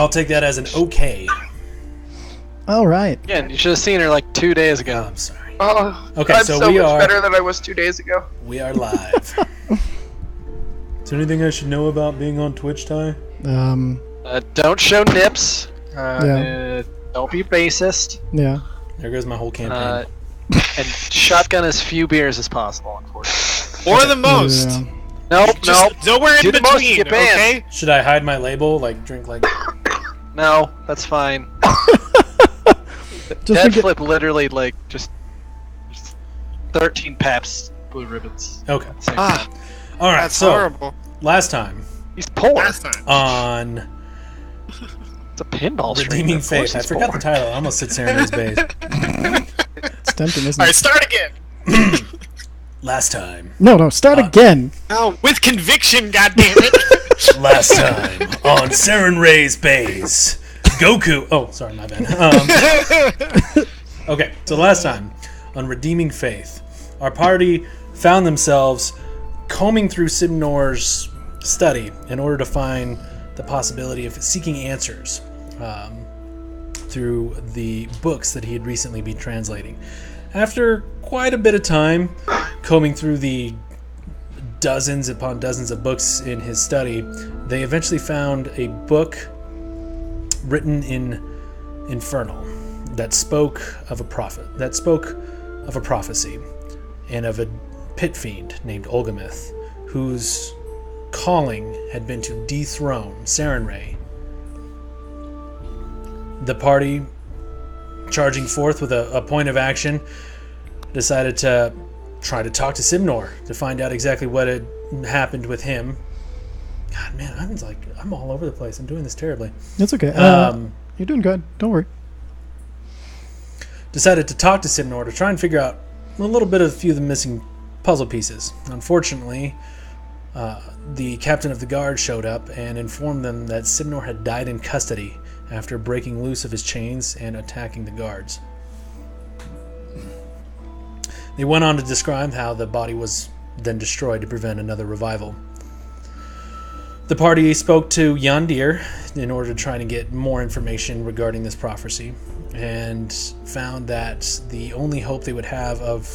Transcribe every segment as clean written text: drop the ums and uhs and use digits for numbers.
I'll take that as an okay. All right. Again, you should have seen her like 2 days Oh, ago. I'm sorry. Oh, Okay, I'm so so we much are- better than I was 2 days ago. We are live. Is there anything I should know about being on Twitch, Ty? Don't show nips. Yeah. Don't be racist. Yeah. There goes my whole campaign. And shotgun as few beers as possible, unfortunately. Or the most. Yeah. Nope, nope. Nowhere in Do the most, between, get banned. okay? Should I hide my label? Like, drink like... No, that's fine. Just Dead forget- flip literally like just 13 Paps blue ribbons. Okay. Same Ah, time. Alright, that's so, horrible. last time He's poor. Last time. on It's a pinball stream. Redeeming of course Faith. I he's forgot poor. the title. I almost said Serenades Bays. It's tempting, isn't Alright, it? start again. Last time. No, start again. Oh, with conviction, goddammit. Last time on Serenades Bays. Goku. Oh, sorry, my bad. Okay, so last time on Redeeming Faith, our party found themselves combing through Simnor's study in order to find the possibility of seeking answers through the books that he had recently been translating. After quite a bit of time combing through the dozens upon dozens of books in his study, they eventually found a book written in Infernal that spoke of a prophecy and of a pit fiend named Olgamith, whose calling had been to dethrone Sarenrae. The party, charging forth with a point of action, decided to try to talk to Simnor to find out exactly what had happened with him. God, man, I'm all over the place. I'm doing this terribly. It's okay. You're doing good. Don't worry. Decided to talk to Simnor to try and figure out a little bit of a few of the missing puzzle pieces. Unfortunately, the captain of the guard showed up and informed them that Simnor had died in custody after breaking loose of his chains and attacking the guards. They went on to describe how the body was then destroyed to prevent another revival. The party spoke to Yondir in order to try to get more information regarding this prophecy, and found that the only hope they would have of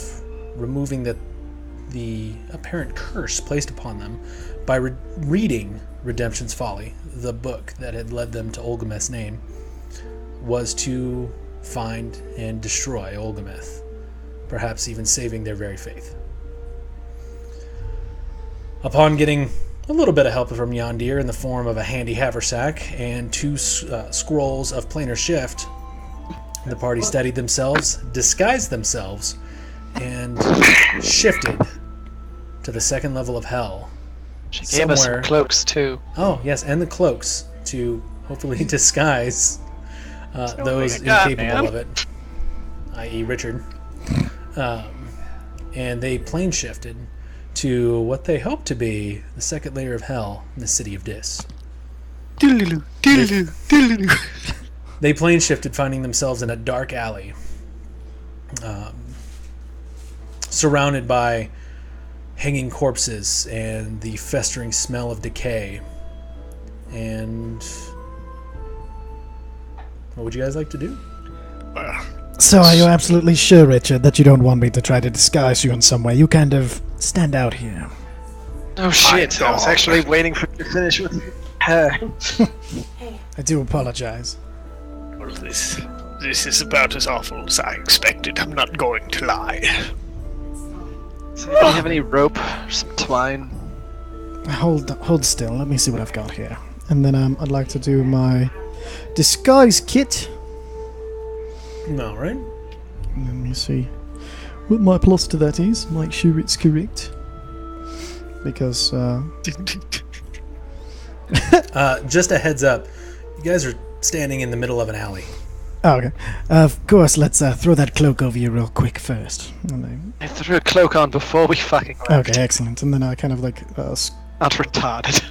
removing the apparent curse placed upon them by reading Redemption's Folly, the book that had led them to Olgameth's name, was to find and destroy Olgameth, perhaps even saving their very faith. Upon getting a little bit of help from Yondir in the form of a handy haversack and two scrolls of planar shift, the party steadied themselves, disguised themselves, and shifted to the second level of hell. She gave us some somewhere- cloaks too. Oh, yes, and the cloaks to hopefully disguise those God, incapable man. of it, i.e. Richard. And they plane shifted to what they hope to be the second layer of hell in the city of Dis. They plane shifted, finding themselves in a dark alley, surrounded by hanging corpses and the festering smell of decay. And what would you guys like to do? So are you absolutely sure, Richard, that you don't want me to try to disguise you in some way? You kind of stand out here. Oh shit! I was actually waiting for you to finish with her. I do apologize. Well, this is about as awful as I expected. I'm not going to lie. So, do you have any rope or some twine? Hold still. Let me see what I've got here. And then I'd like to do my disguise kit. All right. Let me see what my plus to that is. Make sure it's correct. Because Just a heads up, you guys are standing in the middle of an alley. oh, okay. Of course, let's throw that cloak over you real quick first. And I threw a cloak on before we fucking left. okay, excellent. And then I kind of like Not retarded.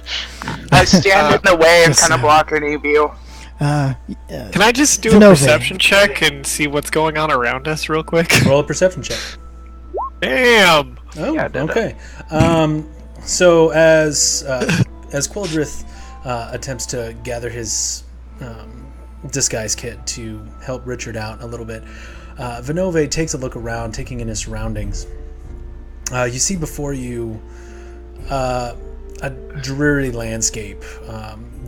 I stand in the way and just, kind of block any view. Can I just do a Vinove. perception check and see what's going on around us real quick? Roll a perception check. Damn! Oh, Yeah, I did okay. So as Quildrith attempts to gather his disguise kit to help Richard out a little bit. Vinove takes a look around, taking in his surroundings. You see before you a dreary landscape.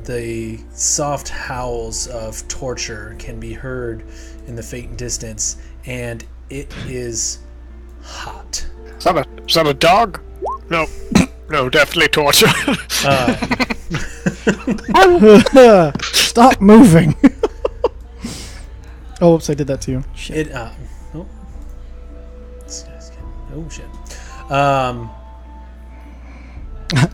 The soft howls of torture can be heard in the faint distance, and it is hot. Is that a dog? No. No, definitely torture. Stop moving! Oh, oops, I did that to you. Shit. Oh. Oh, shit.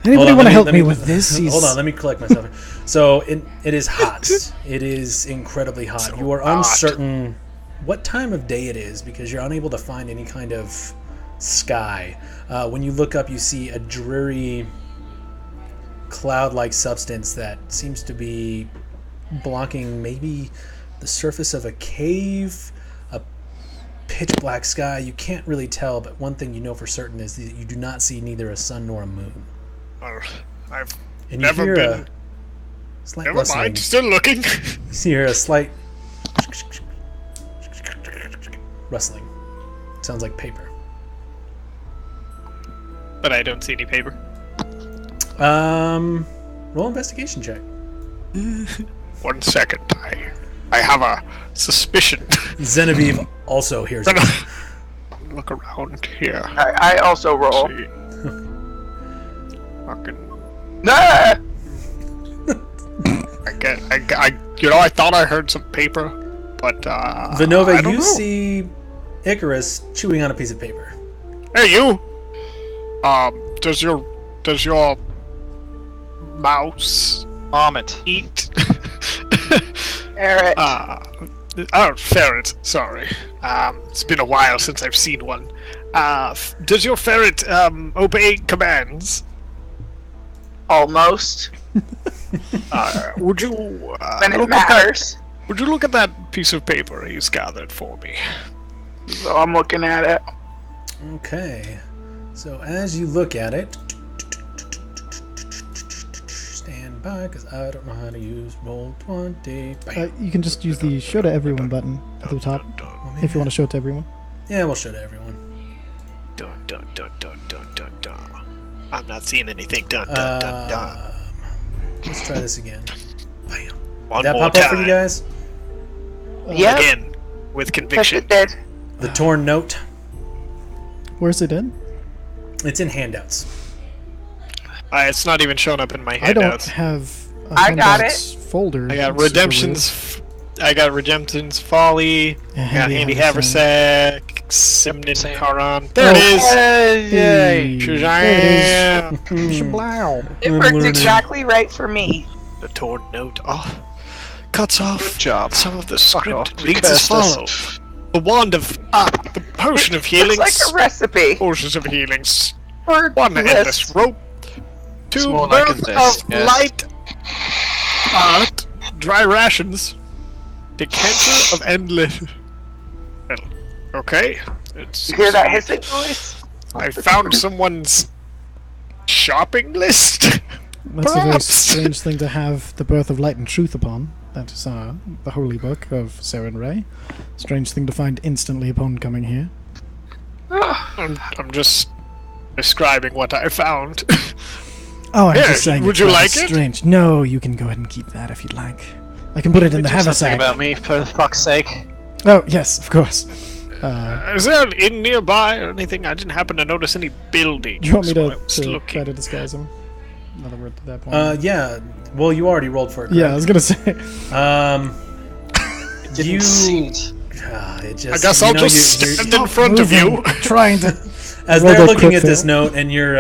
Anybody want to help me with this? Hold on, let me collect myself. So it is hot. It is incredibly hot. You are uncertain what time of day it is because you're unable to find any kind of sky. When you look up, you see a dreary cloud-like substance that seems to be blocking maybe the surface of a cave, a pitch black sky. You can't really tell, but one thing you know for certain is that you do not see neither a sun nor a moon. I've And never you hear been. a slight Never rustling. mind. Still looking. You see here a slight rustling. Sounds like paper. But I don't see any paper. Roll investigation check. 1 second. I have a suspicion. Genevieve also hears it. Look around here. I also roll. See. Fucking. Nah! I thought I heard some paper, but Vinova, I don't you know. see Icarus chewing on a piece of paper. Hey, you. Does your mouse Vomit. eat? Eric. Ferret. Sorry. It's been a while since I've seen one. Does your ferret obey commands? Almost. Would you When it look at that? matters. Would you look at that piece of paper he's gathered for me? So I'm looking at it. Okay. So as you look at it, stand by, because I don't know how to use Roll20. Bam. You can just use the show to everyone button at the top if you want to show it to everyone. Yeah, we'll show it to everyone. Dun dun dun dun dun dun dun. I'm not seeing anything. Dun dun dun dun. Let's try this again. Bam. One Did that more pop time. up for you guys? Yeah. Again, with Yes, conviction. it did. The torn note. Where's it in? It's in handouts. It's not even showing up in my I don't handouts. have a I got handouts folder. I got That's super Redemption's Folly. Yeah, I got Handy Haversack. Simnin Same. Karan. There it is. Hey, Shazam! Shablow. It worked exactly right for me. The torn note cuts off Good job. some of the Fuck off, script. Reads because as follows: the wand of the potion of healings. It's like a recipe. Potions of healings. For One list. endless rope. It's Two more like birds this, of yes. light. Dry rations. Decanter of endless. Well, okay. It's. You hear that hissing noise? I found someone's shopping list. That's a very Perhaps. strange thing to have the birth of light and truth upon. That is the holy book of Seren Ray. Strange thing to find instantly upon coming here. I'm just describing what I found. Oh, I'm Here, just saying. would it's you rather like it? strange. No, you can go ahead and keep that if you'd like. I can put it in the Do something haversack. about me, for fuck's sake. Oh yes, of course. Is there an inn nearby or anything? I didn't happen to notice any buildings. Do you want me when I to was try looking. to disguise him? Another word at that point. Yeah. Well, you already rolled for it. Yeah, I was gonna say. You. see it. It just, I guess I'll just stand in front of you. Trying to. As Roll they're the looking quick at this fail. note and you're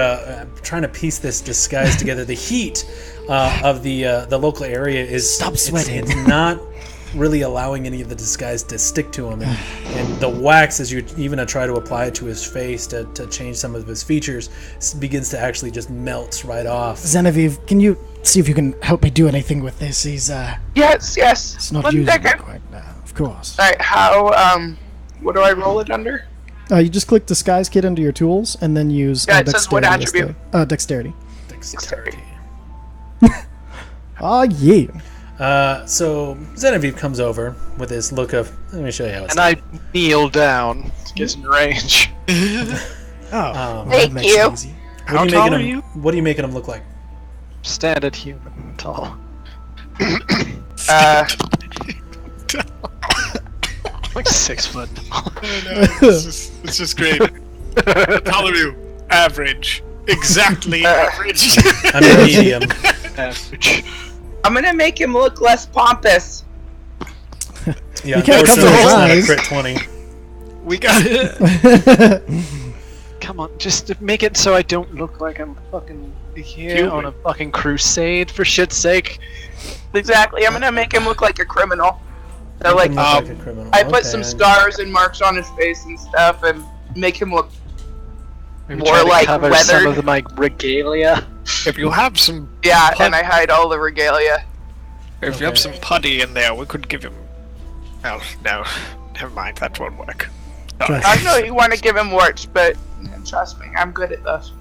trying to piece this disguise together, the heat of the local area is Stop sweating. It's not really allowing any of the disguise to stick to him, and the wax, as you even try to apply it to his face to change some of his features, begins to actually just melt right off. Genevieve, can you see if you can help me do anything with this? He's Yes, yes. it's not One usable second. quite now. Of course. Alright, how, what do I roll it under? You just click disguise kit under your tools and then use Yeah, it says what dexterity. attribute? Dexterity. Dexterity. Ah, yeah. So Genevieve comes over with this look of, let me show you how it's And I kneel down to get in range. Oh, Um, that Thank makes you. it easy. How tall are him, you? What are you making him look like? Standard human tall. Like 6 foot tall. It's just great. How tall are you? Average. Exactly average. I'm a medium. Average. I'm gonna make him look less pompous. Yeah, You can't unfortunately, cover his it's not a eyes. crit 20. We got it. Come on, just to make it so I don't look like I'm fucking here Human. on a fucking crusade, for shit's sake. Exactly. I'm gonna make him look like a criminal. So Make like, him look like a criminal. I put Okay. some scars and marks on his face and stuff, and make him look. Maybe More try to like cover some weathered. of my regalia. If you have some, Yeah, and I hide all the regalia. if you have Okay. some putty in there, we could give him. Oh no, never mind. That won't work. Trust- I know you want to give him warts, but trust me, I'm good at those.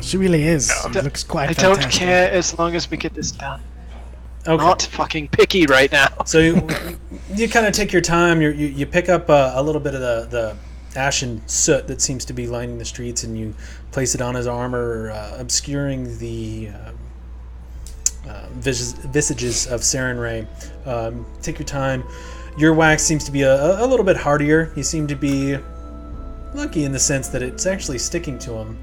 She really is. No. It looks quite I don't fantastic. care as long as we get this done. Okay. Not fucking picky right now. So you kind of take your time. You pick up a little bit of the ashen soot that seems to be lining the streets, and you place it on his armor, obscuring the visages of Saren Ray. Take your time. Your wax seems to be a little bit hardier. You seem to be lucky in the sense that it's actually sticking to him.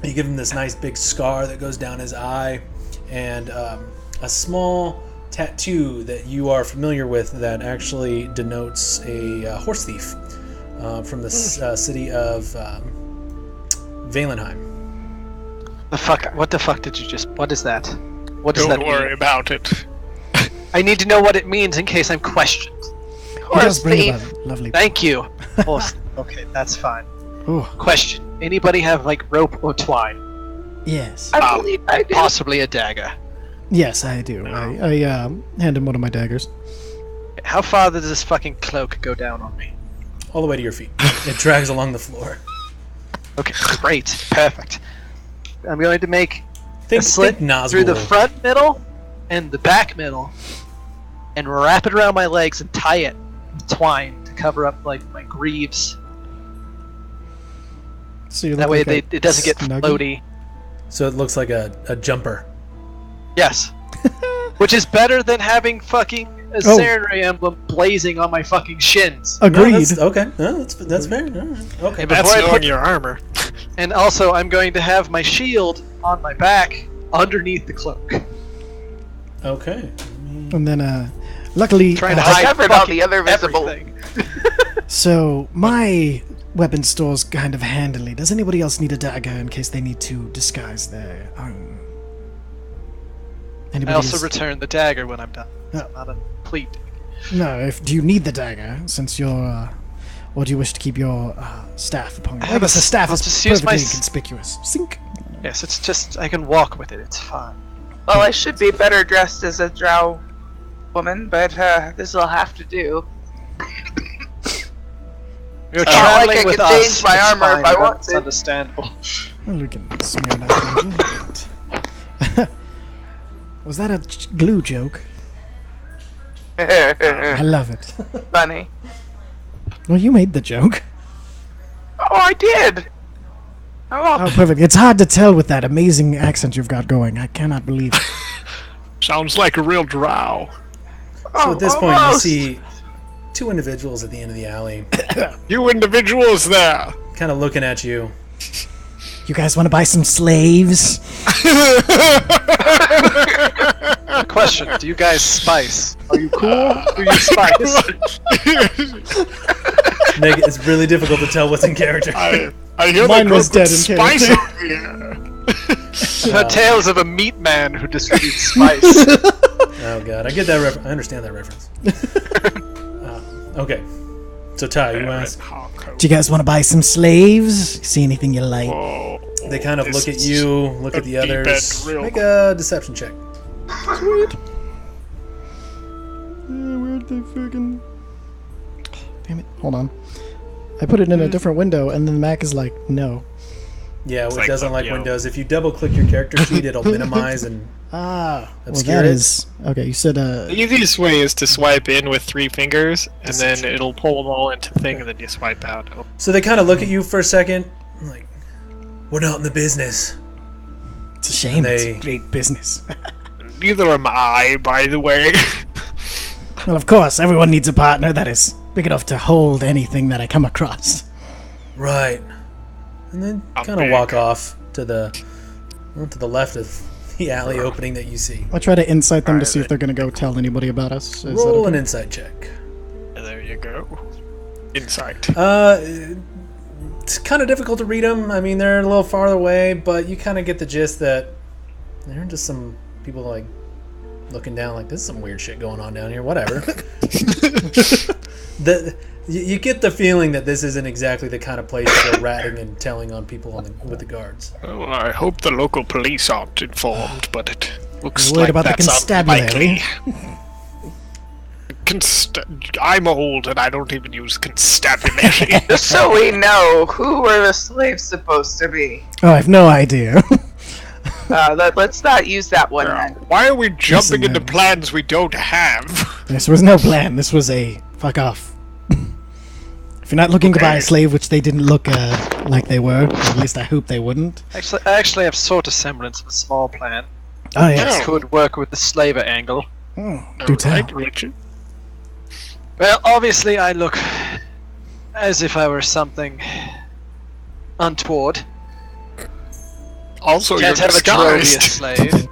You give him this nice big scar that goes down his eye, and a small tattoo that you are familiar with that actually denotes a horse thief from the city of Valenheim. The fuck? What the fuck did you just? What is that? What does Don't that worry mean? about it. I need to know what it means in case I'm questioned. He does Horse bring thief. about it. Lovely. Thank you. Oh, okay, that's fine. Oh, Question: anybody have like rope or twine? yes. I believe I do. Possibly a dagger. Yes, I do. I hand him one of my daggers. How far does this fucking cloak go down on me? All the way to your feet. It drags along the floor. Okay, great, perfect. I'm going to make Think, a slit think Nazgul. through the front middle and the back middle, and wrap it around my legs and tie it with twine to cover up like my greaves. So you That look way like a it doesn't get snuggie? floaty. So it looks like a jumper. Yes. Which is better than having fucking a Oh. Sarenrae emblem blazing on my fucking shins. Agreed. No, that's, okay. No, that's fair. All right. Okay. And That's before I knowing put, your armor. and also I'm going to have my shield on my back underneath the cloak. Okay. And then, luckily, Trying to I hide covered all fucking the other visible. everything. so my weapon store's kind of handily. Does anybody else need a dagger in case they need to disguise their own? I Anybody also else- return the dagger when I'm done. Oh. I'm not a pleat. No, do you need the dagger since you're, or do you wish to keep your staff upon you? I have guess the staff I'll is just use my perfectly s- conspicuous. Sink. Yes, it's just I can walk with it. It's fine. Well, I should be better dressed as a drow woman, but this will have to do. You're Not like traveling I with could us. change my it's armor fine, if I want It's to. understandable. Well, we can smear that a little bit. Was that a glue joke? I love it. Funny. Well, you made the joke. Oh, I did. Oh, Oh, perfect. It's hard to tell with that amazing accent you've got going. I cannot believe it. Sounds like a real drow. So at this point, you almost. see two individuals at the end of the alley, You individuals there. kind of looking at you. You guys want to buy some slaves? Question: do you guys spice? Are you cool? Do you spice? Nick, it's really difficult to tell what's in character. I hear Mine they was grow dead in spice character. over here. I've heard tales of a meat man who distributes spice. Oh god, I get that reference. I understand that reference. Okay, so Ty, you ask. Do you guys want to buy some slaves? See anything you like? They kind of This look at is you, look a at the deep end others. real Make a deception check. Sweet. Where'd they friggin'... Damn it. Hold on. I put it in a different window, and then Mac is like, no. Yeah, it like doesn't look, like yo. Windows. If you double click your character sheet, it'll minimize and Ah, well, Obscure that it? is okay. You said The easiest way is to swipe in with 3 fingers, and then Deception. it'll pull them all into the thing, and then you swipe out. Oh, So they kind of look at you for a second, like, we're not in the business. it's a shame. They- It's great business. neither am I, by the way. Well, of course, everyone needs a partner that is big enough to hold anything that I come across. Right. And then I'm kind of big. walk off to the left of the alley opening that you see. I'll try to insight them to see if they're going to go tell anybody about us. Is that Roll okay? an insight check. There you go. Insight. It's kind of difficult to read them. I mean, they're a little farther away, but you kind of get the gist that they're just some people like looking down, like this is some weird shit going on down here. Whatever. You get the feeling that this isn't exactly the kind of place to go ratting and telling on people with the guards. Well, I hope the local police aren't informed, but it looks You're worried like about the that's constabulary? unlikely. I'm old and I don't even use constabulary. Just so we know, who were the slaves supposed to be? Oh, I have no idea. Let's not use that one then. Why are we jumping Listen, into plans we don't have? This was no plan. This was a fuck off. If you're not looking to buy a Okay. slave, which they didn't look like they were, or at least I hope they wouldn't. I actually have sort of semblance of a small plan. Oh yes. Yeah. Could work with the slaver angle. Do tell. Right, Richard? Well, obviously I look as if I were something untoward. Also, Can't you're have a Trovius disguised. slave.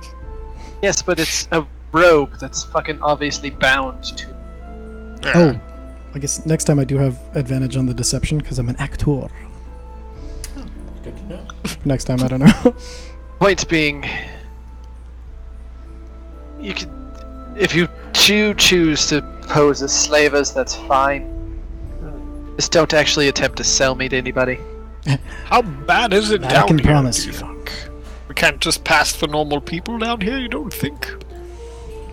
Yes, but it's a robe that's fucking obviously bound to. Yeah. Oh, I guess next time I do have advantage on the deception because I'm an actor. Good to know. Next time, I don't know. Point being, you could, if you choose to pose as slavers, that's fine. Just don't actually attempt to sell me to anybody. How bad is it That I down can here? promise do you you. think? We can't just pass for normal people down here. You don't think?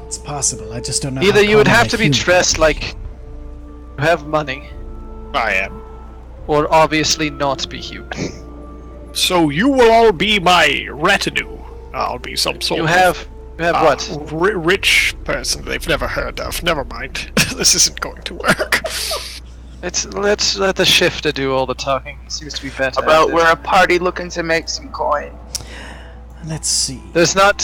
It's possible. I just don't know. Either how you would common have a to be human- dressed like you have money, I am. or obviously not be human. So you will all be my retinue. I'll be some sort You of have what? rich person they've never heard of. Never mind. This isn't going to work. Let's let the shifter do all the talking. He seems to be better. at About it. we're a party looking to make some coin. Let's see. There's not.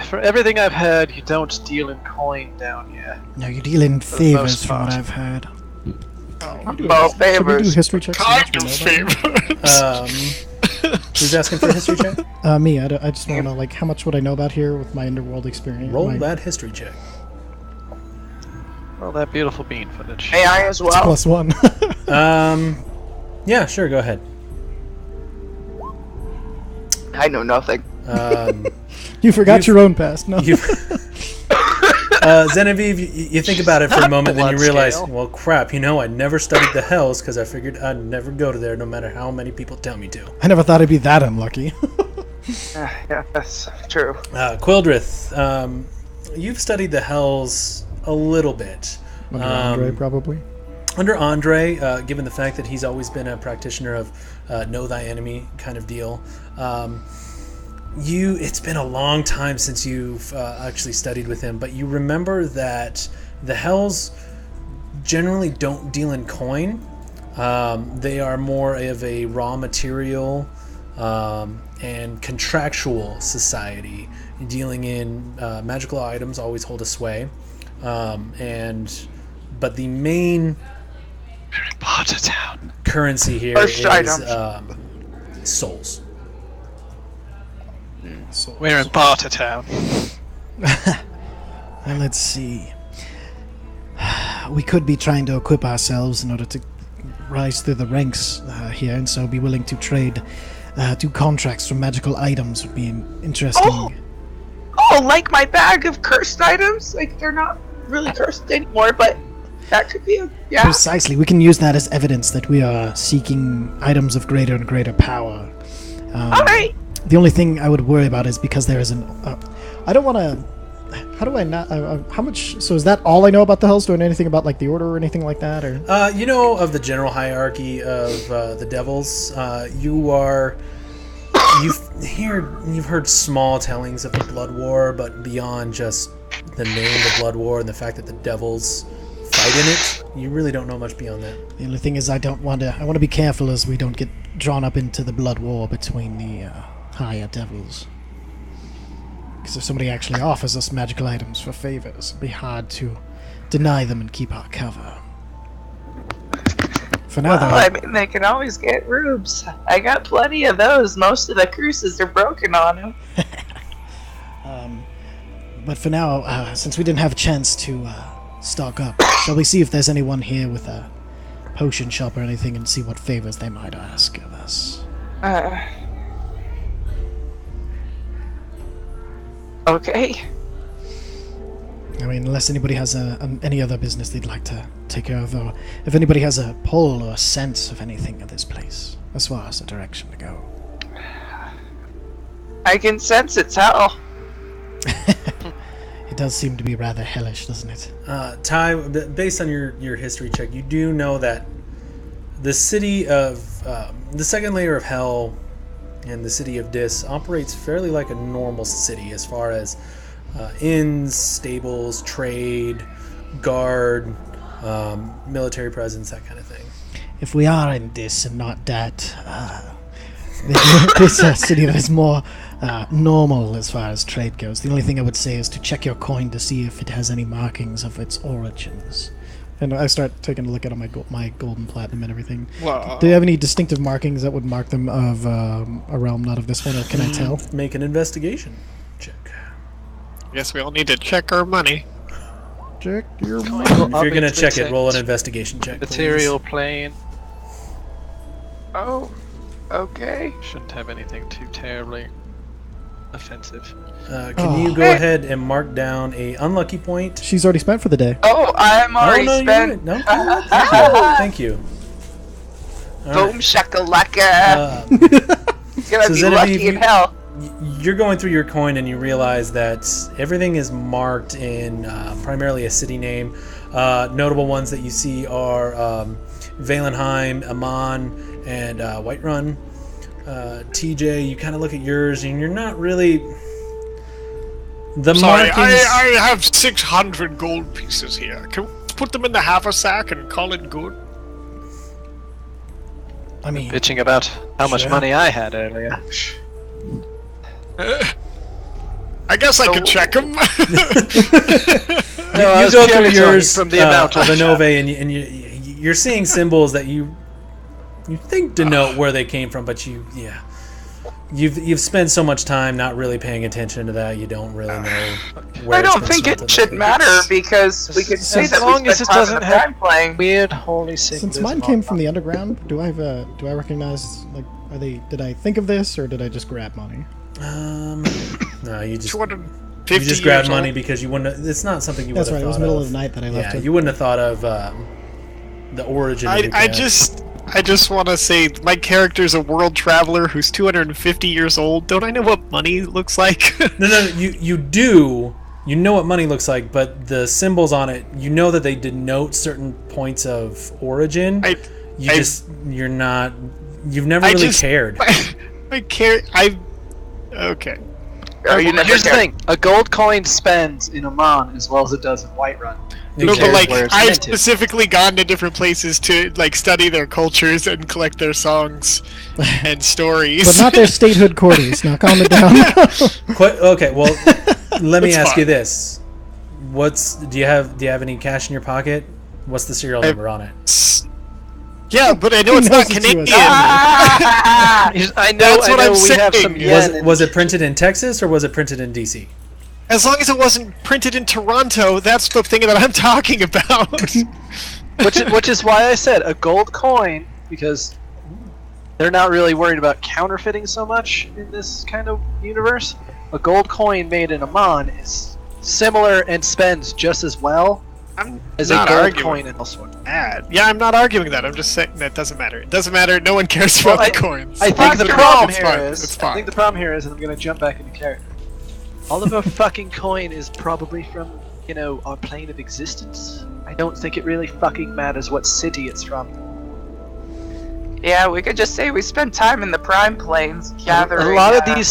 For everything I've heard, you don't deal in coin down here. No, you deal in the favors, most from what part. I've heard. About Should we do favors. history checks? so Kind much of we know about it? favors. Who's asking for a history check? Me. I just want to know, like, how much would I know about here with my underworld experience? Roll my- that history check. Well, that beautiful bean footage. May I as It's well? +1. Yeah, sure, go ahead. I know nothing. You forgot You've- your own past. No. You, Genevieve, you think about it for a Not moment, then you blood realize, scale. well, crap, I never studied the Hells because I figured I'd never go to there no matter how many people tell me to. I never thought I'd be that unlucky. Yeah, that's true. Quildrith, you've studied the Hells a little bit. Under Andre, probably. Under Andre, given the fact that he's always been a practitioner of know thy enemy kind of deal, it's been a long time since you've actually studied with him, but you remember that the Hells generally don't deal in coin. They are more of a raw material and contractual society, dealing in magical items always hold a sway, but the main Potter Town. currency here First is item. souls. We're in Barter Town. And let's see. We could be trying to equip ourselves in order to rise through the ranks here, and so be willing to trade, do contracts for magical items would be interesting. Oh, like my bag of cursed items? Like, they're not really cursed anymore, but that could be yeah. Precisely. We can use that as evidence that we are seeking items of greater and greater power. Alright. The only thing I would worry about is because there is an... I don't want to... How do I not... how much... So is that all I know about the Hells? Do I know anything about, like, the Order or anything like that? Or You know of the general hierarchy of the Devils. You are you've heard small tellings of the Blood War, but beyond just the name, the Blood War, and the fact that the devils fight in it, you really don't know much beyond that. The only thing is I want to be careful as we don't get drawn up into the blood war between the higher devils. Because if somebody actually offers us magical items for favors, it'd be hard to deny them and keep our cover. For now, Well, though, I mean, they can always get rubes. I got plenty of those. Most of the curses are broken on them. but for now, since we didn't have a chance to stock up, shall we see if there's anyone here with a potion shop or anything and see what favors they might ask of us? Okay. I mean, unless anybody has any other business they'd like to take care of, or if anybody has a pull or a sense of anything of this place, as far as the direction to go. I can sense it's hell. It does seem to be rather hellish, doesn't it? Ty, based on your history check, you do know that the city of the second layer of hell and the city of Dis operates fairly like a normal city as far as inns, stables, trade, guard, military presence, that kind of thing. If we are in Dis and not that, this city that is more normal as far as trade goes. The only thing I would say is to check your coin to see if it has any markings of its origins. And I start taking a look at my gold and platinum and everything. Well, Do you have any distinctive markings that would mark them of a realm not of this one, or can I tell? Make an investigation check. I guess we all need to check our money. Check your If you're gonna check it, roll an investigation check. Material plane. Oh, okay. Shouldn't have anything too terribly offensive. Can you go ahead and mark down a unlucky point? She's already spent for the day. Oh, I'm already no, spent. No, thank you. All Boom right. shakalaka. Gonna so be Zenevieve, lucky in hell. You're going through your coin and you realize that everything is marked in primarily a city name. Notable ones that you see are Valenheim, Amon, and Whiterun. TJ, you kind of look at yours and you're not really... The Sorry, markings... I have 600 gold pieces here. Can we put them in the haversack and call it good? I mean, Bitching about how much Sure. money I had earlier. I guess I could check them. No, I you was go purely through talking yours from the amount of I Inove, and you're seeing symbols that you think denote where they came from, but you've spent so much time not really paying attention to that, you don't really know where I it's don't been think smelted it should lately. matter because we could say As that long we as spent it time doesn't in the have- time playing. Weird holy symbolism. since mine came from the underground, do I recognize, like, did I think of this, or did I just grab money? No, you just 250 you just grabbed years money old. because you wouldn't. It's not something you would That's have right, it thought was middle of. of the night that I left Yeah, it. you wouldn't have thought of the origin. of your I gift. just want to say my character's a world traveler who's 250 years old. Don't I know what money looks like? No, you do. You know what money looks like, but the symbols on it, you know that they denote certain points of origin. You've never really cared. Okay. Oh, you never Here's the cared. thing: a gold coin spends in Amon as well as it does in Whiterun. Who No, but cares like where it's I've meant to. specifically gone to different places to like study their cultures and collect their songs and stories. But not their statehood quarters. Now calm it down. Okay, well, let me It's ask you fine. this: do you have any cash in your pocket? What's the serial number on it? Yeah, but I know it's knows not it's Canadian. I know. That's what I'm we have some saying. yen. Was it printed in Texas or was it printed in DC? As long as it wasn't printed in Toronto, that's the thing that I'm talking about. which is why I said a gold coin, because they're not really worried about counterfeiting so much in this kind of universe. A gold coin made in Amon is similar and spends just as well I'm as not a gold arguing coin in elsewhere. that. Yeah, I'm not arguing that. I'm just saying that doesn't matter. It doesn't matter. No one cares Well, about the coins. I think the It's problem It's here fine. is. It's I fine. think the problem here is, and I'm going to jump back into character. All of our fucking coin is probably from, our plane of existence. I don't think it really fucking matters what city it's from. Yeah, we could just say we spent time in the Prime Plains gathering. A lot of fuckers who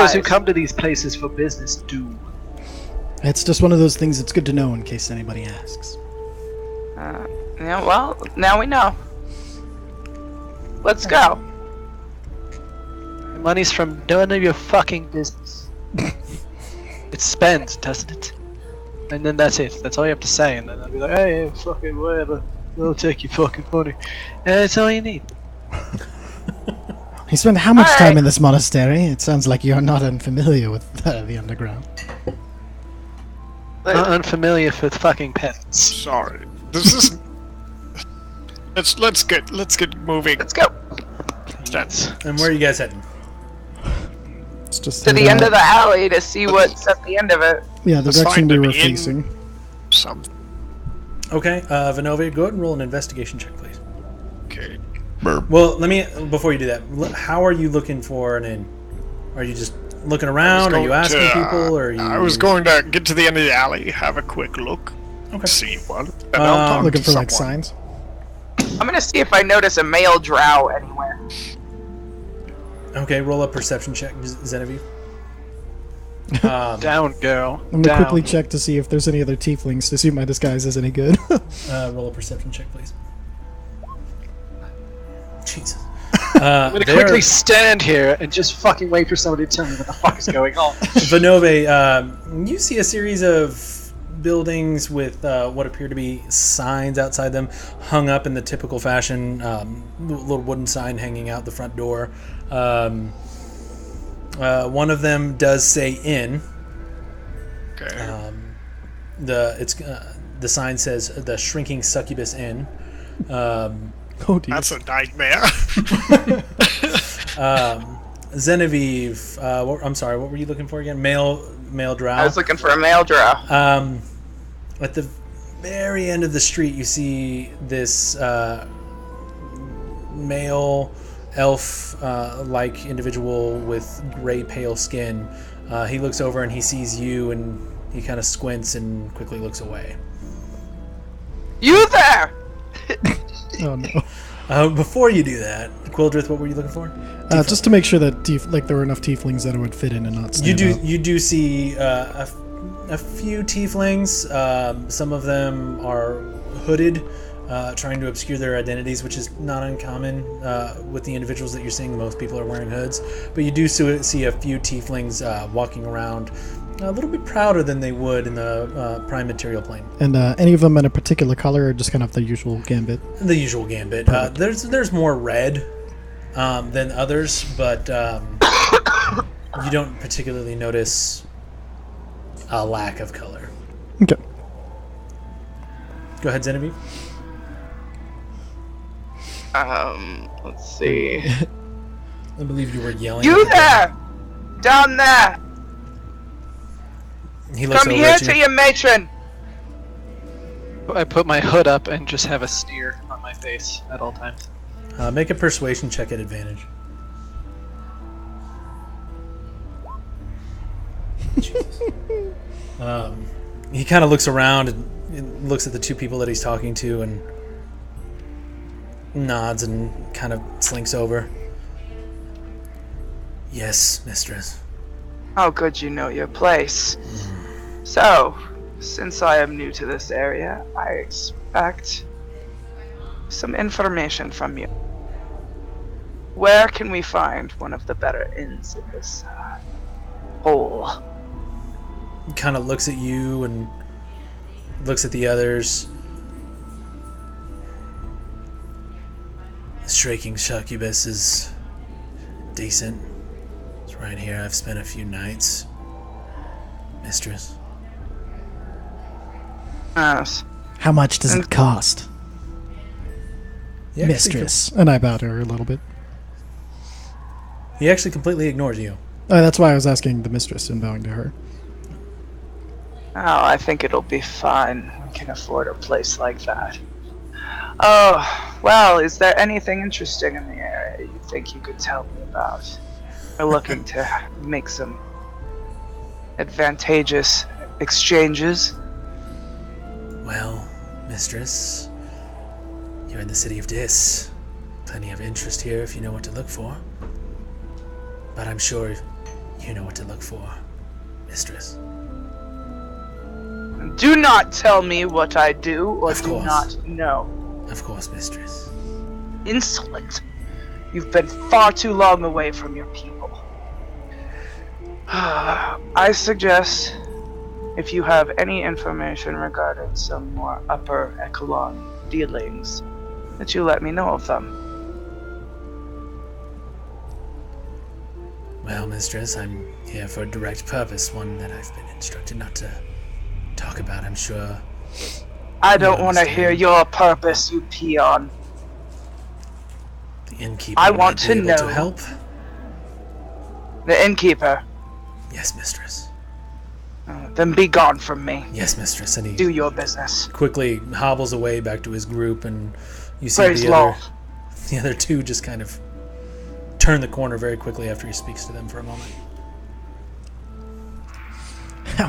supplies. come to these places for business do. It's just one of those things that's good to know in case anybody asks. Yeah, well, now we know. Let's go. The money's from none of your fucking business. It spends, doesn't it? And then that's it. That's all you have to say. And then I'll be like, hey, fucking whatever. We'll take your fucking money. And that's all you need. You spend how much Alright. time in this monastery? It sounds like you're not unfamiliar with the underground. Not unfamiliar with fucking peasants. Sorry. This is. Let's get moving. Let's go That's And where are you guys heading? It's just to the end of the alley to see what's at the end of it. Yeah, the Let's direction find we an were inn. facing. some. Okay, Vinove, go ahead and roll an investigation check, please. Okay. Well, let me before you do that. How are you looking for an inn? Are you just looking around? Are you asking people? Or are you? I was going to get to the end of the alley, have a quick look, Okay. see what, and I'll talk Looking to for like someone. signs. I'm gonna see if I notice a male drow anywhere. Okay, roll a perception check, Genevieve. Down, girl. I'm Down. gonna quickly check to see if there's any other tieflings to see if my disguise is any good. Roll a perception check, please. Jesus. I'm gonna quickly stand here and just fucking wait for somebody to tell me what the fuck is going on. Vinove, you see a series of buildings with what appear to be signs outside them, hung up in the typical fashion. Little wooden sign hanging out the front door. One of them does say "inn." Okay. The sign says "the Shrinking Succubus Inn." Oh dear. That's a nightmare. Genevieve, I'm sorry, what were you looking for again? Male drow. I was looking for a male drow. At the very end of the street, you see this male elf-like individual with gray pale skin. He looks over and he sees you, and he kind of squints and quickly looks away. You there? Oh no. Before you do that, Quildrith, what were you looking for? Just to make sure that there were enough tieflings that it would fit in and not stand out. You do see a few tieflings. Some of them are hooded, trying to obscure their identities, which is not uncommon with the individuals that you're seeing. Most people are wearing hoods, but you do see a few tieflings walking around a little bit prouder than they would in the prime material plane. And any of them in a particular color, or just kind of the usual gambit? The usual gambit. There's more red than others, but you don't particularly notice a lack of color. Okay. Go ahead, Genevieve. Let's see. I believe you were yelling. You at there? Down there! the- He looks Come over here at to you. your matron! I put my hood up and just have a sneer on my face at all times. Make a persuasion check at advantage. He kind of looks around and looks at the two people that he's talking to and nods and kind of slinks over. Yes, mistress. How good you know your place. So, since I am new to this area, I expect some information from you. Where can we find one of the better inns in this hole? He kind of looks at you and looks at the others. The Shrieking Succubus is decent. It's right here. I've spent a few nights. Mistress. Yes. How much does it cost? He actually Mistress. And I bowed to her a little bit. He actually completely ignores you. That's why I was asking the mistress and bowing to her. Oh, I think it'll be fine. We can afford a place like that. Oh, well, is there anything interesting in the area you think you could tell me about? We're looking to make some advantageous exchanges. Well, mistress, you're in the city of Dis. plenty of interest here if you know what to look for. But I'm sure you know what to look for, mistress. Do not tell me what I do or Of do course. not know. Of course, mistress. Insolent. You've been far too long away from your people. I suggest, if you have any information regarding some more upper echelon dealings, that you let me know of them. Well, mistress, I'm here for a direct purpose, one that I've been instructed not to talk about, I'm sure. I don't You want to understand. hear your purpose, you peon. The innkeeper I might want be to able know. to help. The innkeeper. Yes, mistress. Then be gone from me. Yes, mistress. And he Do your business. quickly hobbles away back to his group, and you see Praise the Lord. other two just kind of turn the corner very quickly after he speaks to them for a moment.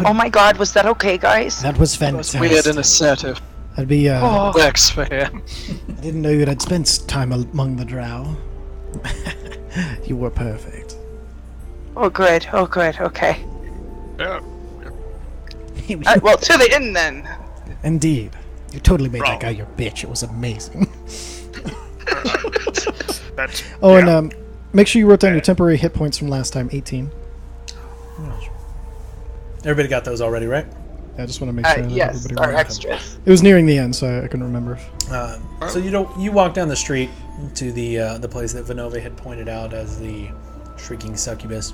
Oh my god, was that okay, guys? That was That was fantastic. weird and assertive. I'd be, Oh, Works for him. I didn't know you had spent time among the drow. You were perfect. oh good, oh good, okay. Yeah. Well, to the inn then. Indeed. You totally made Bro. that guy your bitch. It was amazing. That's Oh, yeah. and make sure you wrote down your temporary hit points from last time, 18. Everybody got those already, right? I just want to make sure that Yes, everybody our wrote them. extras. It was nearing the end, so I couldn't remember. So you walk down the street to the place that Vinove had pointed out as the Shrieking Succubus.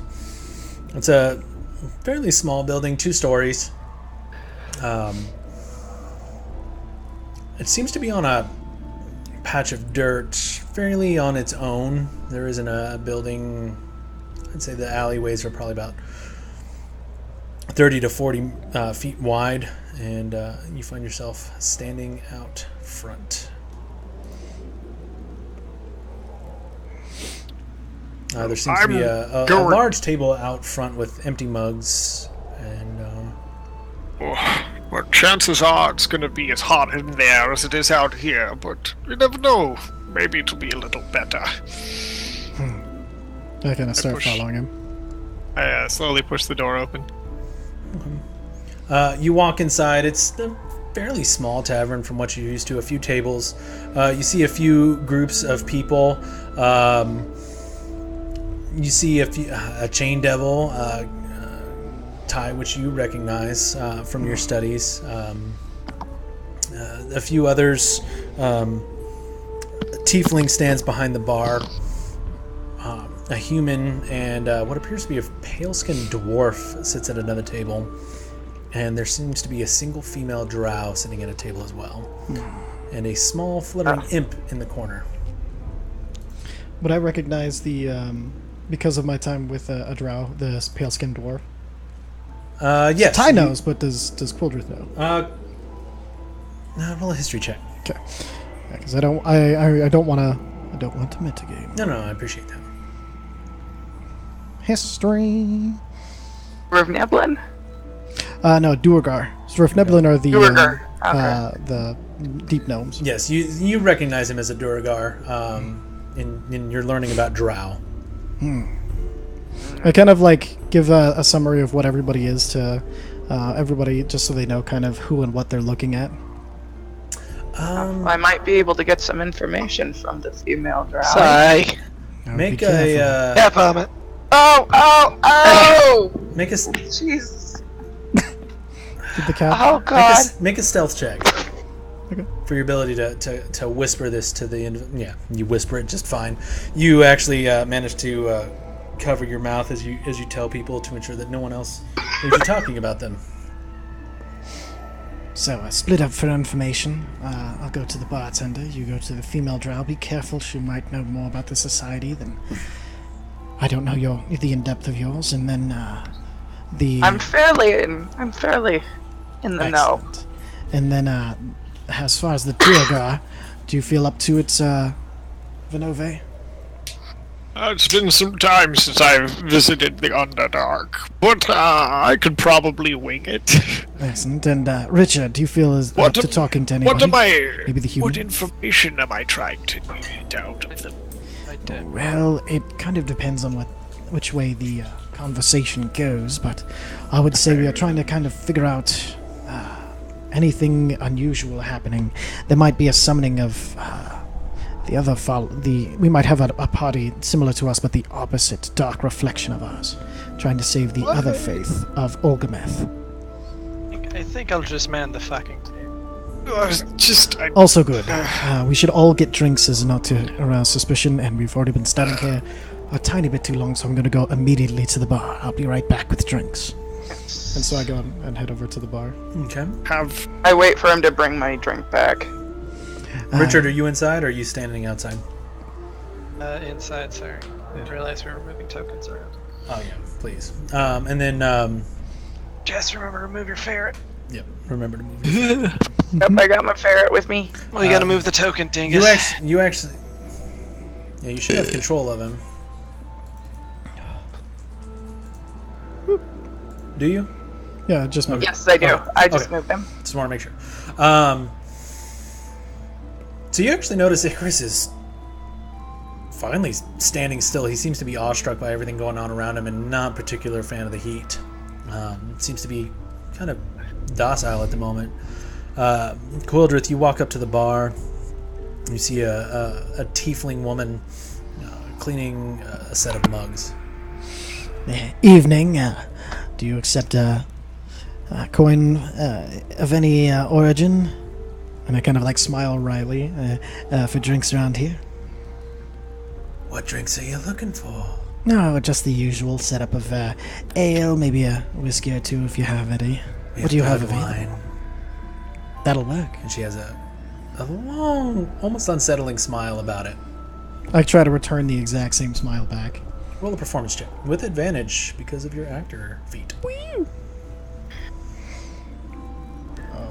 It's a fairly small building, 2 stories. It seems to be on a patch of dirt, fairly on its own. There isn't a building. I'd say the alleyways are probably about 30 to 40 feet wide, and you find yourself standing out front. There seems to be a going- large table out front with empty mugs, and Well, chances are it's going to be as hot in there as it is out here, but you never know. Maybe it'll be a little better. I kind of start push. following him. I slowly push the door open. you walk inside. It's a fairly small tavern from what you're used to. A few tables. You see a few groups of people. You see a chain devil, Ty, which you recognize from your studies. A few others. Tiefling stands behind the bar. A human and what appears to be a pale-skinned dwarf sits at another table. And there seems to be a single female drow sitting at a table as well. And a small fluttering imp in the corner. Would I recognize the, because of my time with a drow, the pale-skinned dwarf? Yes. Ty knows, but does Quildrith know? Roll a history check. Okay. Because I don't want to mitigate. No, I appreciate that. History. Rivneblin? No, Duergar. Srufneblin are the Duergar, okay. the deep gnomes. Yes, you recognize him as a Duergar, and you're learning about drow. I kind of like give a summary of what everybody is to everybody, just so they know kind of who and what they're looking at. I might be able to get some information from the female drow. Sigh. Now, Make be a careful. Yeah, vomit. Oh! make a Jesus. Did the cat? make a stealth check. Okay. For your ability to whisper this to the yeah, you whisper it just fine. You actually manage to cover your mouth as you tell people to ensure that no one else hears you talking about them. So, split up for information. I'll go to the bartender. You go to the female drow. Be careful; she might know more about the society than I don't know the in-depth of yours. And then the I'm fairly in the know. excellent. And then as far as the Duergar, do you feel up to it, Vinove? It's been some time since I've visited the Underdark, but I could probably wing it. Excellent. And Richard, do you feel as up to talking to anybody? Maybe the human? What information am I trying to get out of them? Well, it kind of depends on which way the conversation goes, but I would say we are trying to kind of figure out anything unusual happening. There might be a summoning of we might have a party similar to us, but the opposite dark reflection of ours, trying to save the other faith of Olgameth. I think I'll just man the fucking table. Also good. We should all get drinks as not to arouse suspicion, and we've already been standing here a tiny bit too long, so I'm going to go immediately to the bar. I'll be right back with drinks. And so I go and head over to the bar. Okay. I wait for him to bring my drink back. Richard, are you inside or are you standing outside? Inside, sorry. I didn't realize we were moving tokens around. Oh, yeah, please. And then, Just remember to move your ferret. yep, remember to move your Yep, I got my ferret with me. Well, you gotta move the token, dingus. You actually... Yeah, you should have control of him. Do you? Yeah, just move. Yes, I do. Okay. I just Okay. moved him. Just want to make sure. So you actually notice Icarus is finally standing still. He seems to be awestruck by everything going on around him and not a particular fan of the heat. Seems to be kind of docile at the moment. Quildrith, you walk up to the bar. You see a tiefling woman cleaning a set of mugs. Evening. Do you accept a coin of any origin? And I kind of like smile wryly for drinks around here. What drinks are you looking for? No, just the usual setup of ale, maybe a whiskey or two if you have any. What do you have available? Wine. That'll work. And she has a long, almost unsettling smile about it. I try to return the exact same smile back. Roll a performance check with advantage because of your actor feat.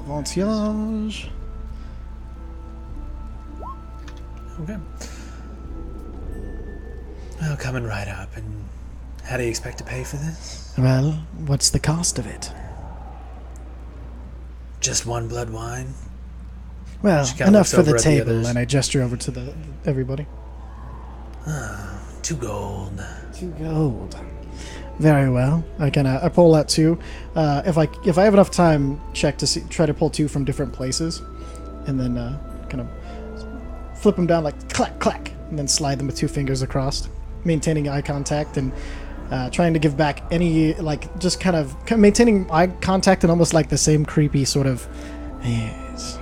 Avancillage. Okay. Well, coming right up. And how do you expect to pay for this? Well, what's the cost of it? Just one blood wine? Well, She kinda enough looks for the over at the table, others. and I gesture over to everybody. 2 gold. 2 gold. Very well. I pull that 2. If I have enough time, try to pull 2 from different places, and then kind of flip them down like clack clack, and then slide them with 2 fingers across, maintaining eye contact and trying to give back any just kind of maintaining eye contact and almost like the same creepy sort of. Yes.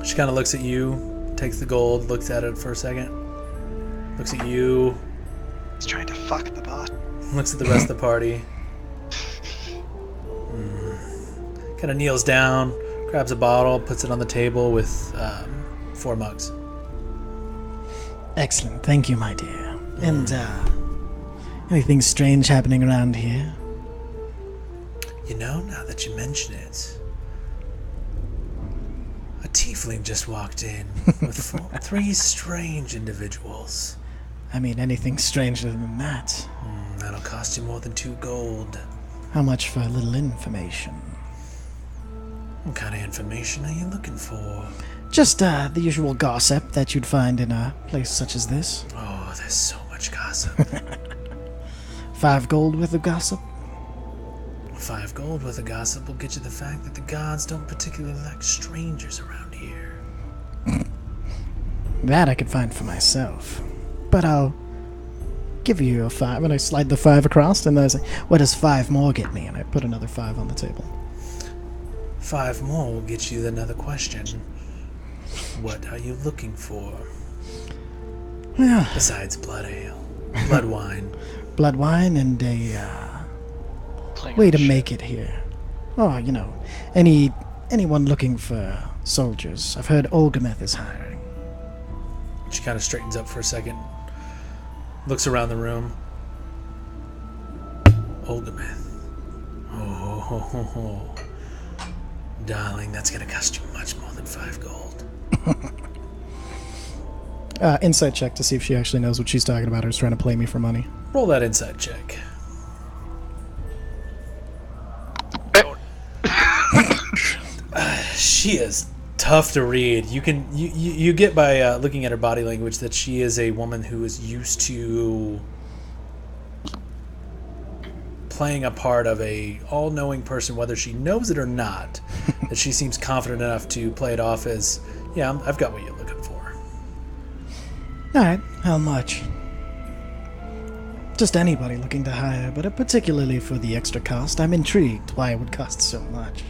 She kind of looks at you, takes the gold, looks at it for a second, looks at you, He's trying to fuck the bot. looks at the rest of the party. Kind of kneels down, grabs a bottle, puts it on the table with 4 mugs. Excellent. Thank you, my dear. And anything strange happening around here? You know, now that you mention it, a tiefling just walked in with 3 strange individuals. I mean, anything stranger than that. That'll cost you more than 2 gold. How much for a little information? What kind of information are you looking for? Just the usual gossip that you'd find in a place such as this. Oh, there's so much gossip. 5 gold worth of gossip? 5 gold worth of gossip will get you the fact that the gods don't particularly like strangers around here. That I could find for myself. But I'll give you a 5. And I slide the 5 across, and then I say, what does 5 more get me? And I put another 5 on the table. 5 more will get you another question. What are you looking for? Well, Besides blood ale, blood wine. blood wine and a way to make it here. Oh, you know, anyone looking for soldiers. I've heard Olgameth is hiring. She kind of straightens up for a second, looks around the room. Olgameth. Oh, ho, ho, ho. Darling, that's going to cost you much more than 5 gold. Insight check to see if she actually knows what she's talking about or is trying to play me for money. Roll that insight check. She is tough to read. You get by looking at her body language that she is a woman who is used to playing a part of a all-knowing person, whether she knows it or not. That she seems confident enough to play it off as, yeah, I've got what you're looking for. Alright, how much? Just anybody looking to hire, but particularly for the extra cost. I'm intrigued why it would cost so much.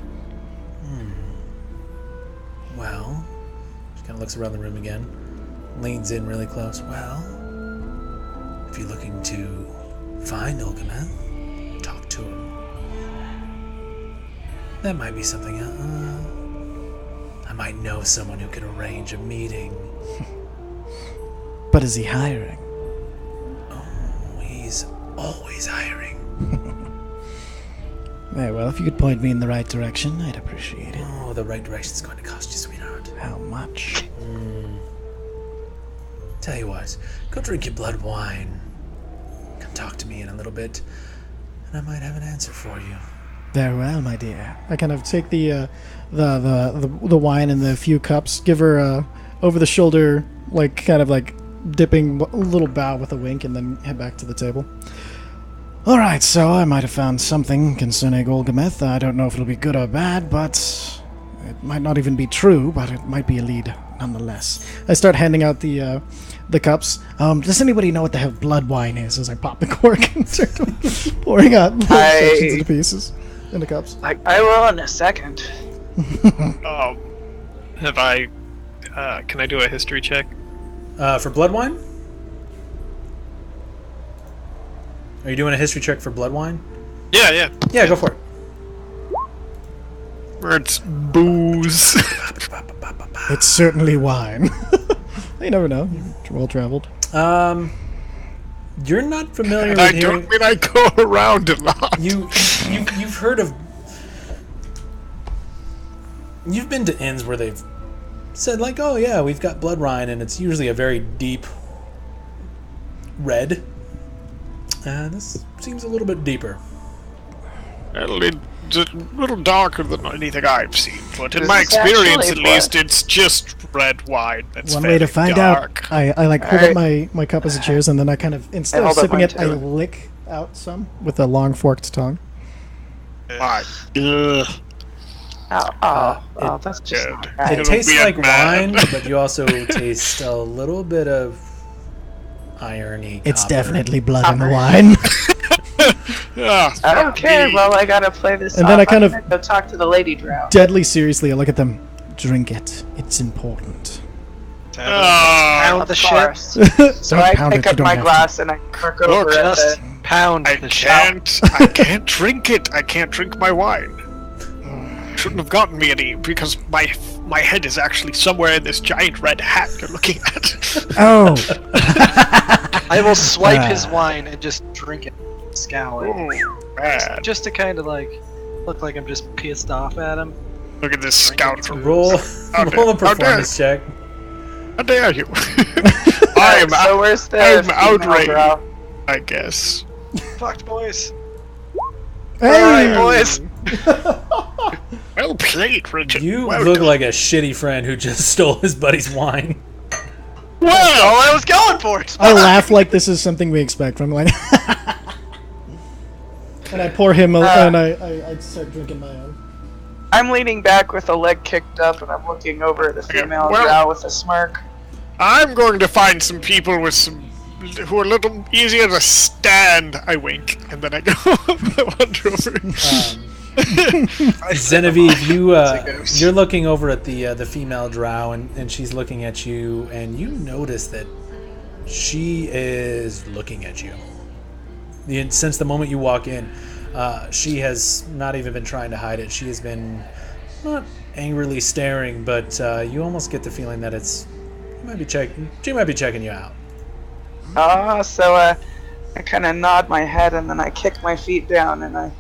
Well, she kind of looks around the room again, leans in really close. Well, if you're looking to find Olgameth, talk to him. That might be something. I might know someone who could arrange a meeting. But is he hiring? Oh, he's always hiring. Very well, if you could point me in the right direction, I'd appreciate it. Oh, the right direction's going to cost you, sweetheart. How much? Tell you what, go drink your blood wine. Come talk to me in a little bit, and I might have an answer for you. Very well, my dear. I kind of take the wine and the few cups, give her a over the shoulder, like kind of like dipping a little bow with a wink, and then head back to the table. All right, so I might have found something concerning Olgameth. I don't know if it'll be good or bad, but it might not even be true. But it might be a lead nonetheless. I start handing out the cups. Does anybody know what the hell blood wine is? As I pop the cork and start pouring out sections into pieces into cups. I will in a second. Have I? Can I do a history check? For blood wine? Are you doing a history check for blood wine? Yeah. Yeah, go for it. Where it's booze. It's certainly wine. You never know. You're well traveled. You're not familiar And with I hearing... don't mean I go around a lot. You've heard of... You've been to inns where they've said, like, oh yeah, we've got blood wine, and it's usually a very deep red. This seems a little bit deeper. Well, it's a little darker than anything I've seen, but in This my is experience, actually at least, it's just red wine. That's One way to fairly find dark. out, I like hold up my cup as it cheers, and then I kind of, instead of hold up sipping mine it, I too. lick out some with a long forked tongue. Why? Ugh. That's just Good. not right. It It'll tastes be a like man. wine, but you also taste a little bit of irony. It's copper. definitely blood in the wine. Ah, I don't care. me. Well, I gotta play this. And then off. I kind I'm of- gonna go talk to the lady drow. Deadly seriously, I look at them. Drink it. It's important. Ah, Pound the Of shit. course. So Don't I pound pick it, you up don't my have glass and I crack over Look, at Just the. pound I the shit. can't drink it. I can't drink my wine. Shouldn't have gotten me any because my head is actually somewhere in this giant red hat you're looking at. Oh, I will swipe his wine and just drink it, scowl it, Oh, bad. just to kind of like look like I'm just pissed off at him. Look at this scoundrel. Roll a How performance check. How dare you? I'm, So where's the I'm female outraged. drow? I guess. Fucked, boys. hey, Alright, boys. Well played, Richard. You well look done. like a shitty friend who just stole his buddy's wine. That's all I was going for. I laugh like this is something we expect from like. And I pour him, and I start drinking my own. I'm leaning back with a leg kicked up, and I'm looking over at the Okay, female well- drow with a smirk. I'm going to find some people with some who are a little easier to stand. I wink, and then I go. I wander over. Genevieve, ghost. you're looking over at the female drow, and she's looking at you, and you notice that she is looking at you. Since the moment you walk in, she has not even been trying to hide it. She has been not angrily staring, but you almost get the feeling that she might be checking you out. So I kind of nod my head, and then I kick my feet down, and I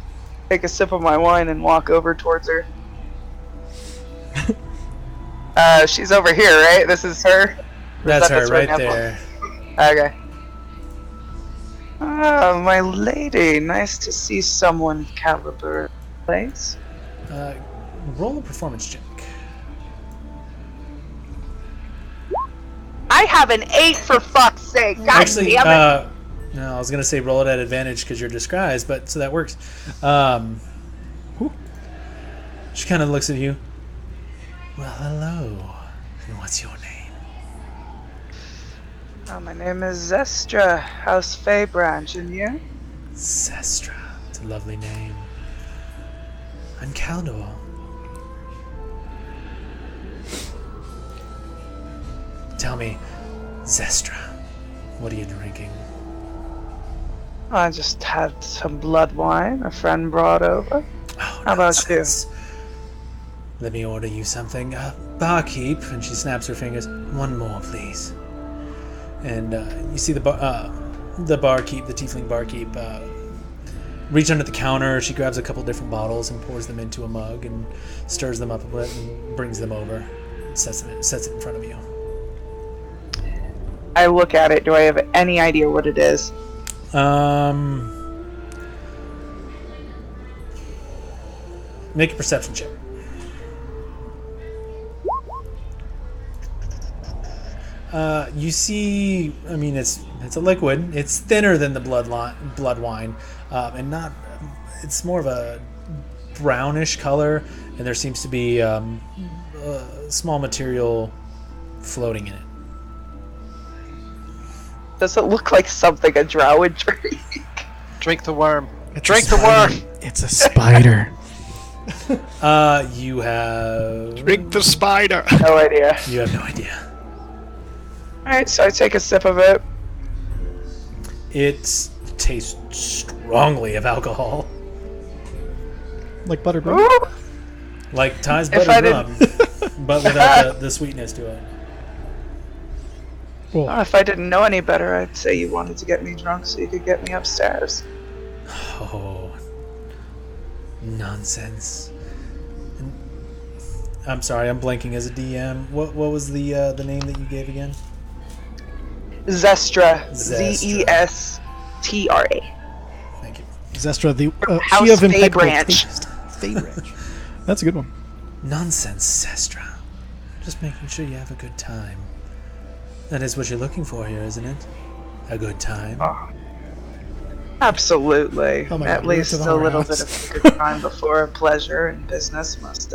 take a sip of my wine and walk over towards her. She's over here, right? This is her? That's that her the sword right nipple? there. Okay. Ah, my lady. Nice to see someone of caliber in place. Roll a performance check. I have an 8 for fuck's sake. God Actually, damn it. no, I was gonna say roll it at advantage because you're disguised, but so that works. She kind of looks at you. Well, hello. And what's your name? Oh, my name is Zestra, House Faybranch, and you? Zestra. It's a lovely name. I'm Caldor. Tell me, Zestra, what are you drinking? I just had some blood wine a friend brought over. Oh, How about you? nonsense. Let me order you something. Barkeep, and she snaps her fingers. One more, please. And you see the barkeep, the tiefling barkeep, reach under the counter. She grabs a couple different bottles and pours them into a mug and stirs them up a bit and brings them over. And sets it in front of you. I look at it. Do I have any idea what it is? Make a perception check. You see, I mean, it's a liquid. It's thinner than the blood wine, and not. It's more of a brownish color, and there seems to be small material floating in it. Does it look like something a drow would drink? Drink the worm. It's Drink the worm. It's a spider. You have. Drink the spider. No idea. You have no idea. Alright, so I take a sip of it. It tastes strongly of alcohol, Like butterbread. Ooh, like Ty's If butter I rum, but without the sweetness to it. Well, if I didn't know any better, I'd say you wanted to get me drunk so you could get me upstairs. Oh, nonsense. I'm sorry, I'm blanking as a DM. What was the name that you gave again? Zestra. Zestra. Zestra. Thank you. Zestra, the House she of impeccable Faybranch. taste. Faybranch. That's a good one. Nonsense, Zestra. Just making sure you have a good time. That is what you're looking for here, isn't it? A good time. Oh, absolutely. Oh my At God, we went least to the a little whorehouse. bit of a good time before pleasure and business must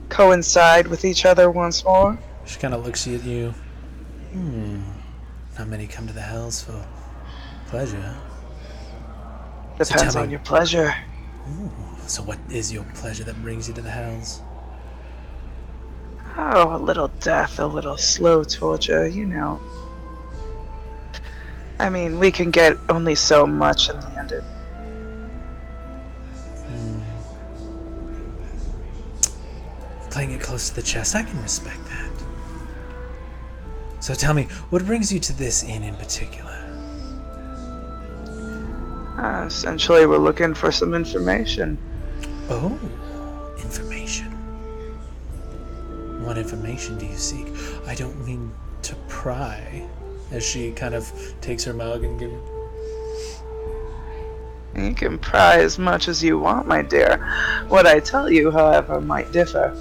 coincide with each other once more. She kind of looks at you. Not many come to the Hells for pleasure. Depends tell on me- your pleasure. So what is your pleasure that brings you to the Hells? Oh, a little death, a little slow torture, you know. I mean, we can get only so much in the end. Playing it close to the chest, I can respect that. So tell me, what brings you to this inn in particular? Essentially, we're looking for some information. Oh, information. What information do you seek? I don't mean to pry. As she kind of takes her mug and gives. You can pry as much as you want, my dear. What I tell you, however, might differ.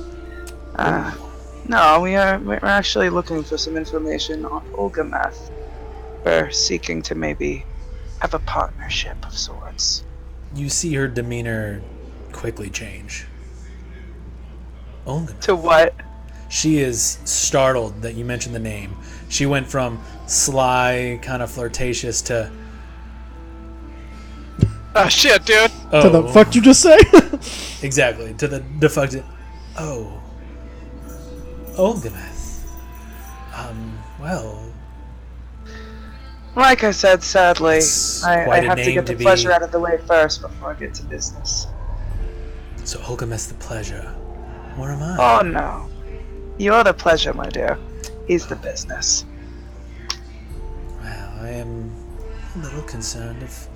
No, we're actually looking for some information on Olgameth. We're seeking to maybe have a partnership of sorts. You see her demeanor quickly change. Olgameth. To what? She is startled that you mentioned the name. She went from sly, kind of flirtatious to Oh shit, dude. oh, To the fuck you just say? exactly to the fuck. Oh, Olgameth. Well, Like I said, sadly, It's I quite a have to name get to the be- pleasure out of the way first before I get to business. so Olgameth's the pleasure. Where am I? Oh no. You're the pleasure, my dear. He's the business. Well, I am a little concerned of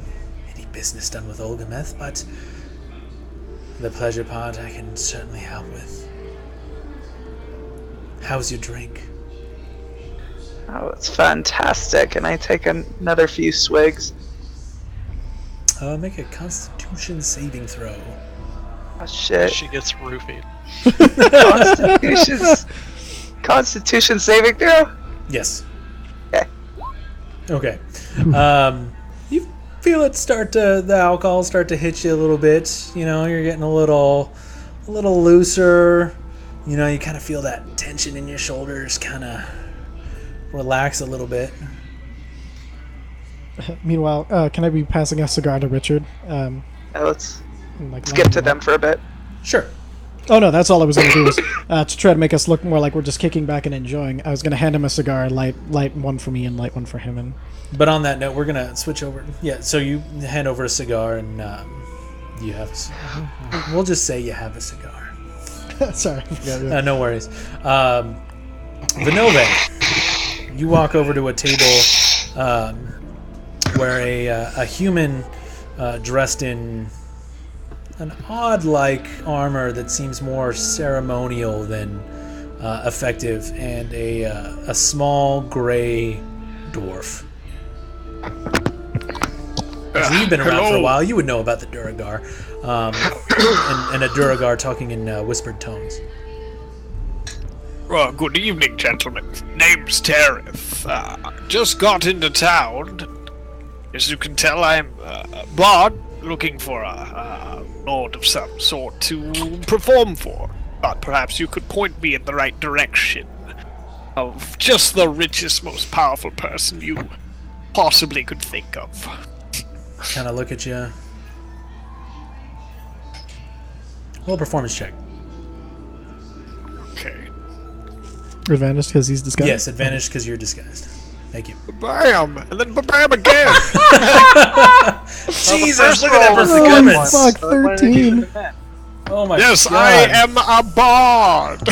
any business done with Olgameth, but the pleasure part I can certainly help with. How's your drink? Oh, it's fantastic. And I take another few swigs. Make a Constitution saving throw. Oh, shit. She gets roofied. Constitution saving throw? Yes. Okay. Okay. You feel it the alcohol start to hit you a little bit. You know, you're getting a little looser. You know, you kind of feel that tension in your shoulders kind of relax a little bit. Meanwhile, can I be passing a cigar to Richard? Let's Like skip to them for a bit. Sure. Oh no, that's all I was going to do was to try to make us look more like we're just kicking back and enjoying. I was going to hand him a cigar, light one for me and light one for him. And But on that note, we're going to switch over. Yeah, so you hand over a cigar and you have we'll just say you have a cigar. sorry. Yeah. No worries. Vinove, you walk over to a table where a human dressed in an odd-like armor that seems more ceremonial than effective, and a small gray dwarf. So you've been around for a while. You would know about the Duragar, and a Duragar talking in whispered tones. Well, good evening, gentlemen. Name's Tareth. Just got into town. As you can tell, I'm a bard looking for a lord of some sort to perform for. But perhaps you could point me in the right direction of just the richest, most powerful person you possibly could think of. Kind of look at you. Roll a performance check. Okay. Advantage because he's disguised. Yes, advantage because you're disguised. Thank you. Bam! And then bam again! Jesus, look at that roll was the good performance! one. Fuck, 13. Oh my Yes, god. I am a bard!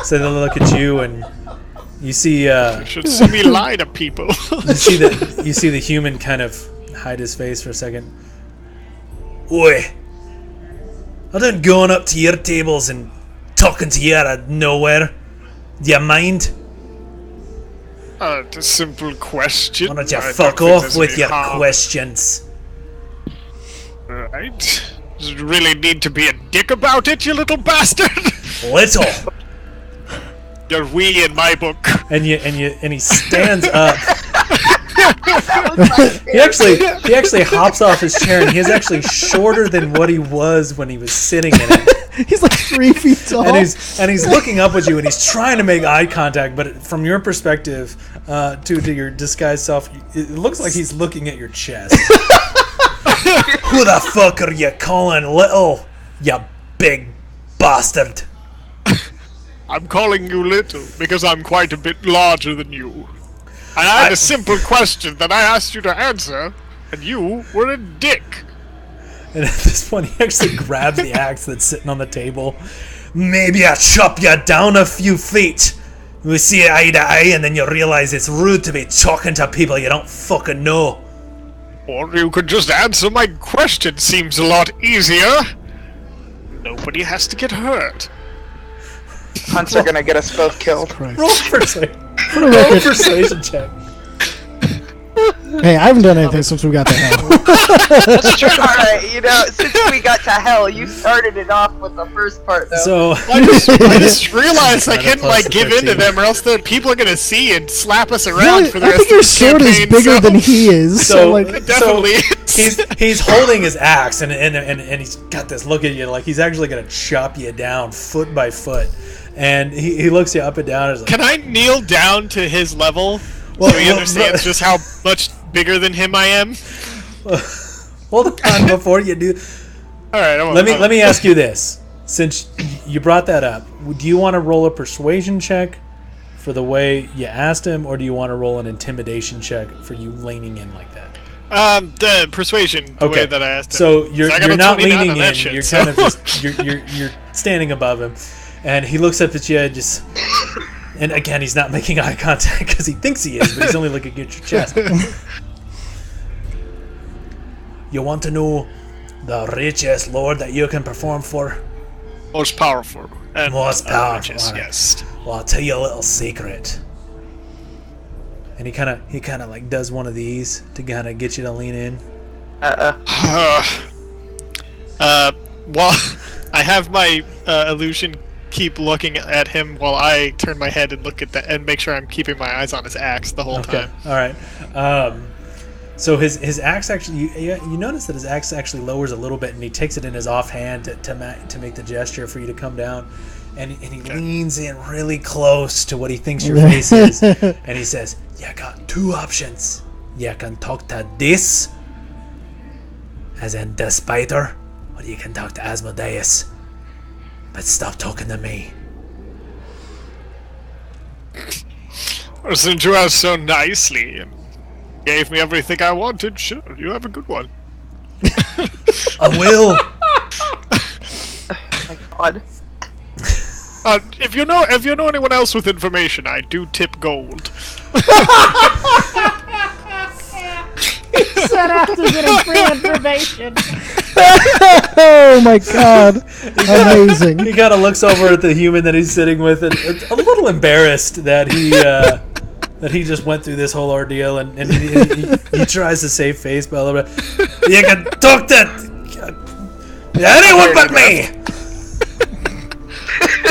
So they look at you and you see You should see me lie to people. you see the human kind of hide his face for a second. Oi! I didn't going up to your tables and talking to you out of nowhere. Do you mind? It's a simple question. Why don't you I fuck don't think off there's with any your harm. questions? Right? Does it really need to be a dick about it, you little bastard? Little. You're we in my book. And he stands up. He actually hops off his chair, and he's actually shorter than what he was when he was sitting in it. He's like 3 feet tall. And he's looking up at you, and he's trying to make eye contact. But from your perspective, to your disguised self, it looks like he's looking at your chest. Who the fuck are you calling little, you big bastard? I'm calling you little because I'm quite a bit larger than you. And I had a simple question that I asked you to answer, and you were a dick. And at this point, he actually grabs the axe that's sitting on the table. Maybe I chop you down a few feet. We see eye to eye, and then you realize it's rude to be talking to people you don't fucking know. Or you could just answer my question. Seems a lot easier. Nobody has to get hurt. Hunts are gonna get us both killed. Roll persuasion check. Hey, I haven't done anything since we got to hell. Alright, since we got to hell, you started it off with the first part, though. So I just realized I can't Plus the give in to 13. them, or else the people are gonna see and slap us around for the I rest think of your the sword is campaign, bigger so- than he is. So, like, Definitely. he's holding his axe and he's got this look at you like he's actually gonna chop you down foot by foot. And he looks you up and down and is like, Can I kneel down to his level Well, so he understands just how much bigger than him I am? hold on before you do. All right. Let me ask you this: since you brought that up, do you want to roll a persuasion check for the way you asked him, or do you want to roll an intimidation check for you leaning in like that? The persuasion. The way that I asked him. So you're I got a not 29 leaning on in. that shit, You're so- kind of just you're standing above him, and he looks up at you and just. And again, he's not making eye contact because he thinks he is, but he's only looking at your chest. You want to know the richest lord that you can perform for? Most powerful. And Most powerful, richest, alright. yes. Well, I'll tell you a little secret. And he kind of like does one of these to kind of get you to lean in. While I have my illusion keep looking at him while I turn my head and look at that and make sure I'm keeping my eyes on his axe the whole time. All right. So his axe actually, you notice that his axe actually lowers a little bit, and he takes it in his offhand to make the gesture for you to come down, and he leans in really close to what he thinks your face is, and he says, "You got two options. You can talk to this, as in the spider, or you can talk to Asmodeus. But stop talking to me." Well, since you asked so nicely and gave me everything I wanted, sure, you have a good one. I will. My God. If you know anyone else with information, I do tip gold. Set after getting free information. Oh my god. Amazing. He kind of looks over at the human that he's sitting with, and a little embarrassed that he just went through this whole ordeal, and he tries to save face by a little bit. You can talk to anyone but me.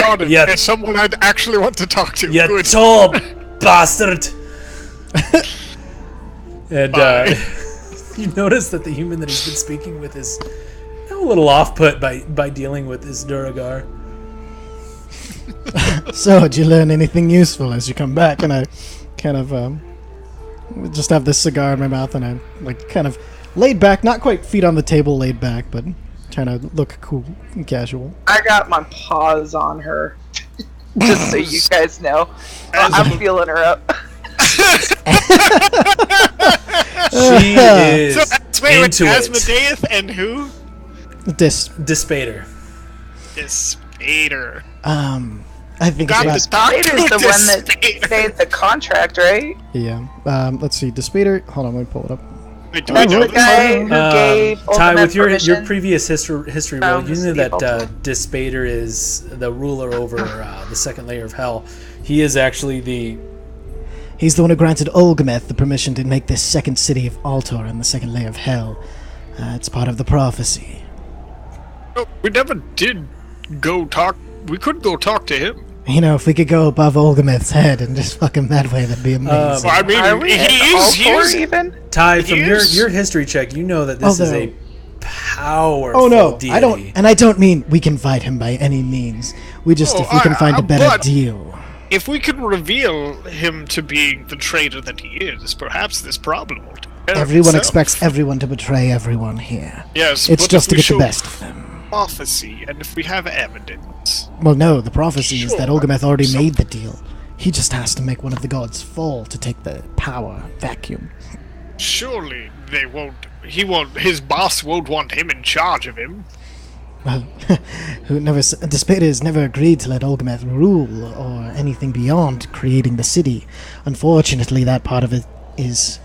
God, Yeah. there's someone I'd actually want to talk to. You Good. tall bastard. And you notice that the human that he's been speaking with is a little off-put by dealing with this Duragar. So, did you learn anything useful as you come back? And I kind of just have this cigar in my mouth, and I like kind of laid back, not quite feet on the table, laid back, but trying to look cool and casual. I got my paws on her. Just so you guys know. I'm feeling her up. She is Wait, into it. Asmodeus and who? Despater. Despater. I think it's Got about, this talk It is the to one that Despater. made the contract, right? yeah. Let's see, Despater. Hold on, let me pull it up. Wait, do I know The this? guy who gave Ty, ultimate with your permission. previous history roll, Found you the knew that Ultimate. Despater is the ruler over the second layer of hell. He is actually the He's the one who granted Olgameth the permission to make this second city of Altor in the second layer of hell. It's part of the prophecy. No, we never did go talk. We could go talk to him. You know, if we could go above Olgameth's head and just fuck him that way, that'd be amazing. Well, I mean, Are we he in is. He Altor is. even? Ty. From Yes. your history check, you know that this is Although- a powerful Oh no, deity. I don't mean we can fight him by any means. We just, Oh, if we can find a better but- deal. If we can reveal him to being the traitor that he is, perhaps this problem will take care of Everyone itself. expects everyone to betray everyone here. Yes, It's but just if to we get the show best of them. prophecy, and if we have evidence. Well, no, the prophecy is that Sure. Olgameth already So- made the deal. He just has to make one of the gods fall to take the power vacuum. Surely they won't. He won't. His boss won't want him in charge of him. Well, Despater has never agreed to let Olgameth rule or anything beyond creating the city. Unfortunately, that part of it is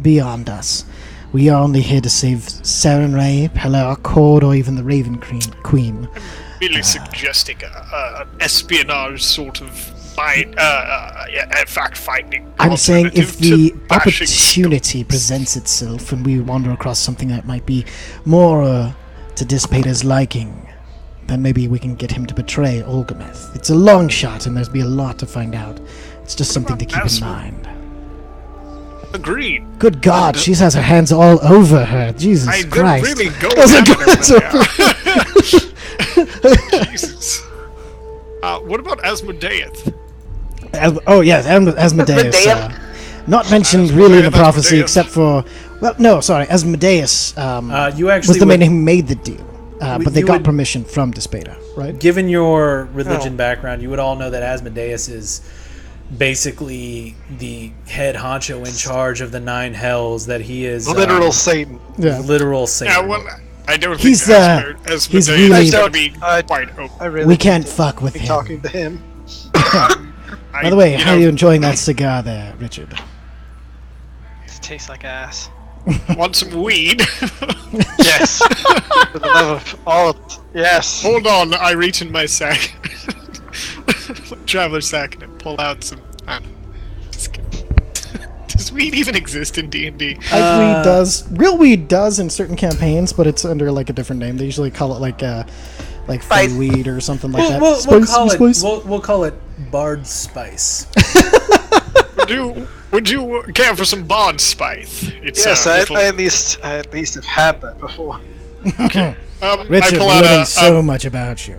beyond us. We are only here to save Sarenrae, Pelar Accord, or even the Raven Queen. Really suggesting an espionage sort of fact-finding. I'm saying if the alternative to bashing opportunity presents itself and we wander across something that might be more to Despater's liking, then maybe we can get him to betray Olgameth. It's a long shot and there's be a lot to find out. It's just something to keep in Asshole. mind. Agreed. Good God, she has her hands all over her. Jesus I didn't Christ. really go Doesn't that Jesus. What about Asmodeus? Oh yes, Asmodeus. Asmodeus. Not mentioned really in the Asmodeus. prophecy, except for Asmodeus You actually was the man would- who made the deal. But they you got would- permission from Despater, right? Given your religion background, you would all know that Asmodeus is basically the head honcho in charge of the nine hells. That he is Literal Satan. Yeah. literal Satan. Yeah, well, I don't He's, think he's Asmodeus really- is going to be I- quite open. I really We can't fuck with be him. talking to him. By the way, how are you enjoying that cigar there, Richard? It tastes like ass. Want some weed? Yes. For the love of all. Yes. Hold on, I reach in my sack, traveler sack, and pull out some. I don't know. Just kidding. Does weed even exist in D&D? Weed does. Real weed does in certain campaigns, but it's under like a different name. They usually call it like Spice. fey weed or something like that. We'll call it Bard Spice. Would you care for some bard spice? It's Yes, little- I at least have had that before. I Richard, pull we're out learning so much about you.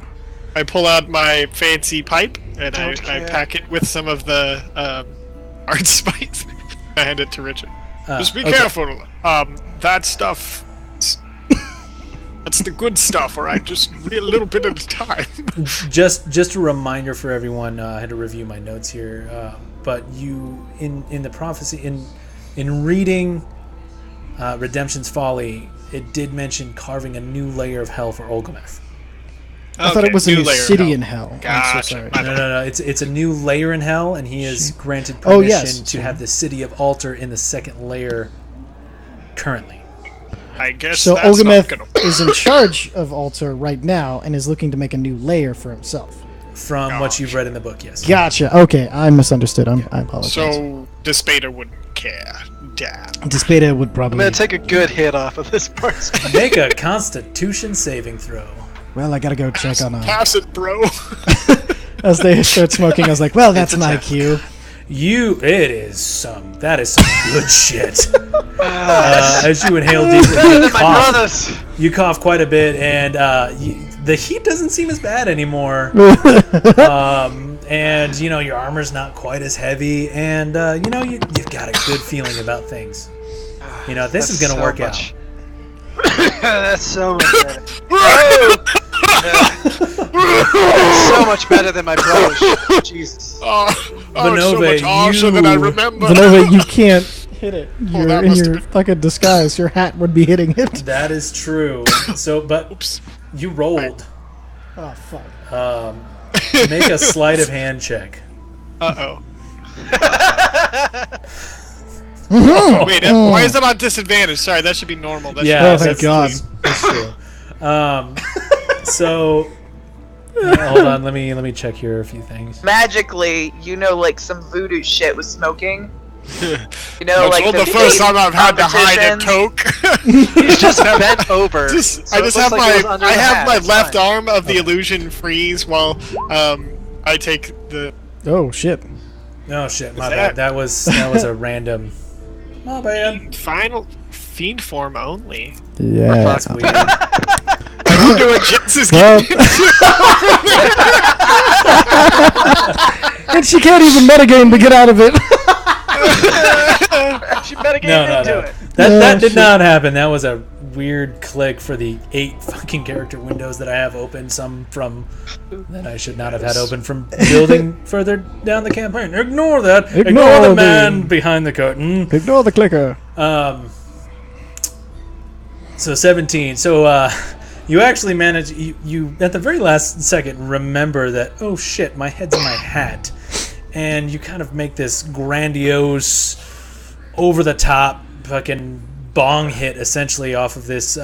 I pull out my fancy pipe and I Don't care. pack it with some of the art spice. I hand it to Richard. Just be okay. careful. That stuff. That's the good stuff, alright? Just a little bit at a time. Just a reminder for everyone. I had to review my notes here, but you in the prophecy in reading Redemption's Folly, it did mention carving a new layer of hell for Olgameth. I thought it was a new layer of city hell. in hell. I'm Gotcha. so sorry. No. It's a new layer in hell, and he is granted Oh, permission yes. to have the city of Altar in the second layer currently. I guess So that's not Olgameth gonna... is in charge of Altar right now and is looking to make a new layer for himself. From what you've read in the book, yes. Gotcha. Okay, I misunderstood. I apologize. So, Despater wouldn't care. Damn. Despada would I'm probably. gonna take a good hit off of this part. Make a Constitution saving throw. Well, I gotta go check on. Pass it, bro. As they start smoking, I was like, "Well, that's my attack. cue." That is some good shit. As you inhale deeply, Better you than my cough. brothers. You cough quite a bit, and the heat doesn't seem as bad anymore. And your armor's not quite as heavy, and you've got a good feeling about things. This is gonna work out. That's so much better. That's so much better than my brothers. Jesus. Oh, it's so Vinove, much harsher than I you- remember. Vinova, you can't hit it. You're that in must your have been- fucking disguise. Your hat would be hitting it. That is true. So, but Oops. you rolled. Oh fuck. Make a sleight of hand check. Uh-oh. Wait, why is it on disadvantage? Sorry, that should be normal. That Yeah, Oh, thank God. That's true. So, hold on. Let me check here a few things. Magically, like some voodoo shit with smoking. That's like the first time I've had to hide a competitions. toke. He's just bent over. I so it just looks have like it was under I the have hat. my It's left fine. arm of the illusion freeze while I take the Oh shit. Oh shit, my that- bad. That was a random. My bad. final fiend form only. Yeah. That's weird. I'm doing Jess's Well, and she can't even metagame to get out of it. She better get No. into it. That did shit. not happen. That was a weird click for the 8 fucking character windows that I have open. Some from that I should not have had open from building further down the campaign. Ignore that. Ignore the Ignore man the- behind the curtain. Ignore the clicker. So 17. So you actually manage. You at the very last second remember that. Oh shit, my head's in my hat, and you kind of make this grandiose, over the top, fucking bong hit essentially off of this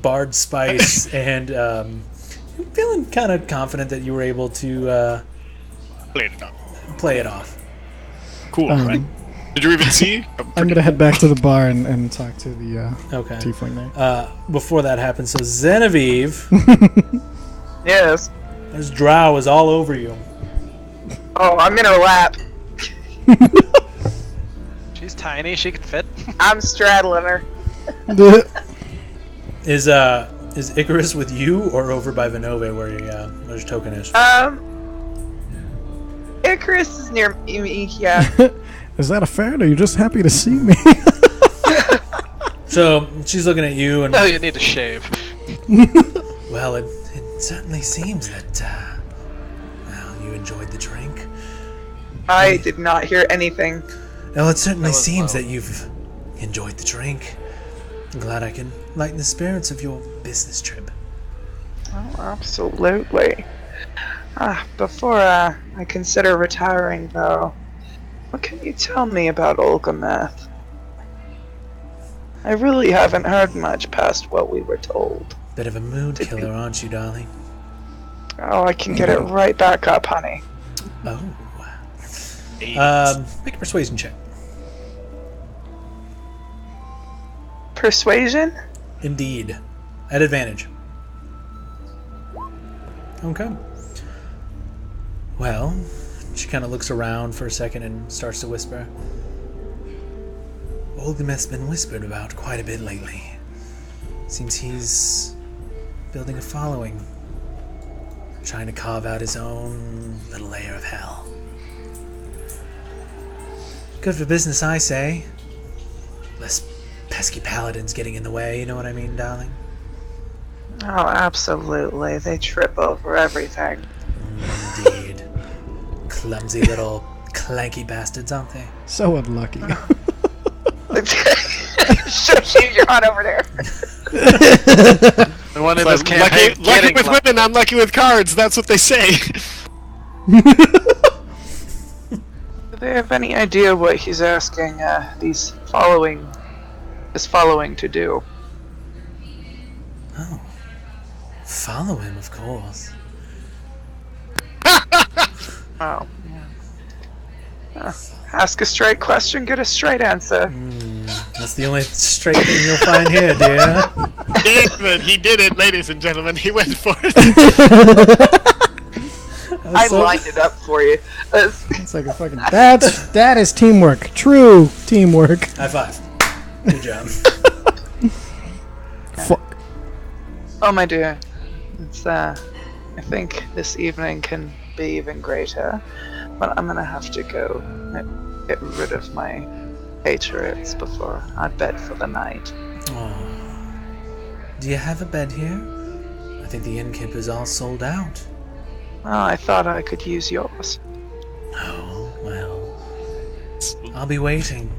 Bard Spice, and you're feeling kind of confident that you were able to play it off. Cool, right? Did you even see? I'm gonna head back to the bar and talk to the Okay. tiefling there. Before that happens, so Genevieve, Yes. this drow is all over you. Oh, I'm gonna lap. She's tiny. She could fit. I'm straddling her. Is Icarus with you or over by Vinove where your token is? Icarus is near me. Yeah. Is that a fan? Or are you just happy to see me? So she's looking at you and No, you need to shave. well, it certainly seems that you enjoyed the drink. I did not hear anything. Well, it certainly was seems low. that you've enjoyed the drink. I'm glad I can lighten the spirits of your business trip. Oh, absolutely. Before I consider retiring, though, what can you tell me about Olgameth? I really haven't heard much past what we were told. Bit of a mood killer, aren't you, darling? Oh, I can get it right back up, honey. Oh. Make a persuasion check. Persuasion? Indeed. At advantage. Okay. Well, she kind of looks around for a second and starts to whisper. Olgameth's been whispered about quite a bit lately. Seems he's building a following. Trying to carve out his own little layer of hell. Good for business, I say. Less pesky paladins getting in the way, you know what I mean, darling? Oh, absolutely. They trip over everything. Indeed. Clumsy little clanky bastards, aren't they? So unlucky. Shush you, you're on over there. The one in So this campaign lucky with women, I'm lucky with cards. That's what they say. Do they have any idea what he's asking this following to do? Oh. Follow him, of course. Oh, yeah. Ask a straight question, get a straight answer. That's the only straight thing you'll find here, dear. He did it, ladies and gentlemen. He went for it. I lined it up for you. It's like a fucking. That is teamwork. True teamwork. High five. Good job. Fuck. Oh my dear, it's I think this evening can be even greater, but I'm gonna have to go get rid of my patriots before I bed for the night. Oh. Do you have a bed here? I think the innkeep is all sold out. Oh, I thought I could use yours. Oh, well. I'll be waiting.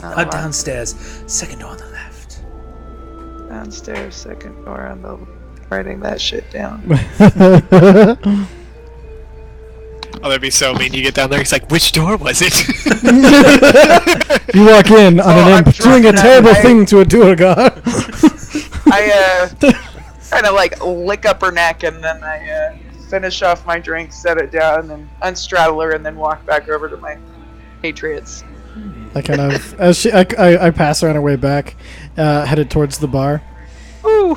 Alright. Downstairs, second door on the left. Downstairs, second door on the writing that shit down. Oh, that'd be so mean. You get down there, he's like, which door was it? You walk in on an I'm imp doing a drunk terrible that night. thing to a Durgar. I kind of like lick up her neck and then I finish off my drink, set it down, and unstraddle her, and then walk back over to my patriots. I kind of as I pass her on her way back, headed towards the bar. Ooh,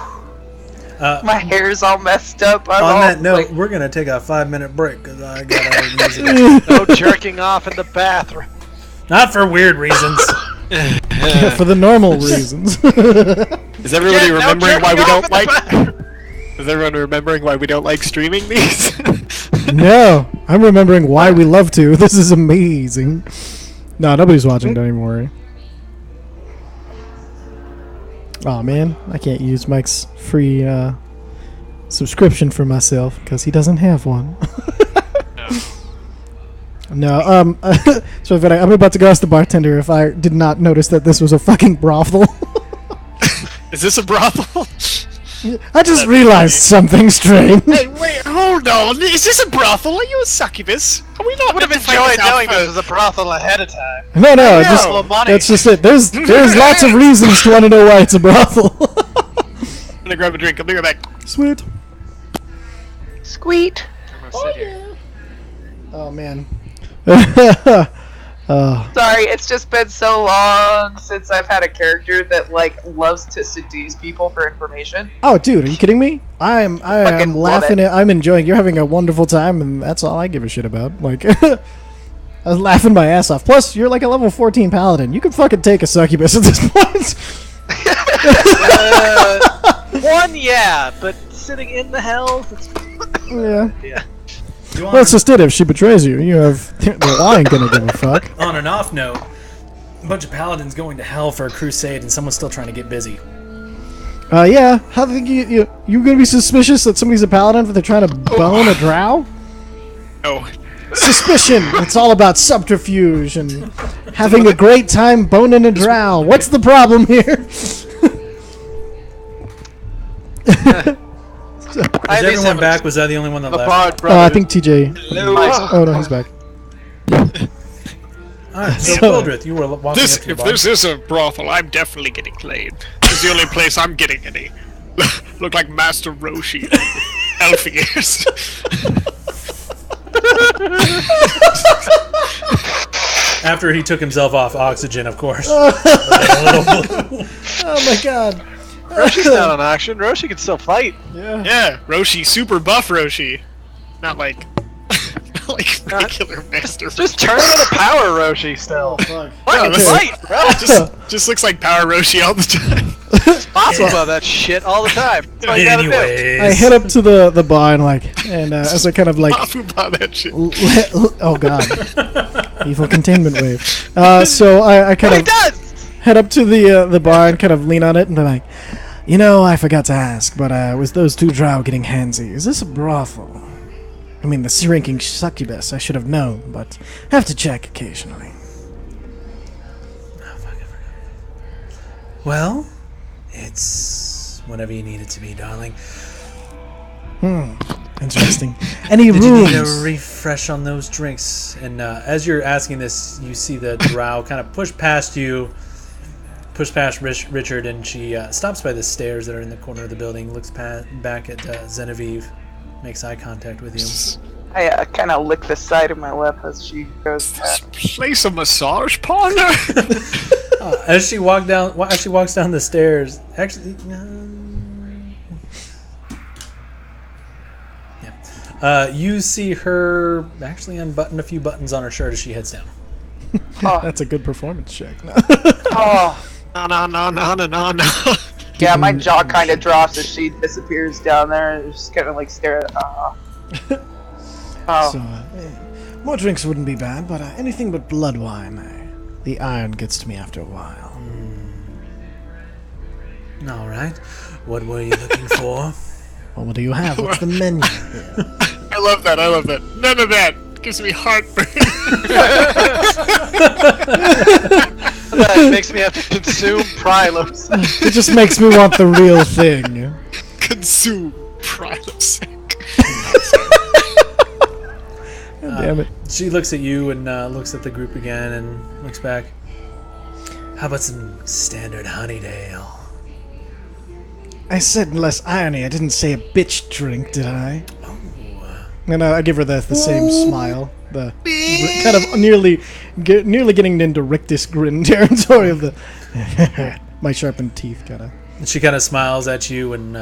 my hair's all messed up. I'm On all, that note, like, we're going to take a 5-minute break because I got to use it. No jerking off in the bathroom. Not for weird reasons. Yeah, for the normal reasons. Is everybody Yeah, no remembering why we jerking off don't in the like? bathroom. Is everyone remembering why we don't like streaming these? No, I'm remembering why we love to. This is amazing. No, nobody's watching. Don't even worry. Oh man, I can't use Mike's free subscription for myself because he doesn't have one. No, so if I'm about to go ask the bartender if I did not notice that this was a fucking brothel. Is this a brothel? I just realized something strange. Hey, wait, hold on. Is this a brothel? Are you a succubus? Are we not I would have meant to find enjoyed this out knowing first? this was a brothel ahead of time. No, know, just, money. that's just it. There's lots of reasons to want to know why it's a brothel. I'm gonna grab a drink. I'll be right back. Sweet. squeak. I'm gonna sit here. Oh man. Sorry, it's just been so long since I've had a character that like loves to seduce people for information. Oh, dude, are you kidding me? I am Fucking love laughing. it. I'm enjoying. You're having a wonderful time, and that's all I give a shit about. Like, I was laughing my ass off. Plus, you're like a level 14 paladin. You can fucking take a succubus at this point. One, yeah, but sitting in the hells, it's Yeah. yeah. Well, it's just it. If she betrays you, you have. Well, I ain't gonna give a fuck. On an off note, a bunch of paladins going to hell for a crusade and someone's still trying to get busy. Yeah. How do you think you gonna be suspicious that somebody's a paladin if they're trying to bone a drow? Oh, Suspicion. It's all about subterfuge and having a great time boning a drow. What's the problem here? Is everyone back? Was I the only one that The left? bard brother. I think TJ. Oh no, he's back. Alright, so So- Wildrith, you were walking up to the if bar. this is a brothel, I'm definitely getting laid. This is the only place I'm getting any. Look like Master Roshi. Elf ears. After he took himself off oxygen, of course. A little blue. Oh my god. Roshi's not on action. Roshi can still fight. Yeah. Yeah, Roshi, super buff Roshi. Not like like regular master. Just turn into Power Roshi still. Fuck. Fucking this- fight, bro. Just looks like Power Roshi all the time. Awesome about that shit all the time. That's all you gotta do. Anyways, I head up to the bar and as I kind of like Off about that shit. oh god, evil containment wave. So I kind He of does! head up to the bar and kind of lean on it, and they're like, you know, I forgot to ask, but was those two drow getting handsy? Is this a brothel? I mean, the shrinking succubus, I should have known, but have to check occasionally. well, it's whatever you need it to be, darling. Interesting. Any Did you need a rooms? refresh on those drinks? And as you're asking this, you see the drow kind of push past you, push past Richard, and she stops by the stairs that are in the corner of the building, looks back at Genevieve, makes eye contact with you. I kind of lick the side of my lip as she goes This past. place a massage parlor? As she walks down the stairs, actually, you see her actually unbutton a few buttons on her shirt as she heads down. That's a good performance check. Oh, No. yeah, my jaw kind of drops as she disappears down there and just kind of like stare at. Oh, So, more drinks wouldn't be bad, but anything but blood wine. The iron gets to me after a while. All right, what were you looking for? Well, what do you have? What's the menu? I love that. None of that gives me heartburn. That makes me have to consume Prilose. It just makes me want the real thing. Consume Prilosec. Damn it. She looks at you and looks at the group again and looks back. How about some standard Honeydale? I said less irony. I didn't say a bitch drink, did I? And I give her the same smile. The kind of nearly getting into rictus grin territory of the my sharpened teeth, kind of. And she kind of smiles at you and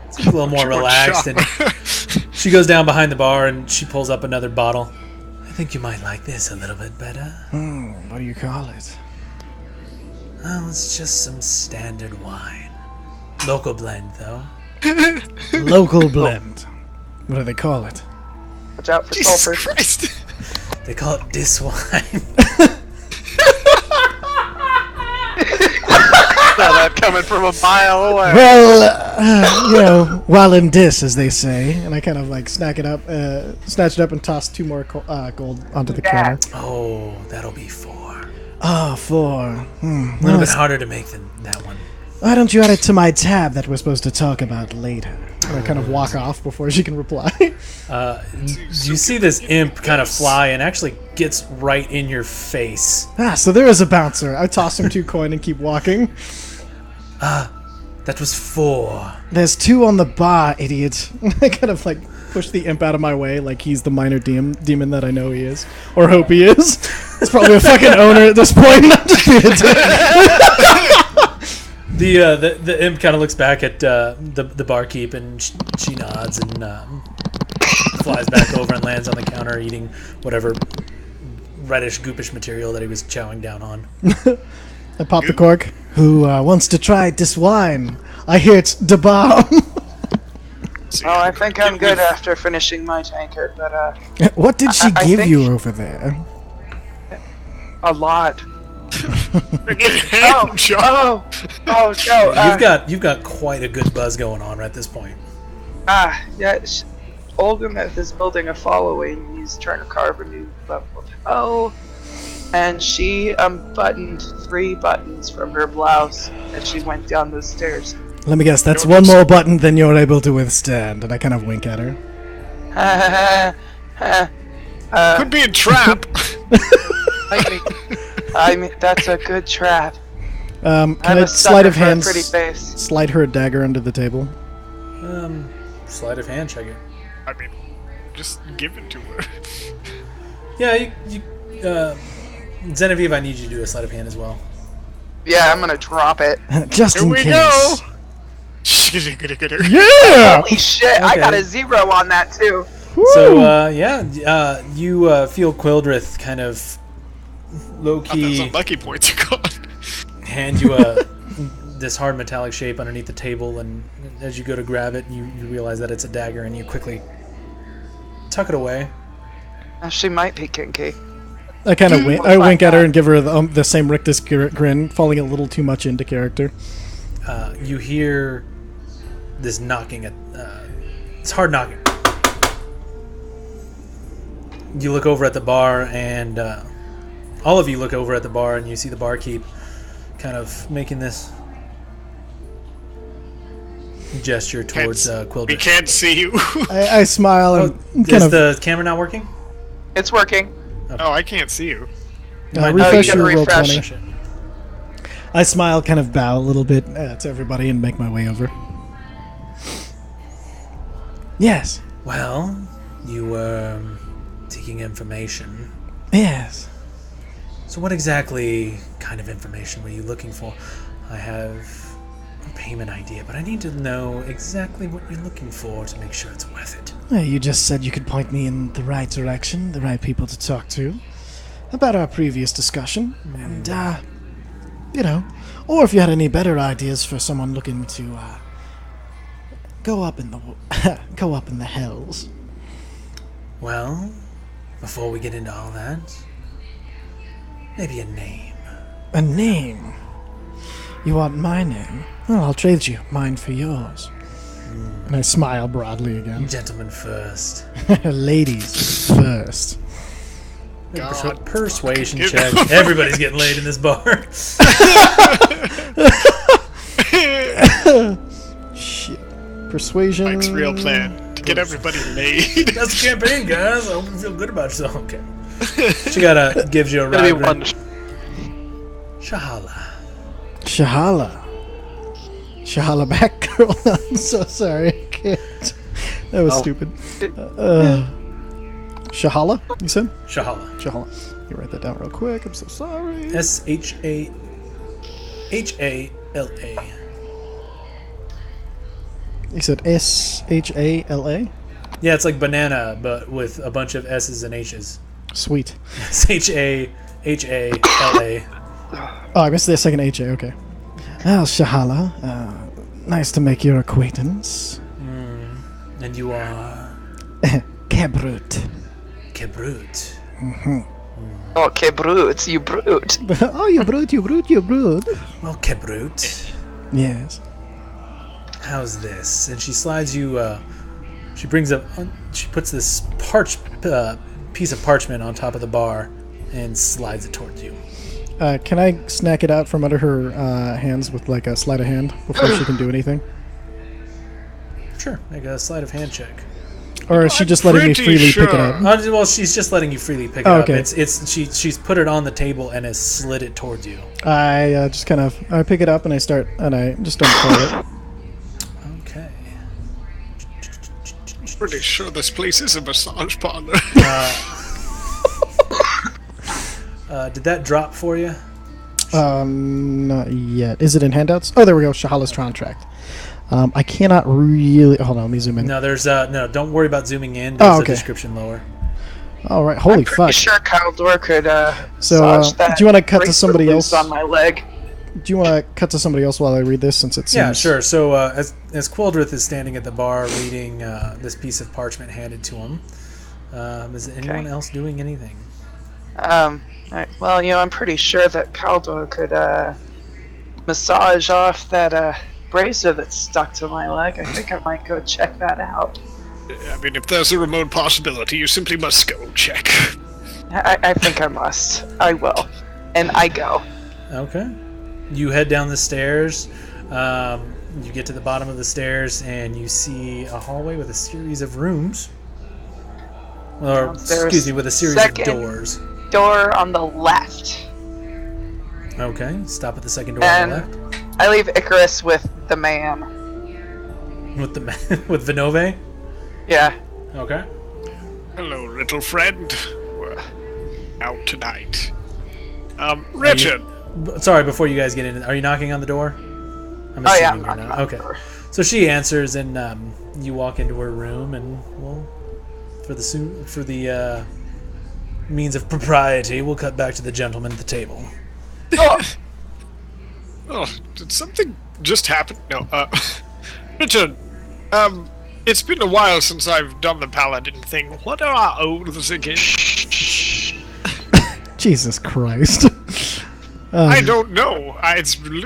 it's a little more relaxed. And she goes down behind the bar and she pulls up another bottle. I think you might like this a little bit better. What do you call it? Well, it's just some standard wine. Local blend, though. Local blend. What do they call it? watch out for Jesus sulfur. Christ. They call it dis wine. Saw that coming from a mile away. Well, while in dis, as they say, and I kind of like snatch it up and toss 2 more gold onto the counter. Oh, that'll be 4. Ah, 4. A little bit harder to make than that one. Why don't you add it to my tab that we're supposed to talk about later? And I kind of walk off before she can reply. You see this imp kind of fly and actually gets right in your face. So there is a bouncer. I toss him 2 coin and keep walking. That was 4. There's 2 on the bar, idiot. I kind of like push the imp out of my way like he's the minor demon that I know he is. Or hope he is. He's probably a fucking owner at this point. I'm just being a dick. The imp kind of looks back at the barkeep and she nods and flies back over and lands on the counter eating whatever reddish goopish material that he was chowing down on. I pop the cork. Who wants to try this wine? I hear it's the bomb. Oh, I think I'm good after finishing my tankard, but What did she I give think- you over there? a lot. Hand job. Oh no! You've got quite a good buzz going on right at this point. Yeah. Olgameth is building a following. He's trying to carve a new level of hell, and she unbuttoned 3 buttons from her blouse as she went down the stairs. Let me guess, that's 1 more button than you're able to withstand. And I kind of wink at her. Could be a trap. I mean, that's a good trap. Can I'm I a sleight sucker of for a hand pretty face. slide her a dagger under the table? Sleight of hand check it. I mean, just give it to her. Yeah, you Genevieve, I need you to do a sleight of hand as well. Yeah, I'm gonna drop it. Just Here in we case. go. Yeah. Holy shit! I Okay. got a 0 on that too. So, you feel Quildrith kind of low-key Those unlucky points are gone. hand you this hard metallic shape underneath the table, and as you go to grab it, you realize that it's a dagger, and you quickly tuck it away. She might be kinky. I kind of wink. Oh I my wink at her God. and give her the same rictus grin, falling a little too much into character. You hear this knocking at it's hard knocking. You look over at the bar, and all of you look over at the bar, and you see the barkeep kind of making this gesture towards We Quildrith. can't see you. I smile and kind Is of the camera not working? It's working. Oh, I can't see you. refresh you gotta your roll refresh. 20. I smile, kind of bow a little bit to everybody, and make my way over. Yes. Well, you were seeking information. Yes. So what exactly kind of information were you looking for? I have a payment idea, but I need to know exactly what you're looking for to make sure it's worth it. You just said you could point me in the right direction, the right people to talk to, about our previous discussion, and, or if you had any better ideas for someone looking to, go up in the hells. Well, before we get into all that, maybe a name. A name? You want my name? Well, I'll trade you mine for yours. And I smile broadly again. Gentlemen first. Ladies first. God. Persuasion Give- check. Everybody's getting laid in this bar. Shit. Persuasion. Mike's real plan to get everybody laid. That's the campaign, guys. I hope you feel good about yourself. Okay. She gives you a Gonna be ride. one. Shahala. Shahala. Shahala back girl. I'm so sorry. I can't. That was stupid. Shahala, you said? Shahala. Shahala. You write that down real quick. I'm so sorry. Shala. You said Shala? Yeah, it's like banana, but with a bunch of S's and H's. Sweet. Shala. Oh, I missed the second HA. Okay. Well, Shahala, nice to make your acquaintance. And you are Kebrut. Kebrut. Okay, brutes, you brute. Oh, you brute, you brute, you brute. Well, Kebrut, Yes. how's this? And she slides you. She brings up. She puts this piece of parchment on top of the bar and slides it towards you. Can I snack it out from under her hands with like a sleight of hand before she can do anything? Sure, make a sleight of hand check. Or is she just letting me pretty freely pick it sure. up? Well, she's just letting you freely pick it Oh, up. okay. She's put it on the table and has slid it towards you. I just kind of I pick it up and I just don't throw it. Okay. Pretty sure this place is a massage parlor. Did that drop for you? Not yet. Is it in handouts? Oh, there we go. Shahala's contract. I cannot really. Hold on, let me zoom in. No, there's no. Don't worry about zooming in. There's Oh, a okay. description lower. All right. Holy Pretty fuck. sure Caldor could So, massage that do you want to cut to bracelet somebody loose else? on my leg? Do you want to cut to somebody else while I read this, since it seems? Yeah, sure. So as Quildrith is standing at the bar reading this piece of parchment handed to him, is anyone else doing anything? Alright, well, I'm pretty sure that Caldor could massage off that bracelet that's stuck to my leg. I think I might go check that out. I mean, if there's a remote possibility, you simply must go check. I think I must. I will. And I go. Okay. You head down the stairs. You get to the bottom of the stairs and you see a hallway with a series of rooms. Or, Downstairs. excuse me, with a series Second. of doors. Door on the left. Okay. Stop at the second door on the And left. I leave Icarus with the man. With the with Vinove. Yeah. Okay. Hello, little friend. We're out tonight. Richard, Sorry, before you guys get in, are you knocking on the door? I'm Oh yeah, assuming I'm you're not. not. Okay. So she answers, and you walk into her room, and well, for the means of propriety, we'll cut back to the gentleman at the table. Oh, did something just happen? No, Richard, it's been a while since I've done the paladin thing. What are our oaths again? Jesus Christ. I don't know. It's been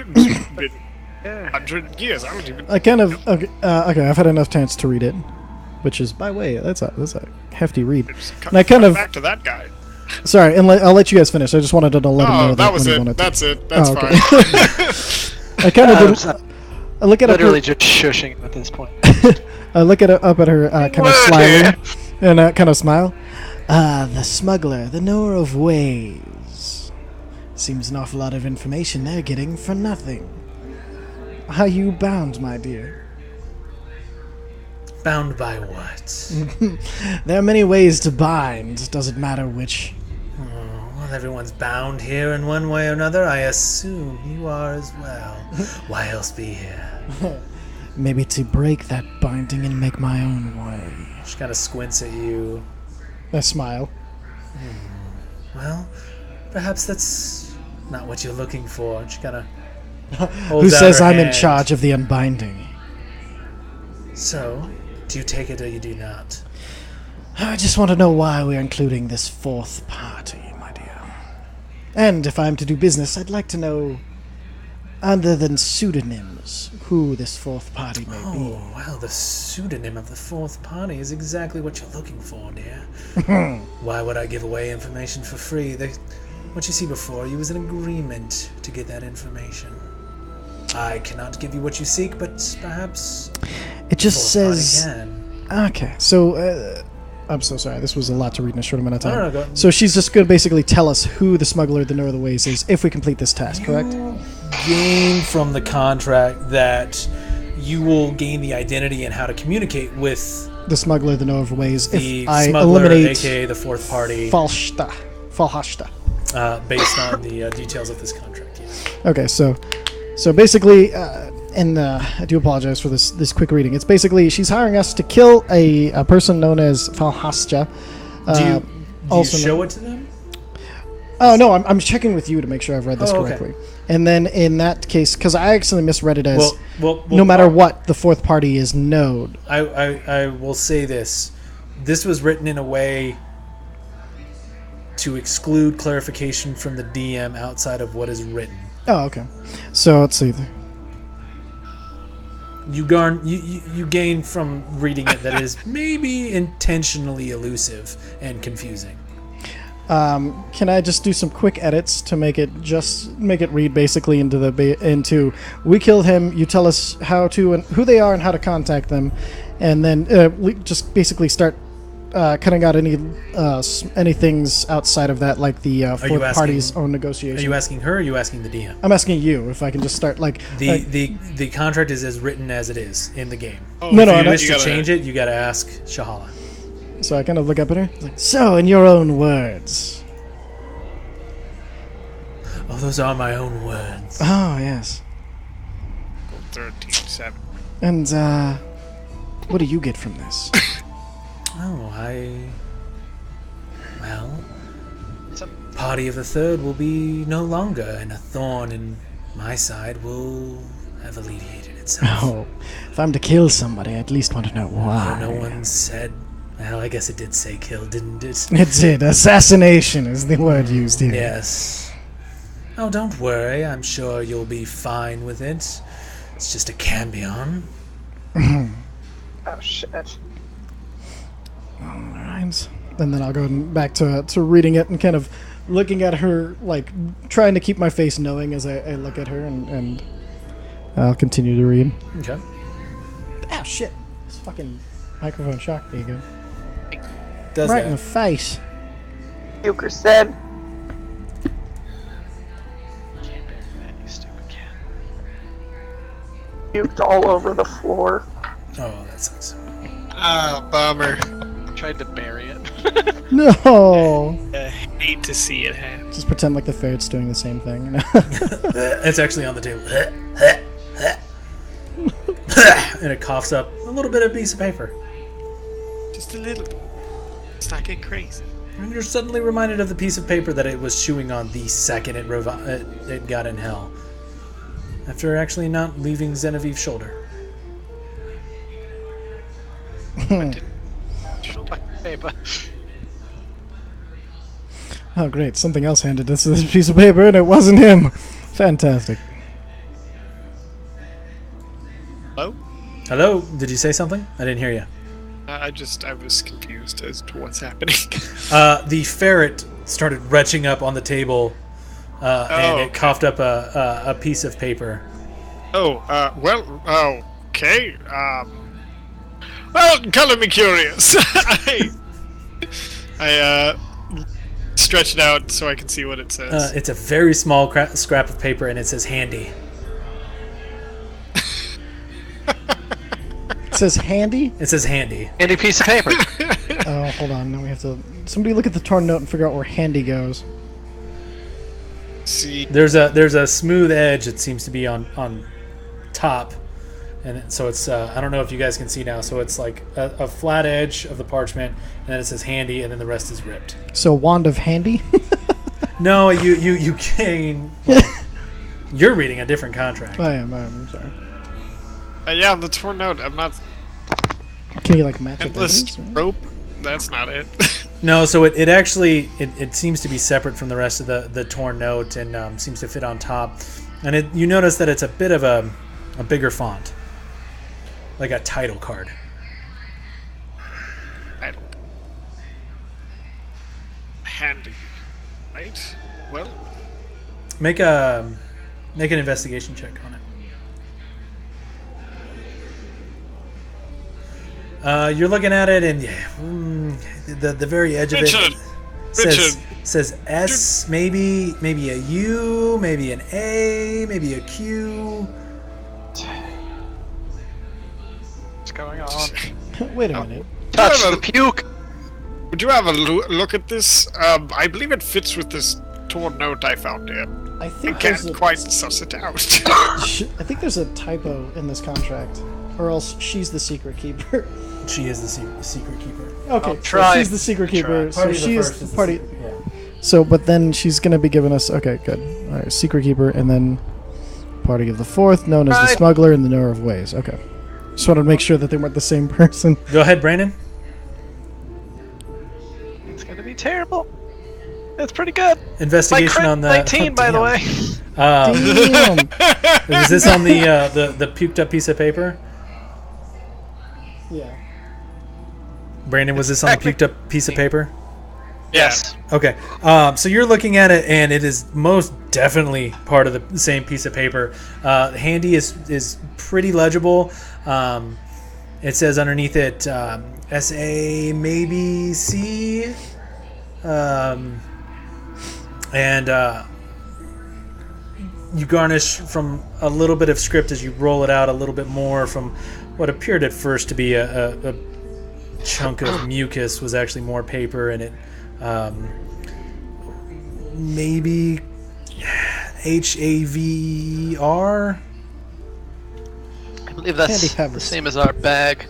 100 years. I don't even... I kind of okay. I've had enough chance to read it, which is, by the way, that's a hefty read. And I kind of back to that guy. sorry, and I'll let you guys finish. I just wanted to let him know Oh, that was when he it. wanted to. That's it. That's Oh, fine. okay. I kind of did. I look at Literally her. just shushing him at this point. I look at up at her, kind of slyly, and kind of smile. The smuggler, the knower of ways. Seems an awful lot of information they're getting for nothing. How you bound, my dear? Bound by what? There are many ways to bind. Doesn't matter which. Well, everyone's bound here in one way or another. I assume you are as well. Why else be here? Maybe to break that binding and make my own way. She kind of squints at you. I smile. Well, perhaps that's not what you're looking for. She kind of Who says I'm in charge of the unbinding? So, do you take it or you do not? I just want to know why we're including this fourth party, my dear. And if I'm to do business, I'd like to know, other than pseudonyms, who this fourth party may be. Oh, well, the pseudonym of the fourth party is exactly what you're looking for, dear. Why would I give away information for free? What you see before you is an agreement to get that information. I cannot give you what you seek, but perhaps It just the fourth says... party can. Okay, so, I'm so sorry, this was a lot to read in a short amount of time. No, go- So she's just going to basically tell us who the smuggler, the knower of the ways is, if we complete this task, correct? Gain from the contract that you will gain the identity and how to communicate with The smuggler, the knower of the ways, the if I smuggler, eliminate aka the fourth party, Falhashta. based on the details of this contract. Yes. Okay, so basically, and I do apologize for this quick reading. It's basically she's hiring us to kill a person known as Falhashta. Do you also show it to them? Oh no, I'm checking with you to make sure I've read this Oh, okay. correctly. And then in that case, because I actually misread it as Well, no matter what, the fourth party is known. I will say this. This was written in a way to exclude clarification from the DM outside of what is written. Oh, okay. So let's see. You gain from reading it that it is maybe intentionally elusive and confusing. Can I just do some quick edits to make it read basically into we killed him. You tell us how to and who they are and how to contact them, and then we just basically start cutting out any things outside of that, like the fourth party's own Are negotiation. you asking her or are you asking the DM? I'm asking you if I can just start like The contract is as written as it is in the game. Oh, No, If no, you no. wish to change it, you gotta ask Shahala. So I kind of look up at her. Like, so, in your own words. Oh, those are my own words. Oh yes. 13-7. And what do you get from this? Well, party of the third will be no longer, and a thorn in my side will have alleviated itself. Oh, if I'm to kill somebody, I at least want to know why. No one said. Well, I guess it did say kill, didn't it? It did. Assassination is the word used here. Yes. Oh, don't worry. I'm sure you'll be fine with it. It's just a cambion. Oh shit. Alright. And then I'll go back to reading it and kind of looking at her, like trying to keep my face knowing as I look at her, and I'll continue to read. Okay. Ah, shit. This fucking microphone shocked me again. Does Right that? in the face. Euchre said. You stupid cat. Puked all over the floor. Oh, that sucks. Ah, bummer. Tried to bury it. No! need to see it happen. Just pretend like the ferret's doing the same thing. You know? It's actually on the table. And it coughs up a little bit of piece of paper. Just a little. Let's not get crazy. And you're suddenly reminded of the piece of paper that it was chewing on the second it got in hell. After actually not leaving Genevieve's shoulder. Paper. Oh, great. Something else handed us this piece of paper, and it wasn't him. Fantastic. Hello? Hello? Did you say something? I didn't hear you. I was confused as to what's happening. The ferret started retching up on the table, and it coughed up a piece of paper. Okay. Well, color me curious. I stretch it out so I can see what it says. It's a very small scrap of paper, and it says handy. It says handy? It says handy. Any piece of paper. Oh, hold on. Now we have to... Somebody look at the torn note and figure out where handy goes. See, There's a smooth edge that seems to be on top, and so it's I don't know if you guys can see now. So it's like a flat edge of the parchment, and then it says handy, and then the rest is ripped. So, wand of handy? No, you gain. Well, you're reading a different contract. I am. I'm sorry. yeah, the torn note. I'm not Can you, like, match it? endless rope. That's not it. No, so it actually it seems to be separate from the rest of the torn note, and seems to fit on top. And you notice that it's a bit of a bigger font, like a title card. I don't. Handy, right? Well, Make an investigation check on it. You're looking at it, and the very edge of Richard, it says S, maybe a U, maybe an A, maybe a Q. What's going on? Wait a minute. Touch the puke. would you have a look at this? I believe it fits with this torn note I found here. I I think there's can't a, quite suss it out. I think there's a typo in this contract. Or else she's the secret keeper. She is the secret keeper. Okay, I'll so try. she's the secret keeper. So Party of the she is first the is party. the secret, yeah. So, but then she's gonna be giving us. Okay, good. All right, secret keeper, and then party of the fourth, known as the Right. smuggler and the knower of ways. Okay. Just wanted to make sure that they weren't the same person. Go ahead, Brandon. It's gonna be terrible. It's pretty good. My Investigation crit on the 19, by the damn. way. Damn. Is this on the puked up piece of paper? Yeah. Brandon, was this on the puked up piece of paper? Yes. Okay. So you're looking at it, and it is most definitely part of the same piece of paper. Handy is pretty legible. It says underneath it SA, maybe C. And you garnish from a little bit of script as you roll it out a little bit more from what appeared at first to be a chunk of mucus was actually more paper, and it maybe HAVR. I believe that's Candy the covers. same as our bag.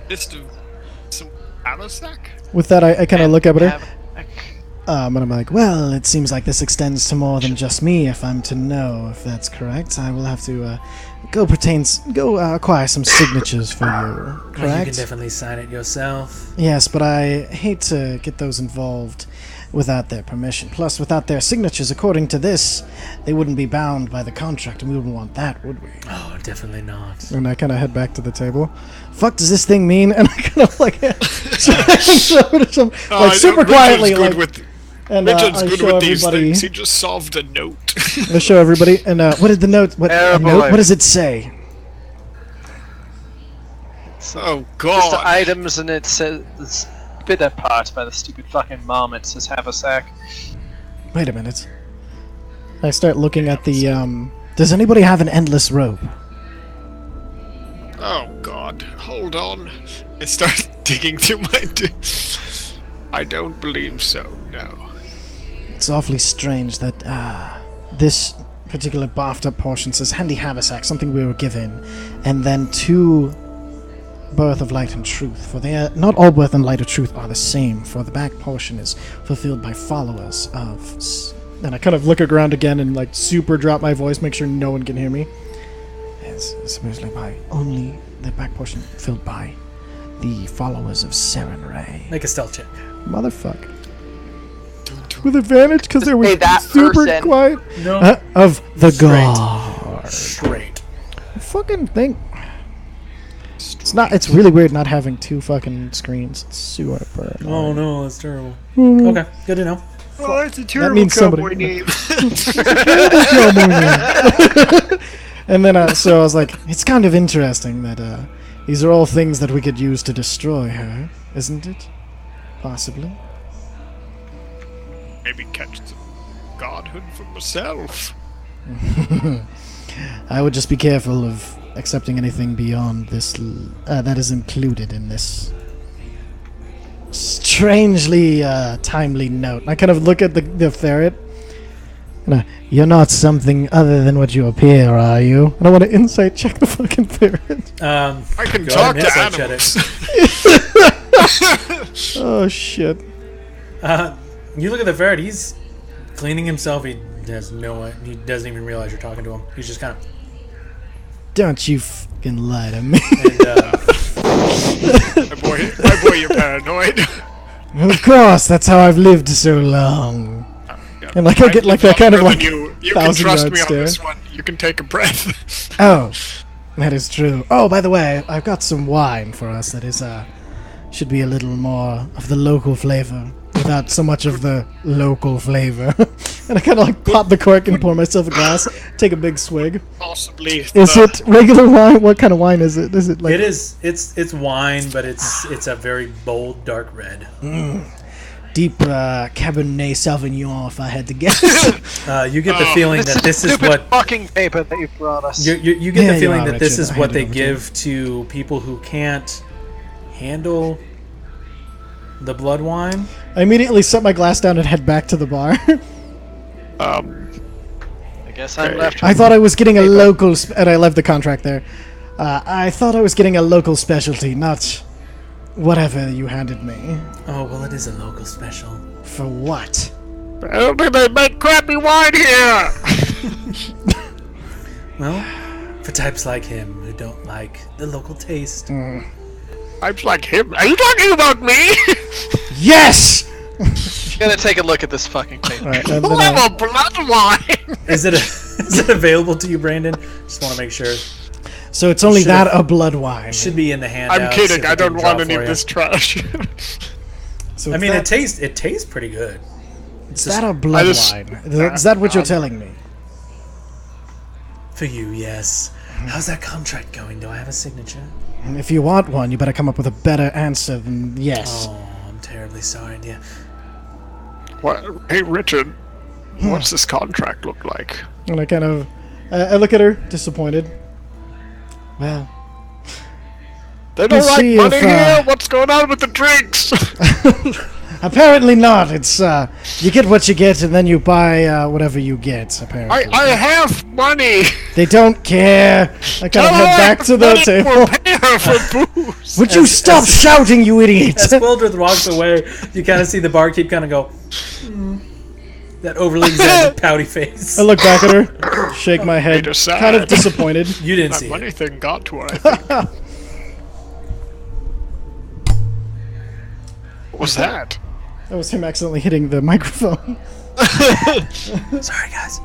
Just some Avasac? With that, I kind of look up at her. Have- And I'm like, well, it seems like this extends to more than just me. If I'm to know if that's correct, I will have to go acquire some signatures for you. You Correct? can definitely sign it yourself. Yes, but I hate to get those involved without their permission. Plus, without their signatures, according to this, they wouldn't be bound by the contract, and we wouldn't want that, would we? Oh, definitely not. And I kind of head back to the table. Fuck does this thing mean? And I kind of like, like super quietly, like, and Richard's I good show with these everybody. things. He just solved a note. I show everybody, and what did the note? What, a Terrible note? idea. What does it say? Oh Just the God! items, and it says this bit apart by the stupid fucking mom. It says have a sack. Wait a minute. I start looking at the. Does anybody have an endless rope? Oh God! Hold on. I start digging through my. I don't believe so, no. It's awfully strange that this particular bathed up portion says Handy Haversack, something we were given, and then 2 Birth of Light and Truth. For they are not all Birth and Light or Truth are the same. For the back portion is fulfilled by followers of. And I kind of look around again and like super drop my voice, make sure no one can hear me. It's supposedly by only the back portion filled by the followers of Seren Ray. Make a stealth check. Motherfucker. With advantage because they were Hey, that super person. quiet. No. Of the Straight. guard. Straight. Fucking thing. It's not. It's really weird not having 2 fucking screens. It's super. Oh no, that's terrible. no. Okay, good to know. Oh, that's a That terrible means somebody. cowboy name. And then, so I was like, it's kind of interesting that these are all things that we could use to destroy her, isn't it? Possibly. Maybe catch some godhood for myself. I would just be careful of accepting anything beyond this that is included in this strangely timely note. I kind of look at the ferret. And you're not something other than what you appear, are you? And I want to insight check the fucking ferret. I can Go talk ahead and to insight check animals. Oh shit. You look at the ferret. He's cleaning himself. He has no. He doesn't even realize you're talking to him. He's just kind of. Don't you fucking lie to me. And, my boy, you're paranoid. Of course, that's how I've lived so long. And like I get like that kind of like you can 1,000 trust yard me on stare. this one. You can take a breath. Oh, that is true. Oh, by the way, I've got some wine for us that is should be a little more of the local flavor without so much of the local flavor. And I kind of like pop the cork and pour myself a glass, take a big swig. Possibly. Is it regular wine? What kind of wine is it? Is it like it is. It's wine, but it's a very bold, dark red. deep Cabernet Sauvignon, if I had to guess? You get the feeling that this is Stupid what fucking paper that you brought us. you get Yeah, the you feeling are, that this Richard. is I what hand it they over to you. give to people who can't handle the blood wine. I immediately set my glass down and head back to the bar. I guess I'm left. I thought I was getting a local, and I left the contract there. I thought I was getting a local specialty, not whatever you handed me. Oh well, it is a local special. For what? Apparently they make crappy wine here. Well, for types like him who don't like the local taste. Mm. I'm like him. Are you talking about me? Yes! Gonna take a look at this fucking paper. Alright, and Who then, have a blood wine? Is it available to you, Brandon? Just want to make sure. so it's only Should've- that a blood wine. Should be in the handout. I'm kidding. I don't want any of this trash. So I it's mean, that, it tastes pretty good. is that a blood just- wine? Is that what you're telling me? For you, yes. How's that contract going? Do I have a signature? And if you want one, you better come up with a better answer than yes. Oh, I'm terribly sorry, dear. What? Hey, Richard. What's this contract look like? And I kind of, I look at her, disappointed. Well, They don't Let's like see money if, here. What's going on with the drinks? apparently not. It's you get what you get, and then you buy whatever you get. Apparently, I have money. they don't care. I kind of Tell head her back to the money table. will pay her for booze. Would you stop shouting, you idiot? As Wildrith walks away, you kind of see the barkeep kind of go, that overly exaggerated pouty face. I look back at her, shake my head, Made her sad. kind of disappointed. You didn't That see money it. thing got to her, I think. What was that? That was him accidentally hitting the microphone. Sorry, guys.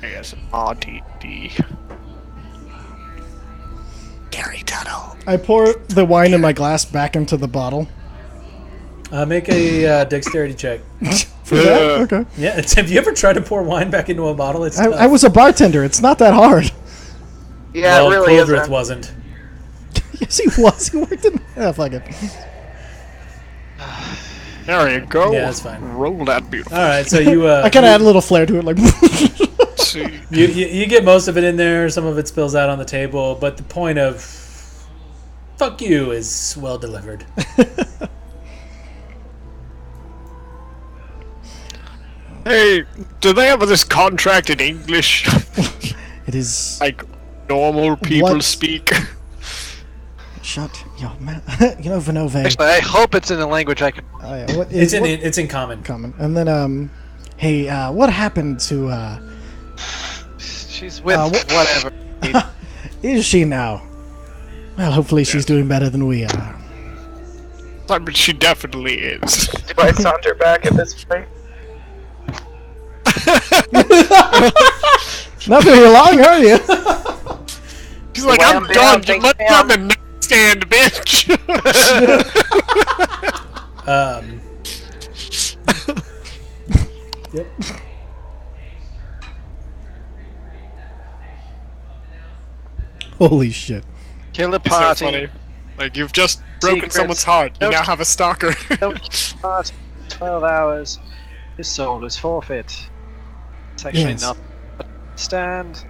Yes, RTD. Gary Tuttle. I pour the wine in my glass back into the bottle. Make a dexterity check. For that? Okay. Yeah, have you ever tried to pour wine back into a bottle? It's tough. I was a bartender. It's not that hard. Yeah, well, it really Wildrith isn't. wasn't. Yes, he was. He worked in. Oh, fuck it. There you go. Yeah, that's fine. Roll that beautiful. All right, so you I kind of add a little flair to it, like. See. you get most of it in there. Some of it spills out on the table, but the point of "fuck you" is well delivered. Hey, do they have this contract in English? It is. Like normal people What? speak? Shut your mouth. You know, Vinove. Actually, I hope it's in a language I can. Oh, yeah, what It's is it's in common. common? And then hey, what happened to She's with whatever. Is she now? Well, hopefully she's doing better than we are. I mean, she definitely is. Do I saunter back at this point? Not very long, are you? She's like, Wham, I'm bam, done. thanks, Let me bam. have the nightstand, bitch. Yep. Holy shit. Kill a It's so party. funny. Like, you've just broken Secrets. someone's heart. You Nope. now have a stalker. Don't kill a party. 12 hours. His soul is forfeit. It's actually Yes. not stand.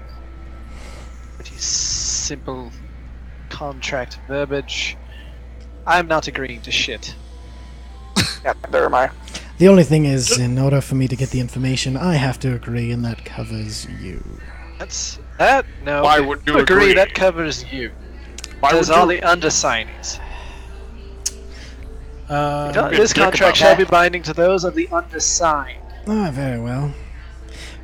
Pretty simple contract verbiage. I'm not agreeing to shit. Yeah, neither am I. The only thing is, in order for me to get the information, I have to agree, and that covers you. That's that. No. Why would you agree? agree? That covers you. Why would There's all you? the undersignees. Uh, This dick contract about shall that. be binding to those of the undersigned. Ah, very well.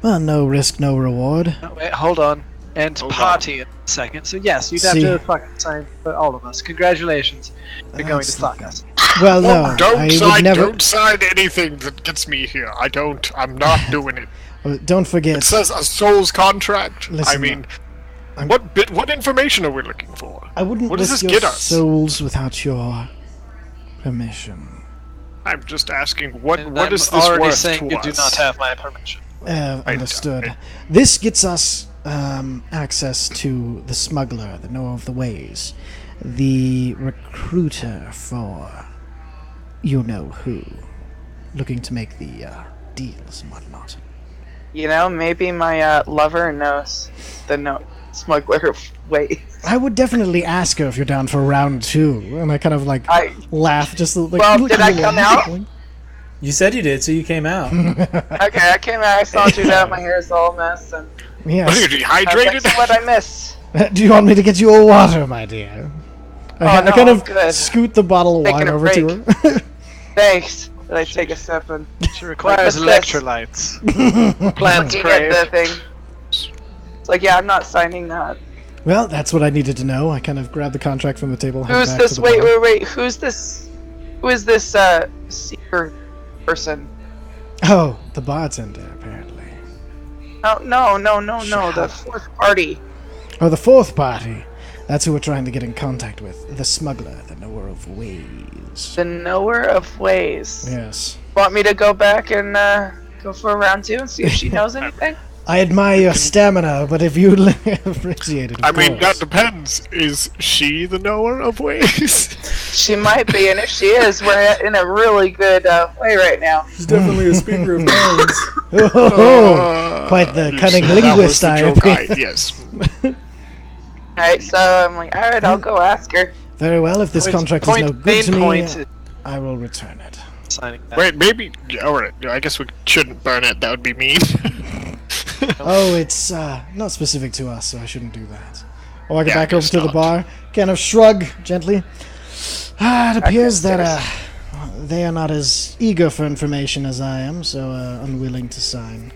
Well, no risk, no reward. No, wait, hold on. And Hold party in a second. So yes, you'd have See. to fucking sign for all of us. Congratulations. You're going to That's fuck not us. Well, no, Don't I sign. would never. Don't sign anything that gets me here. I don't. I'm not doing it. Don't forget. It says a soul's contract. I Listen, mean, I'm- what information are we looking for? I wouldn't what does risk this your get us? souls without your permission. I'm just asking, what And what I'm is this already worth saying to you us? do not have my permission. Understood. This gets us access to the smuggler, the knower of the ways, the recruiter for you know who, looking to make the deals and whatnot. You know, maybe my lover knows the smuggler way. I would definitely ask her if you're down for round 2, and I kind of like I laugh, just like. Well, did I come out? you said you did, so you came out. okay, I came out, I sauntered out, my hair's all a mess, and What are Yes. you dehydrated? that's what I miss. Do you want me to get you a water, my dear? I no, kind I'm of good. scoot the bottle of Taking wine a over to her. Thanks. Did I take a sip and She requires What's this? electrolytes. Plants looking at crave. the thing? It's like, yeah, I'm not signing that. Well, that's what I needed to know. I kind of grabbed the contract from the table. head Who's back this? to the Wait, bar. wait, wait. Who's this? Who is this seeker person? Oh, the bartender, apparently. Oh, no, no, no, no. The fourth party. Oh, the fourth party. That's who we're trying to get in contact with. The smuggler, the knower of ways. The knower of ways. Yes. Want me to go back and go for a round 2 and see if she knows anything? I admire your stamina, but if you appreciate it, of I mean, that course. depends. Is she the knower of ways? She might be, and if she is, we're in a really good way right now. She's definitely a speaker of tongues. Oh, quite the cunning That was linguist, the I joke appreciate. yes. Alright, so I'm like, alright, I'll go ask her. Very well, if this contract is no good main to me, point is I will return it. signing that. Wait, maybe. Alright, I guess we shouldn't burn it. That would be mean. Oh, it's not specific to us, so I shouldn't do that. I'll walk Yeah, back over guess to the not. bar, kind of shrug gently. It appears that they are not as eager for information as I am, so unwilling to sign.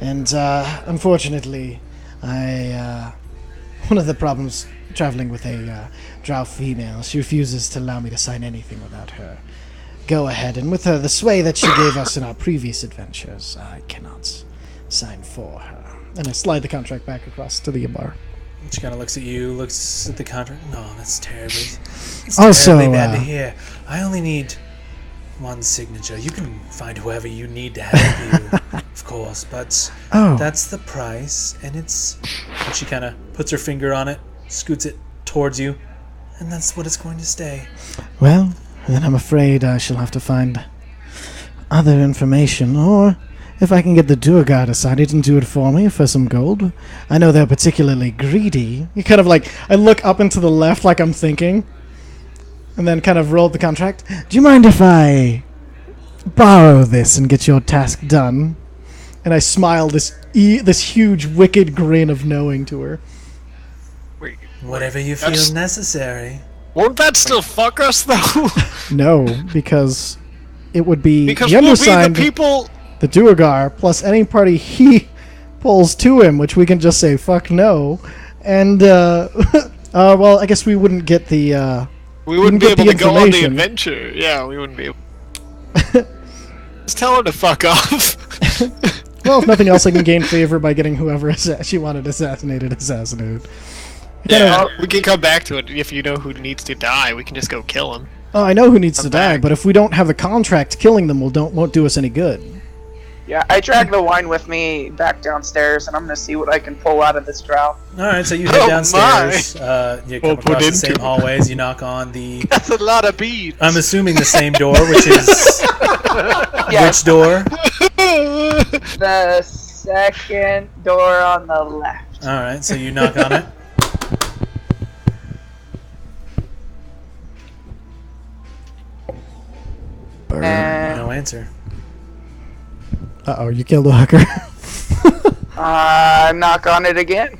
And unfortunately, one of the problems traveling with a drow female, she refuses to allow me to sign anything without her go ahead. And with her, the sway that she gave us in our previous adventures, I cannot sign for her. And I slide the contract back across to the bar. She kind of looks at you, looks at the contract. No, that's terribly. It's Also, terribly bad to hear. I only need one signature. You can find whoever you need to help you, of course, but Oh, that's the price, and it's. And she kind of puts her finger on it, scoots it towards you, and that's what it's going to stay. well, then I'm afraid I shall have to find other information, or if I can get the Durgar decided and do it for me for some gold. I know they're particularly greedy. You kind of like, I look up and to the left like I'm thinking, and then kind of rolled the contract. Do you mind if I borrow this and get your task done? And I smile this huge, wicked grin of knowing to her. Wait, Whatever you feel That's- necessary. won't that still fuck us though? No, because it would be Because the we'll be the undersigned, people. the Duergar, plus any party he pulls to him, which we can just say fuck no. And well, I guess we wouldn't get the. We wouldn't be get able the to go on the information. adventure. Yeah, we wouldn't be able. Just tell her to fuck off. Well, if nothing else, I can gain favor by getting whoever she wanted assassinated. Yeah, we can come back to it if you know who needs to die. We can just go kill him. Oh, I know who needs to die, back. but if we don't have the contract, killing them won't do us any good. Yeah, I drag the wine with me back downstairs, and I'm gonna see what I can pull out of this drow. Alright, so you head Oh, downstairs. You come Well put across the same into. hallways. You knock on the. That's a lot of beads. I'm assuming the same door, which is. Yes, Which door? the second door on the left. Alright, so you knock on it. And No answer. Uh-oh, you killed a hooker. knock on it again.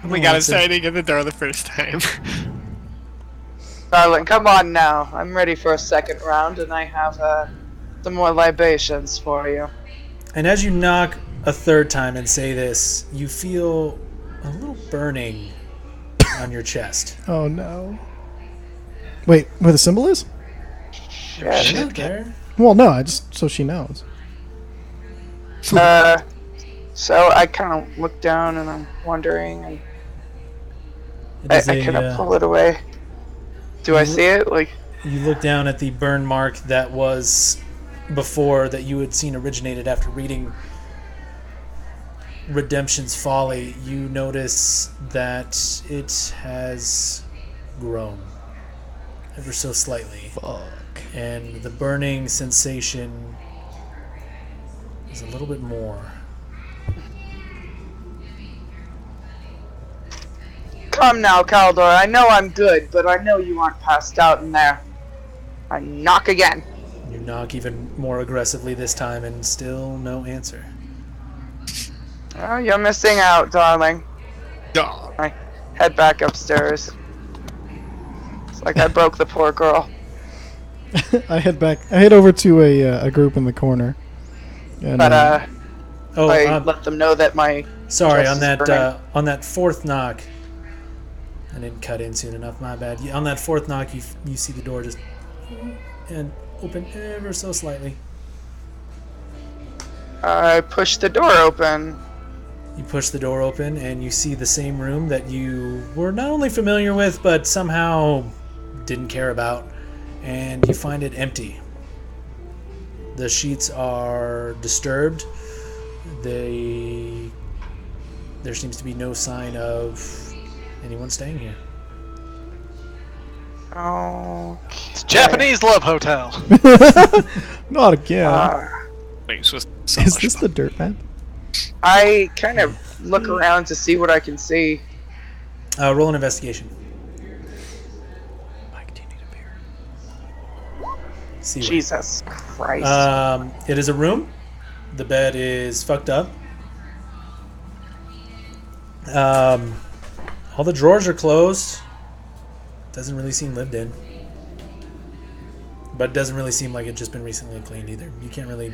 We got us standing at the door the first time. Darling, come on now. I'm ready for a second round, and I have some more libations for you. And as you knock a third time and say this, you feel a little burning on your chest. Oh no. Wait, where the symbol is? Yeah, Shit, there. Well, no, I just so she knows. so I kind of look down, and I'm wondering, and It I is kind a, of pull it away. Do I see it? Like, you look down at the burn mark that was before that you had seen originated after reading Redemption's Folly. You notice that it has grown ever so slightly. Fuck. And the burning sensation is a little bit more. come now, Caldor. I know I'm good, but I know you aren't passed out in there. I knock again. You knock even more aggressively this time, and still no answer. Oh, you're missing out, darling. Dog. I head back upstairs. It's like I broke the poor girl. I head over to a group in the corner. And, But Oh, I let them know that my sorry. chest On is burning. on that fourth knock, I didn't cut in soon enough. My bad. On that fourth knock, you see the door just and open ever so slightly. I pushed the door open. You push the door open, and you see the same room that you were not only familiar with, but somehow didn't care about, and you find it empty. The sheets are disturbed. There seems to be no sign of anyone staying here. Oh. It's Japanese love hotel. Not again. Thanks with Is this the dirt map? I kind of look around to see what I can see. Roll an investigation. Mike, do you need a beer? See what- Jesus Christ. It is a room. The bed is fucked up. All the drawers are closed. Doesn't really seem lived in. But it doesn't really seem like it's just been recently cleaned either. You can't really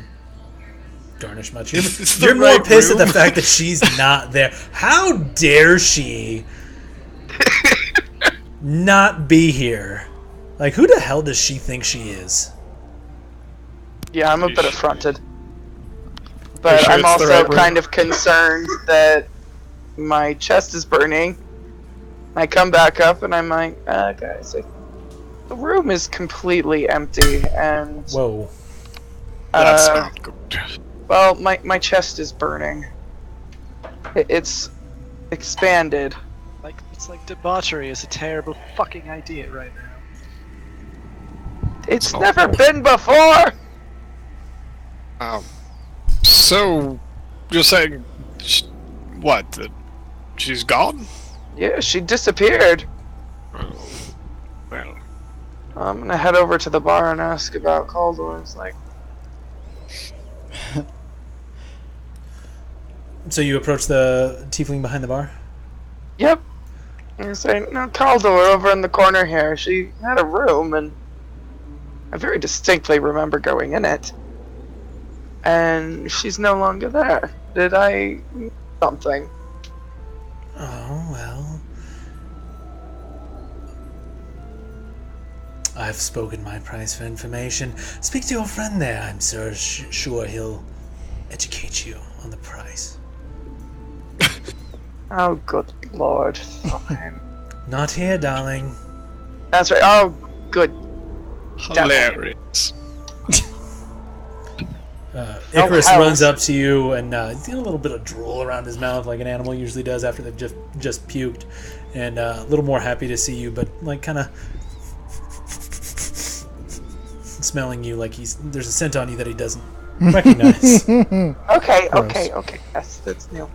garnish much. It's the You're more right pissed at room. the fact that she's not there. How dare she not be here? Like, who the hell does she think she is? Yeah, I'm a bit affronted. But sure I'm it's the also right room? kind of concerned that my chest is burning. I come back up and I'm like, guys, the room is completely empty and, Whoa. That's uh, not good. well, my chest is burning. It's expanded. Like, it's like debauchery is a terrible fucking idea right now. It's never been before! So, you're saying, what? That she's gone? Yeah, she disappeared. Well, I'm gonna head over to the bar and ask about Caldor. It's like, So you approach the tiefling behind the bar? yep. And say, no, Caldor over in the corner here. She had a room, and I very distinctly remember going in it. And she's no longer there. Did I miss something? Oh, well. I've spoken my price for information. Speak to your friend there. I'm sure he'll educate you on the price. Oh, good lord. Fine. Not here, darling. That's right. Oh, good. Hilarious. Icarus house. runs up to you and he's got a little bit of drool around his mouth like an animal usually does after they've just puked. And a little more happy to see you, but like kind of smelling you like there's a scent on you that he doesn't recognize. Okay, Gross. okay. Yes, that's new.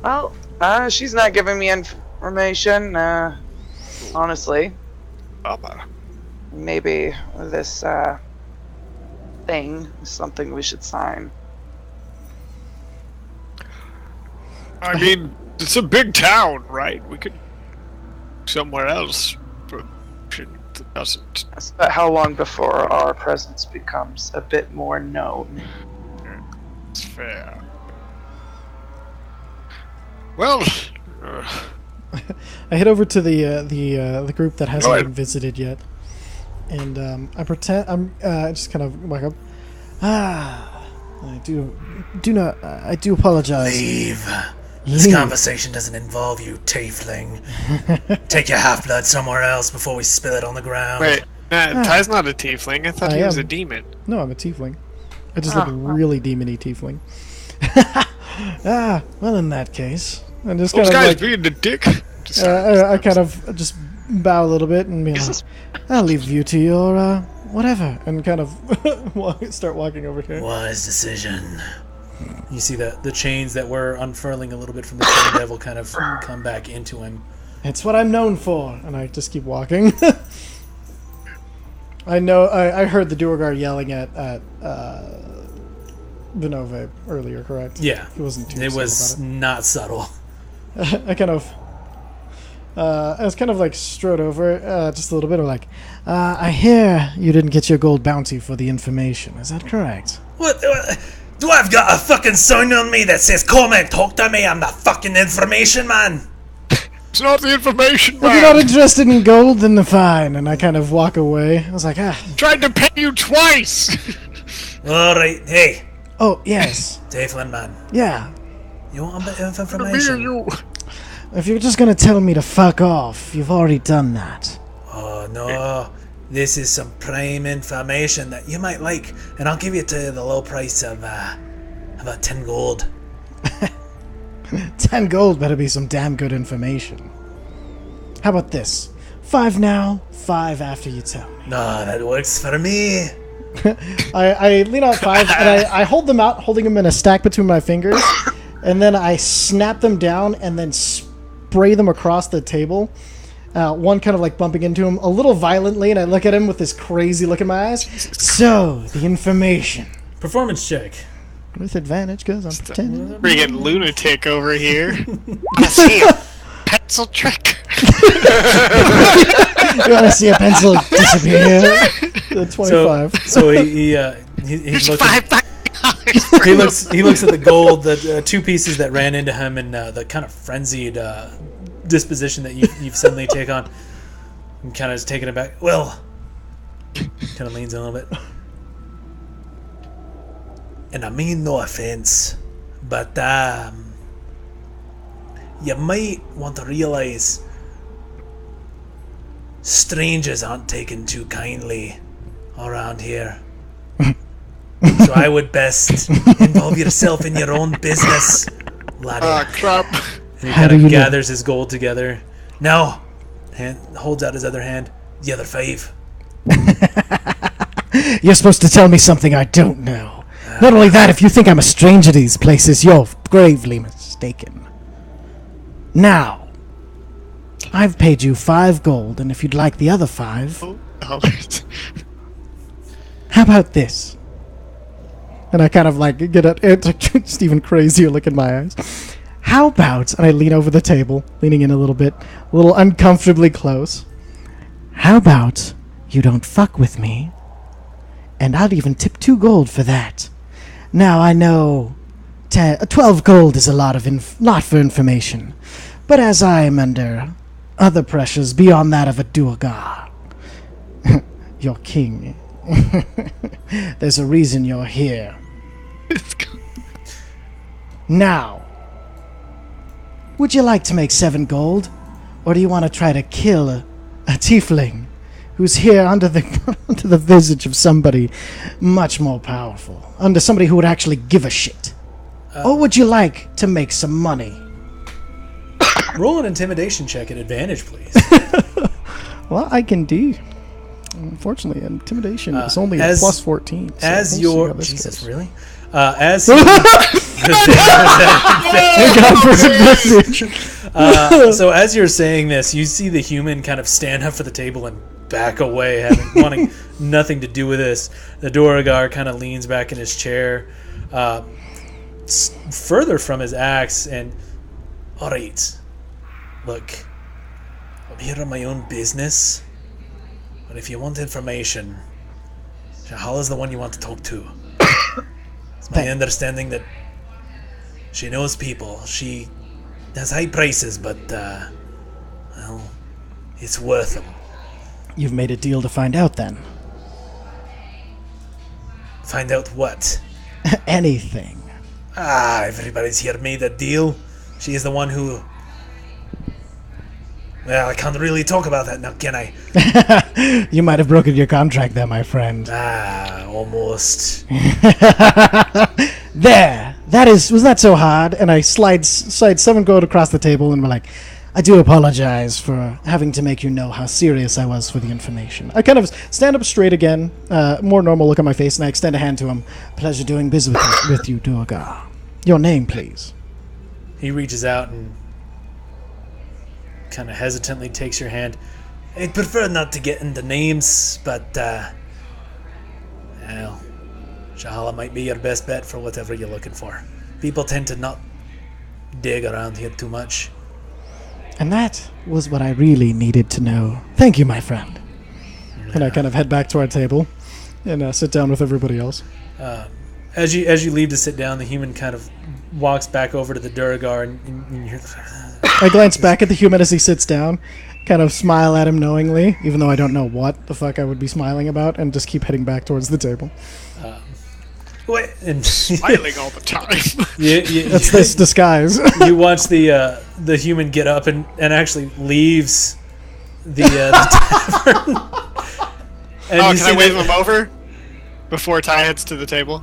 Well, she's not giving me information, honestly. Bummer. Maybe this, thing is something we should sign. I mean, it's a big town, right? We could somewhere else. But it doesn't. Yes, but how long before our presence becomes a bit more known? It's fair. Well, I head over to the group that hasn't Go ahead. been visited yet, and I pretend I'm just kind of walk up. I do apologize. Leave. This Leave. conversation doesn't involve you, tiefling. Take your half-blood somewhere else before we spill it on the ground. wait. Ty's not a tiefling. I thought I he was am. a demon. No, I'm a tiefling. I just look really demon-y tiefling. Well, in that case, I just kind Those of guys like being the dick. I kind of just bow a little bit and be like, I'll leave you to your whatever, and kind of start walking over here. Wise decision. You see the chains that were unfurling a little bit from the chain devil kind of come back into him. It's what I'm known for, and I just keep walking. I know. I heard the Duergar yelling at Vinove earlier, correct? Yeah, He wasn't too it upset was about not subtle. it. I was kind of like strode over just a little bit. Of like, I hear you didn't get your gold bounty for the information. Is that correct? What? Do I've got a fucking sign on me that says "Come and talk to me"? I'm the fucking information man. It's not the information, If man. you're not interested in gold, then fine. And I kind of walk away. I was like, Tried to pay you twice. All right, hey, oh yes, Tiefling man, yeah. you want a bit of Me or information? you? If you're just gonna tell me to fuck off, you've already done that. Oh no, this is some prime information that you might like, and I'll give you to the low price of about 10 gold. 10 gold better be some damn good information. How about this? 5 now, 5 after you tell me. No, that works for me. I lean out 5 and I hold them out, holding them in a stack between my fingers, and then I snap them down and then spray them across the table. One kind of like bumping into him a little violently, and I look at him with this crazy look in my eyes. So, the information. Performance check. With advantage, because I'm pretending. Freaking lunatic over here. I see a pencil trick. You want to see a pencil disappear? 25. So he looks he looks at the gold, the 2 pieces that ran into him, and the kind of frenzied disposition that you've suddenly take on, and kind of is taken aback. Well, kind of leans in a little bit. And I mean no offense, but you might want to realize strangers aren't taken too kindly around here. So I would best involve yourself in your own business, laddie. Crap. And he How kind do of you know? gathers his gold together. Now, holds out his other hand. The other 5. You're supposed to tell me something I don't know. Not only that, if you think I'm a stranger to these places, you're gravely mistaken. Now, I've paid you 5 gold, and if you'd like the other 5, Oh. how about this? And I kind of like get a just even crazier look in my eyes. How about, and I lean over the table, leaning in a little uncomfortably close. How about you don't fuck with me, and I'll even tip 2 gold for that. Now I know 12 gold is a lot for information, but as I am under other pressures beyond that of a Duergar, your king, there's a reason you're here. Now, would you like to make 7 gold, or do you want to try to kill a tiefling who's here under the under the visage of somebody much more powerful, under somebody who would actually give a shit? Or would you like to make some money? Roll an intimidation check at advantage, please. Well, I can do. Unfortunately, intimidation is only a plus 14. So As we'll see your how this Jesus, goes. really? As you, Thank God for advantage. so as you're saying this, you see the human kind of stand up for the table and back away, wanting nothing to do with this. The Duergar kind of leans back in his chair, further from his axe, and all right, look, I'm here on my own business, but if you want information, Shahala's the one you want to talk to. It's my understanding that she knows people. She has high prices, but, well, it's worth them. You've made a deal to find out, then. Find out what? Anything. Everybody's here made a deal. She is the one who... Well, I can't really talk about that now, can I? You might have broken your contract there, my friend. Almost. There! Was that so hard? And I slide 7 gold across the table and we're like, I do apologize for having to make you know how serious I was for the information. I kind of stand up straight again, more normal look on my face, and I extend a hand to him. Pleasure doing business with you, Duergar. Your name, please. He reaches out and kind of hesitantly takes your hand. I'd prefer not to get into names, but, well, Shahala might be your best bet for whatever you're looking for. People tend to not dig around here too much. And that was what I really needed to know. Thank you, my friend. And I kind of head back to our table and sit down with everybody else. As you leave to sit down, the human kind of walks back over to the Duergar, and you're... I glance back at the human as he sits down, kind of smile at him knowingly, even though I don't know what the fuck I would be smiling about, and just keep heading back towards the table. Wait, and Smiling all the time. That's this disguise. You watch the human get up and actually leaves the tavern. And Oh, you can I see wave that- him over before Ty heads to the table?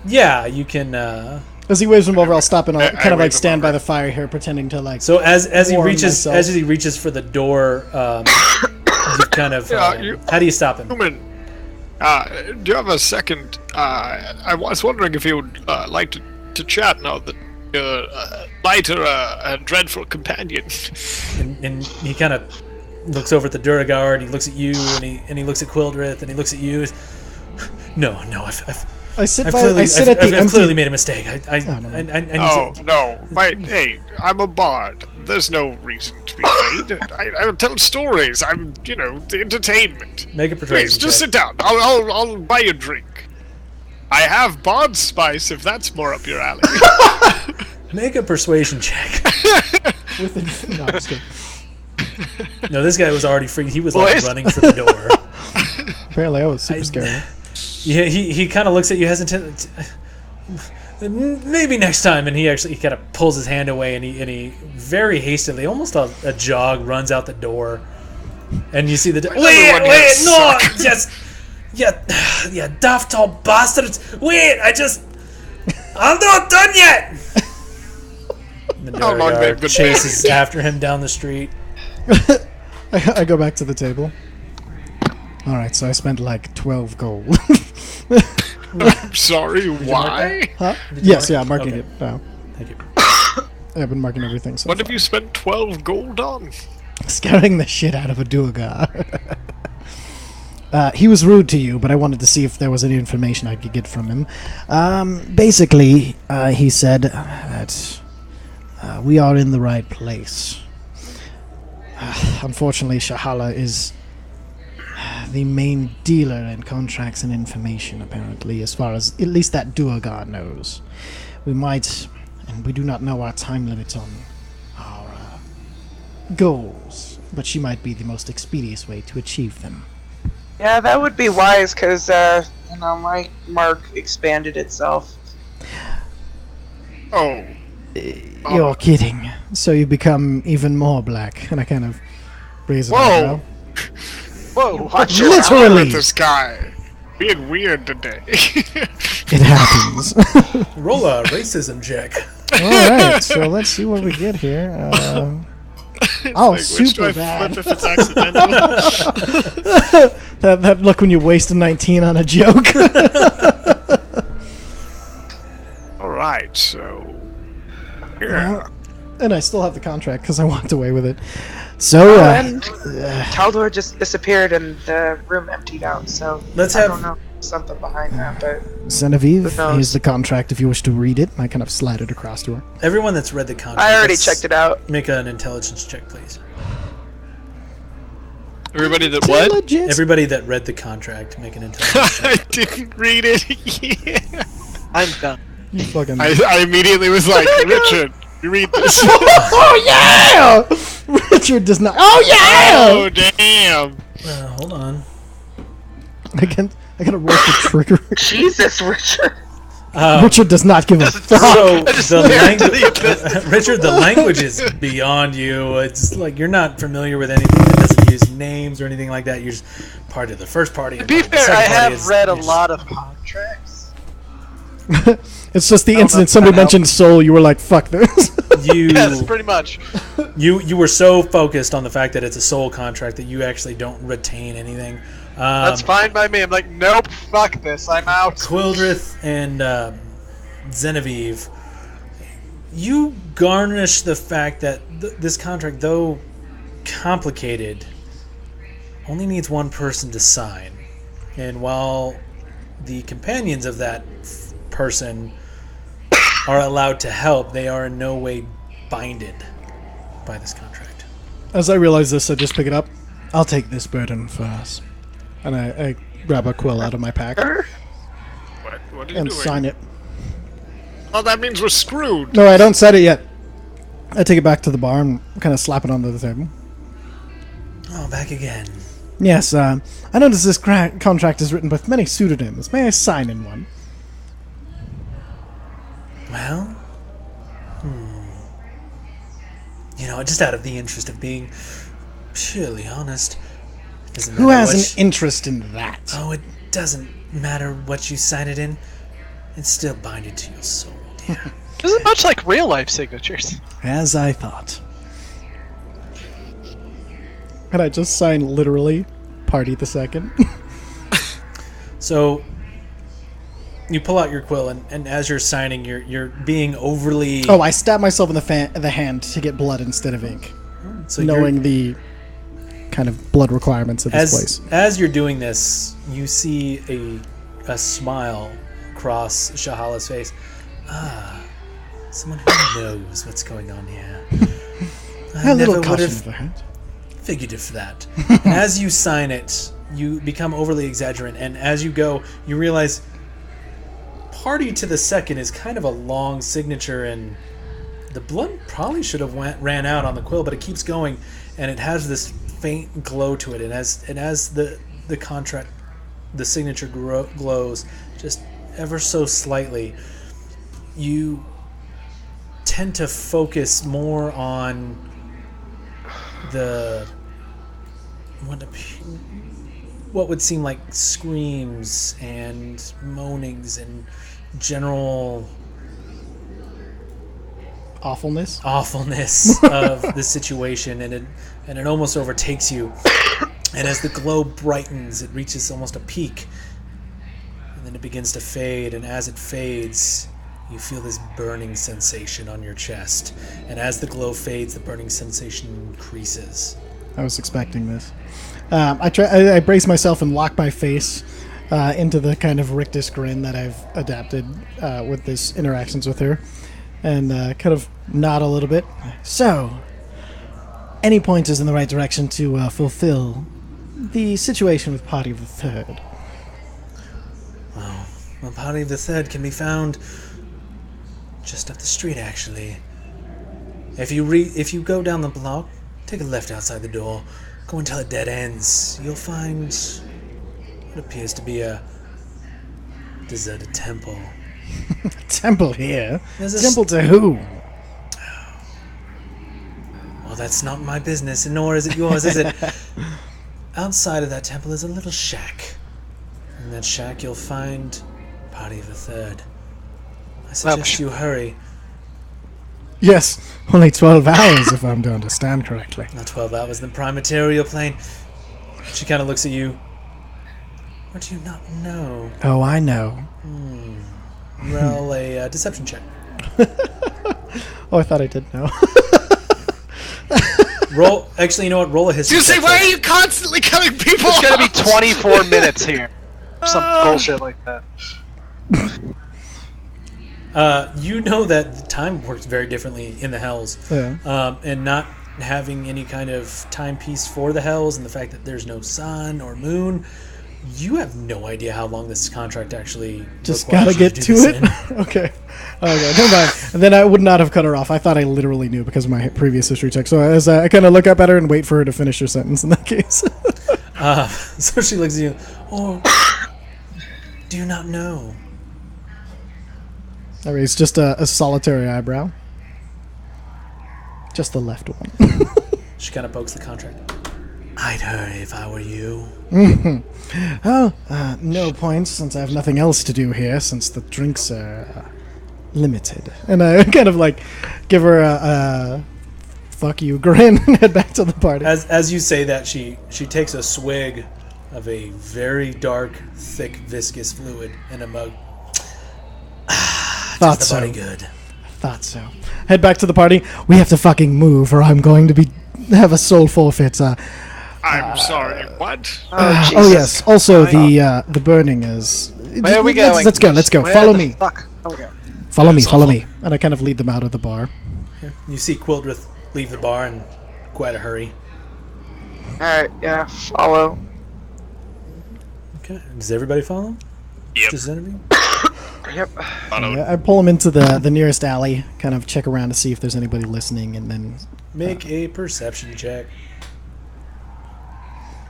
Yeah, you can. As he waves him over, I'll stop and I'll I kind of wave like him stand by over. the fire here, pretending to like. So as he warm reaches myself. for the door, you kind of. How do you stop him? Human, do you have a second? I was wondering if you would like to chat now that you're lighter a dreadful companion. And he kind of looks over at the Duergar, and he looks at you, and he looks at Quildrith, and he looks at you. No, I sit I've by. clearly, I sit at the I've empty. clearly made a mistake. I no. need Oh to- no! Hey, I'm a bard. There's no reason to be afraid. I tell stories. I'm, the entertainment. Make a persuasion Please, just check. sit down. I'll buy you a drink. I have bard spice if that's more up your alley. Make a persuasion check. No, I'm just kidding. No, this guy was already free. He was like Boys. running for the door. Apparently, I was super scary. Yeah, he kind of looks at you hesitant. Maybe next time, and he kind of pulls his hand away, and he very hastily, almost a jog, runs out the door, and you see the everyone here no, suck. just yeah, daft old bastards! Wait, I'm not done yet. The How long Duergar they've been chases after him down the street. I go back to the table. All right, so I spent like 12 gold. Sorry, why? Huh? Yes, mark- yeah, I'm marking okay. it now. Thank you. I've been marking everything. So What have you spent 12 gold on? scaring the shit out of a Duergar. He was rude to you, but I wanted to see if there was any information I could get from him. Basically, he said that we are in the right place. Unfortunately, Shahala is the main dealer in contracts and information, apparently, as far as at least that Duergar knows. We might, and we do not know our time limit on our goals, but she might be the most expeditious way to achieve them. Yeah, that would be wise, because, my mark expanded itself. Oh. You're kidding. So you become even more black, and I kind of raise an Whoa! eyebrow. Whoa! Watch your mouth. Literally, With this guy. Being weird today. it happens. Roll a racism check. Alright, so let's see what we get here. Oh, Like, which do super I bad. flip if it's accidental? That look when you waste a 19 on a joke. Alright, so... Here. And I still have the contract because I walked away with it. So, And Taldor just disappeared and the room emptied out, so Let's I have- don't know something behind that, but Genevieve, Who knows? here's the contract if you wish to read it. I kind of slide it across to her. Everyone that's read the contract. I already let's checked it out. Make an intelligence check, please. Everybody that what? Intelligence. Everybody that read the contract, make an intelligence check. I didn't read it. Yeah. I'm done. You fucking... I immediately was like, Richard, you read this. Oh, yeah! Richard does not... Oh, yeah! Oh, damn. Hold on. I gotta roll for trigger. Jesus, Richard. Richard does not give a fuck. So just the stared into language, Richard, the language is beyond you. It's like you're not familiar with anything that doesn't use names or anything like that. You're just part of the first party. To be fair, I have read a lot of contracts. It's just the know instant if somebody that helps. mentioned soul, you were like, fuck this. You Yes, pretty much. you were so focused on the fact that it's a soul contract that you actually don't retain anything. That's fine by me. I'm like, nope, fuck this. I'm out. Quildrith and Genevieve, you garnish the fact that this contract, though complicated, only needs one person to sign. And while the companions of that person are allowed to help, they are in no way binded by this contract. As I realize this, I just pick it up. I'll take this burden for us. And I grab a quill out of my pack What are you and doing? sign it. Oh, that means we're screwed. No, I don't sign it yet. I take it back to the bar and kind of slap it onto the table. Oh, back again. Yes, I notice this contract is written with many pseudonyms. May I sign in one? Well, just out of the interest of being purely honest, it doesn't Who matter has what an interest in that? Oh, it doesn't matter what you sign it in. It's still binded to your soul, dear. This is much like real life signatures. As I thought. And I just sign literally party the second. So you pull out your quill, and as you're signing, you're being overly. Oh, I stab myself in the hand to get blood instead of ink, so knowing the kind of blood requirements of this place. As you're doing this, you see a smile cross Shahala's face. Ah, someone who knows what's going on here. I A little never would caution have of the heart. figured for that. And as you sign it, you become overly exaggerant, and as you go, you realize party to the second is kind of a long signature, and the blood probably should have ran out on the quill, but it keeps going, and it has this faint glow to it, and as the contract, the signature glows just ever so slightly, you tend to focus more on what would seem like screams and moanings and general Awfulness. awfulness of the situation, and it almost overtakes you. And as the glow brightens, it reaches almost a peak, and then it begins to fade. And as it fades, you feel this burning sensation on your chest. And as the glow fades, the burning sensation increases. I was expecting this. I brace myself and lock my face into the kind of rictus grin that I've adapted with this interactions with her, and kind of nod a little bit. So, any pointers in the right direction to fulfill the situation with Party of the Third? Well, Party of the Third can be found just up the street, actually. If you go down the block, take a left outside the door, go until it dead ends, you'll find what appears to be a deserted temple. Temple here? There's a Temple to who? Well, that's not my business, and nor is it yours, is it? Outside of that temple is a little shack. In that shack, you'll find Party of the Third. I suggest you hurry. Yes, only 12 hours if I'm to understand correctly. Not 12 hours in the prime material plane. She kind of looks at you. What do you not know? Oh, I know. Roll a deception check. Oh, I thought I did know. Roll. Actually, you know what? Roll a history. You say, check why are first. you constantly cutting people It's gonna be off? 24 minutes here. Some bullshit like that. You know that the time works very differently in the Hells. Yeah. And not having any kind of timepiece for the Hells, and the fact that there's no sun or moon, you have no idea how long this contract actually Just requires gotta you get do to this it. in. Okay. Okay, never mind. And then I would not have cut her off. I thought I literally knew because of my previous history check. So as I kind of look up at her and wait for her to finish her sentence in that case. So she looks at you. Oh, do you not know? I raise just a solitary eyebrow. Just the left one. She kind of pokes the contract. I'd hurry if I were you. Oh, no points since I have nothing else to do here since the drinks are limited. And I kind of like give her a fuck you grin and head back to the party. As you say that, she takes a swig of a very dark, thick, viscous fluid in a mug. Thought The so. body good. Thought so. Head back to the party. We have to fucking move or I'm going to have a soul forfeit. I'm sorry, what? Oh, Oh Jesus. yes. Also, the burning is. Where are we going? Let's go. Let's go. Where Follow the me. Fuck. Oh, okay. Follow me. That's Follow awful. me. And I kind of lead them out of the bar. You see Quildrith leave the bar in quite a hurry. Alright, yeah, follow. Okay. Does everybody follow? Yep. Does any of you? Yep. I pull them into the nearest alley. Kind of check around to see if there's anybody listening, and then Make a perception check.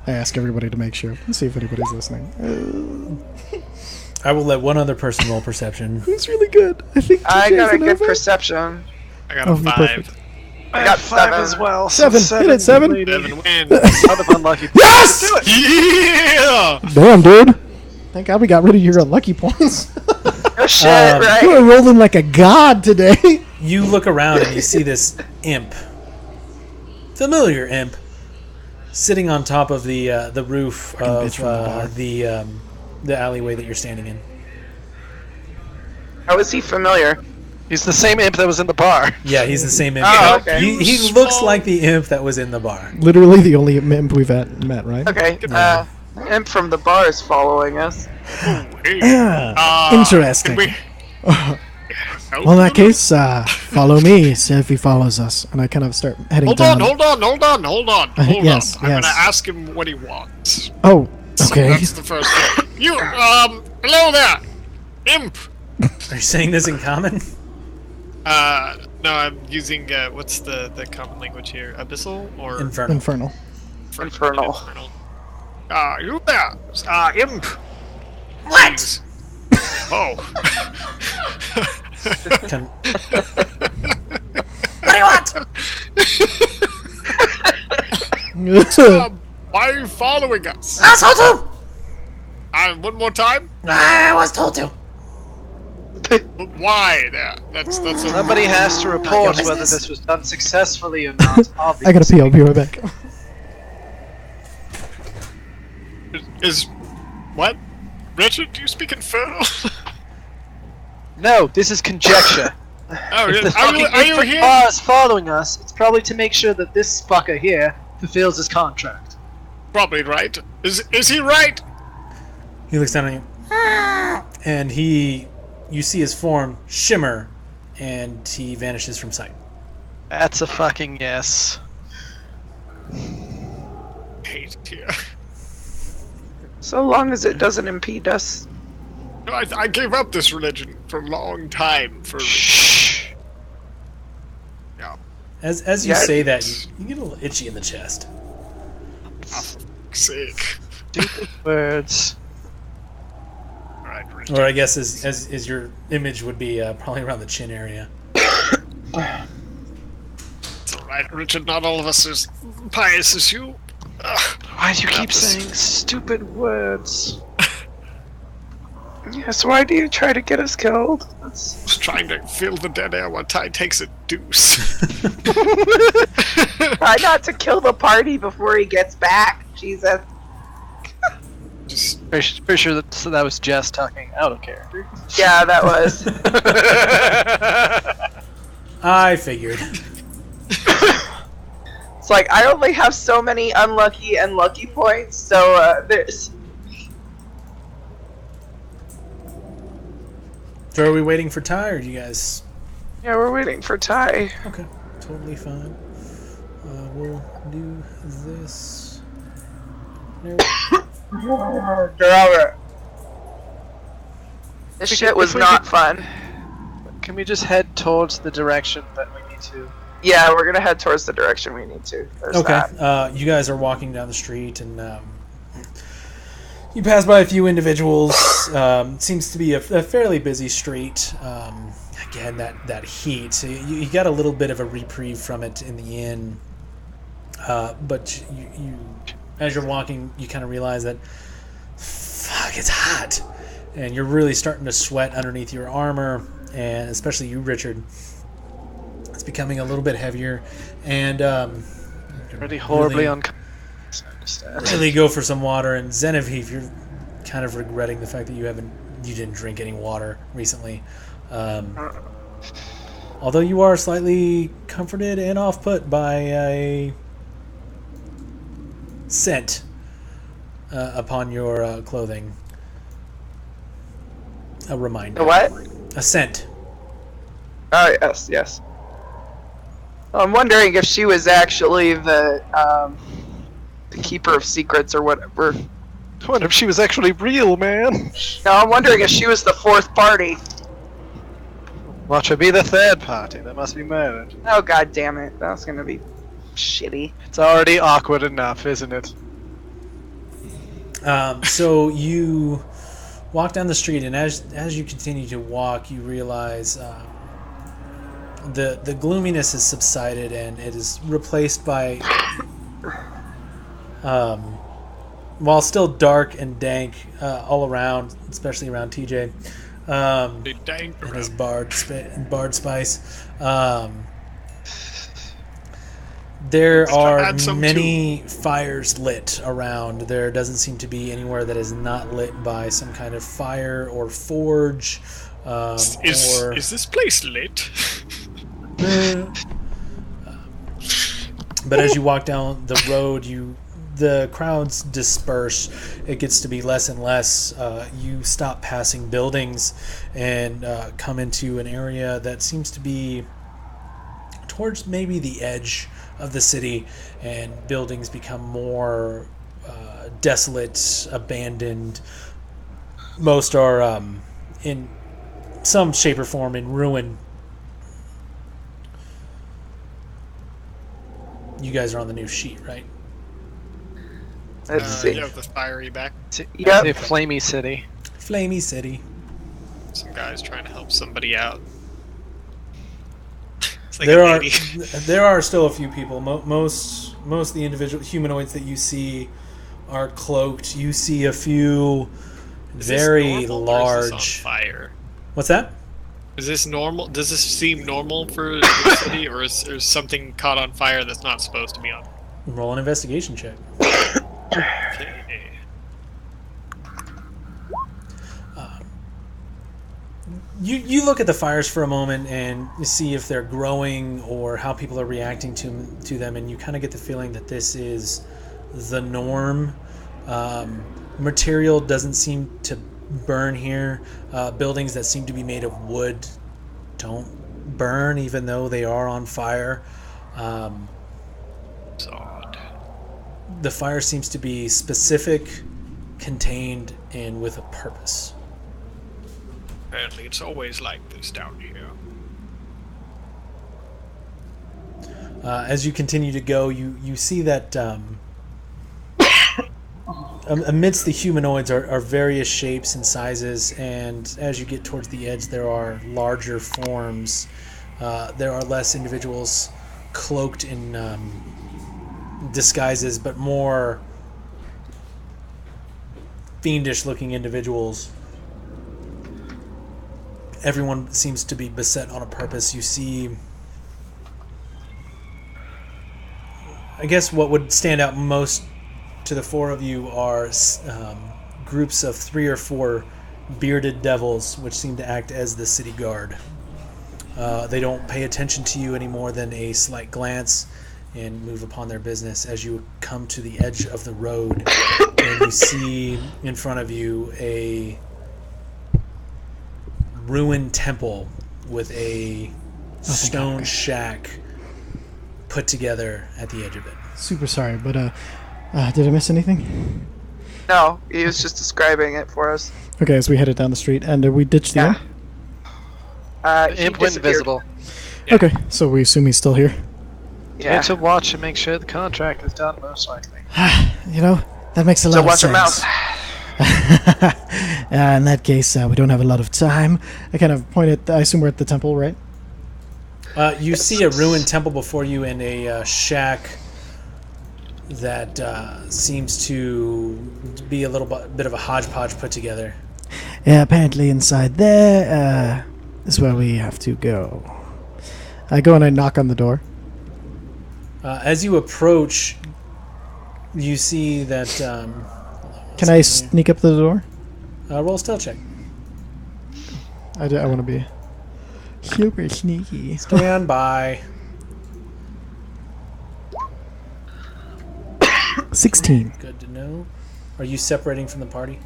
I ask everybody to make sure and see if anybody's listening. I will let one other person roll perception. It's really good. I think I TJ's got a an good over. perception. I got a Oh, 5. perfect. I got 5 7. as well. Seven. Hit it, 7. 7 wins. Out of unlucky. Yes! Do it. Yeah! Damn, dude. Thank God we got rid of your unlucky points. Oh shit, You right? are rolling like a god today. You look around and you see this imp, familiar imp, sitting on top of the roof of bitch from the bar. the alleyway that you're standing in. How is he familiar? He's the same imp that was in the bar. Yeah, he's the same imp. Oh, okay. He looks like the imp that was in the bar. Literally the only imp we've met, right? Okay, imp from the bar is following us. Hey. Yeah. Interesting. Can we... Well, in that case, follow me. See if he follows us. And I kind of start heading Hold down. on, hold on. Yes, I'm yes. gonna ask him what he wants. Oh, okay. That's the first thing. You, hello there! Imp! Are you saying this in common? No, I'm using, what's the common language here? Abyssal? Or Infernal. Infernal. Infernal. You there! Imp! What? Oh. Can- What do you want? Why are you following us? I was told to. One more time? I was told to. Why there? That's a... Somebody has to report whether business. this was done successfully or not. I gotta pee. I'll be right back. Is... What? Richard, do you speak Infernal? No, this is conjecture. Oh, If the are fucking you Ifrit here? car is following us, it's probably to make sure that this fucker here fulfills his contract. Probably right. Is he right? He looks down at you, and you see his form shimmer, and he vanishes from sight. That's a fucking yes. Hate here. So long as it doesn't impede us. No, I gave up this religion for a long time. Shh. Yeah. As you Yeah, say that, you get a little itchy in the chest. For fuck's sake. Stupid words. Alright, Rich. Or I guess as your image would be probably around the chin area. It's alright, Richard. Not all of us are as pious as you. Ugh. Why do you keep this. saying stupid words? Yes, why do you try to get us killed? That's... Just trying to fill the dead air while Ty takes a deuce. Try not to kill the party before he gets back. Jesus. Just Pretty sure that was Jess talking out of character. Yeah, that was. I figured. It's like, I only have so many unlucky and lucky points, so there's... So are we waiting for Ty, or do you guys... Yeah, we're waiting for Ty. Okay, totally fine. We'll do this. There This shit was not fun. Can we just head towards the direction that we need to? Yeah, we're gonna head towards the direction we need to. There's Okay, that. you guys are walking down the street, and you pass by a few individuals. Seems to be a fairly busy street. Again, that heat. So you got a little bit of a reprieve from it in the inn, but you as you're walking, you kind of realize that, fuck, it's hot, and you're really starting to sweat underneath your armor, and especially you, Richard. It's becoming a little bit heavier, and Pretty horribly really, uncomfortable. really go for some water. And Genevieve, you're kind of regretting the fact that you didn't drink any water recently. Although you are slightly comforted and off-put by a scent upon your clothing. A reminder. The what? A scent. Oh, yes, yes. I'm wondering if she was actually the keeper of secrets or whatever. I wonder if she was actually real, man. No, I'm wondering if she was the fourth party. Watch her be the third party. That must be murdered. Oh, god damn it. That's gonna be shitty. It's already awkward enough, isn't it? So you walk down the street, and as you continue to walk, you realize the gloominess has subsided, and it is replaced by, while still dark and dank all around, especially around TJ, dank and his bard spice. There Let's are add some many fires lit around. There doesn't seem to be anywhere that is not lit by some kind of fire or forge. Is this place lit? But as you walk down the road, the crowds disperse. It gets to be less and less. You stop passing buildings and come into an area that seems to be towards maybe the edge of the city, and buildings become more desolate, abandoned. Most are in some shape or form in ruin. You guys are on the new sheet, right? Let's see. You have the fiery back. Yep. The Flamey City. Flamey City. Some guys trying to help somebody out. It's like There a are baby. there are still a few people. Most of the individual humanoids that you see are cloaked. You see a few Is this very normal or is this large. on fire? What's that? Is this normal? Does this seem normal for the city, or is there something caught on fire that's not supposed to be on? Roll an investigation check. Okay. You look at the fires for a moment and you see if they're growing or how people are reacting to them, and you kind of get the feeling that this is the norm. Material doesn't seem to burn here. Buildings that seem to be made of wood don't burn, even though they are on fire. It's odd. The fire seems to be specific, contained, and with a purpose. Apparently, it's always like this down here. As you continue to go, you see that amidst the humanoids are various shapes and sizes, and as you get towards the edge, there are larger forms. There are less individuals cloaked in disguises, but more fiendish-looking individuals. Everyone seems to be beset on a purpose. You see, I guess what would stand out most to the four of you are groups of 3 or 4 bearded devils, which seem to act as the city guard. They don't pay attention to you any more than a slight glance and move upon their business as you come to the edge of the road and you see in front of you a ruined temple with a stone shack put together at the edge of it. Super sorry, but did I miss anything? No, he was just describing it for us. Okay, as we headed down the street, and we ditched the inn? He Imp went disappeared. invisible. Okay, so we assume he's still here. Yeah. To watch and make sure the contract is done, most likely. You know, that makes a lot So of watch your sense. mouth. In that case, we don't have a lot of time. I kind of point at, I assume we're at the temple, right? You see a ruined temple before you and a shack that seems to be a little bit of a hodgepodge put together. Yeah, apparently inside there is where we have to go. I go and I knock on the door. As you approach, you see that... Can I sneak up to the door? roll stealth check. I want to be super sneaky. Stand by. 16. Good to know. Are you separating from the party?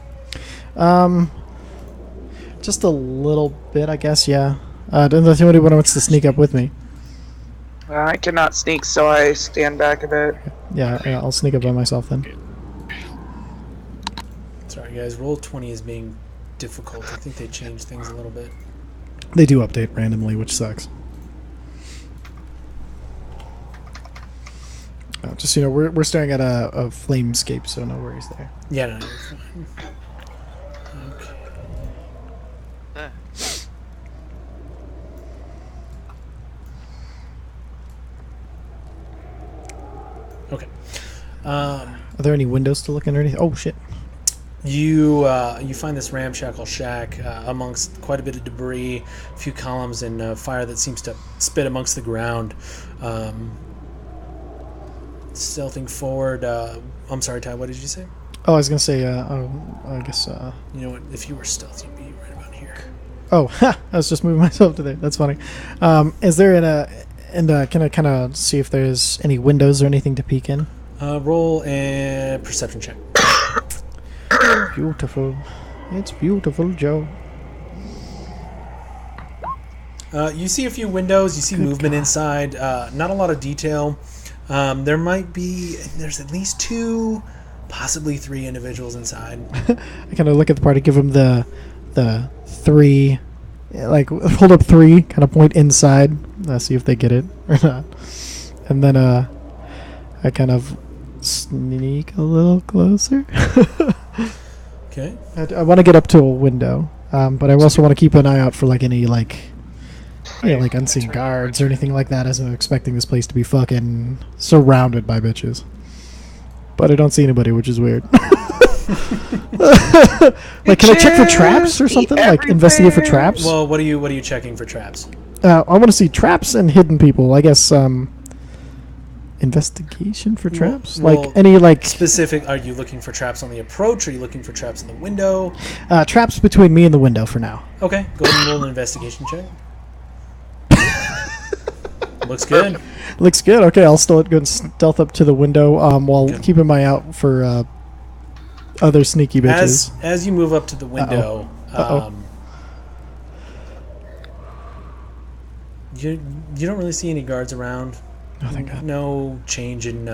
Just a little bit, I guess, yeah. Does anyone wants to sneak up with me? I cannot sneak, so I stand back a bit. Yeah, I'll sneak up by myself then. Sorry, guys. Roll 20 is being difficult. I think they changed things a little bit. They do update randomly, which sucks. Just, you know, we're staring at a flamescape, so no worries there. Yeah, no, you're fine. Okay. Okay. Are there any windows to look in or anything? Oh, shit. You find this ramshackle shack amongst quite a bit of debris, a few columns, and fire that seems to spit amongst the ground. Stealthing forward. I'm sorry, Ty. What did you say? Oh, I was going to say, I guess... You know what? If you were stealth, you'd be right about here. Oh, ha! I was just moving myself to there. That's funny. Is there can I kind of see if there's any windows or anything to peek in? Roll a perception check. Beautiful. It's beautiful, Joe. You see a few windows. You see Good movement God. inside. Not a lot of detail. There's at least 2, possibly 3 individuals inside. I kind of look at the party, give them the 3, like hold up 3, kind of point inside, see if they get it or not, and then I kind of sneak a little closer. Okay. I want to get up to a window, but I also want to keep an eye out for like any like unseen guards or anything like that, as I'm expecting this place to be fucking surrounded by bitches. But I don't see anybody, which is weird. Like, can I check for traps or something? Like, investigate for traps? Well, what are you checking for traps? I want to see traps and hidden people. I guess, Investigation for traps? well, like any like Specific, are you looking for traps on the approach? Are you looking for traps in the window? traps between me and the window for now. Okay, go ahead and roll an investigation check. Looks good. Looks good. Okay, I'll still go and stealth up to the window while keeping my eye out for other sneaky bitches. As you move up to the window, Uh-oh. you don't really see any guards around. Oh, thank God. No change in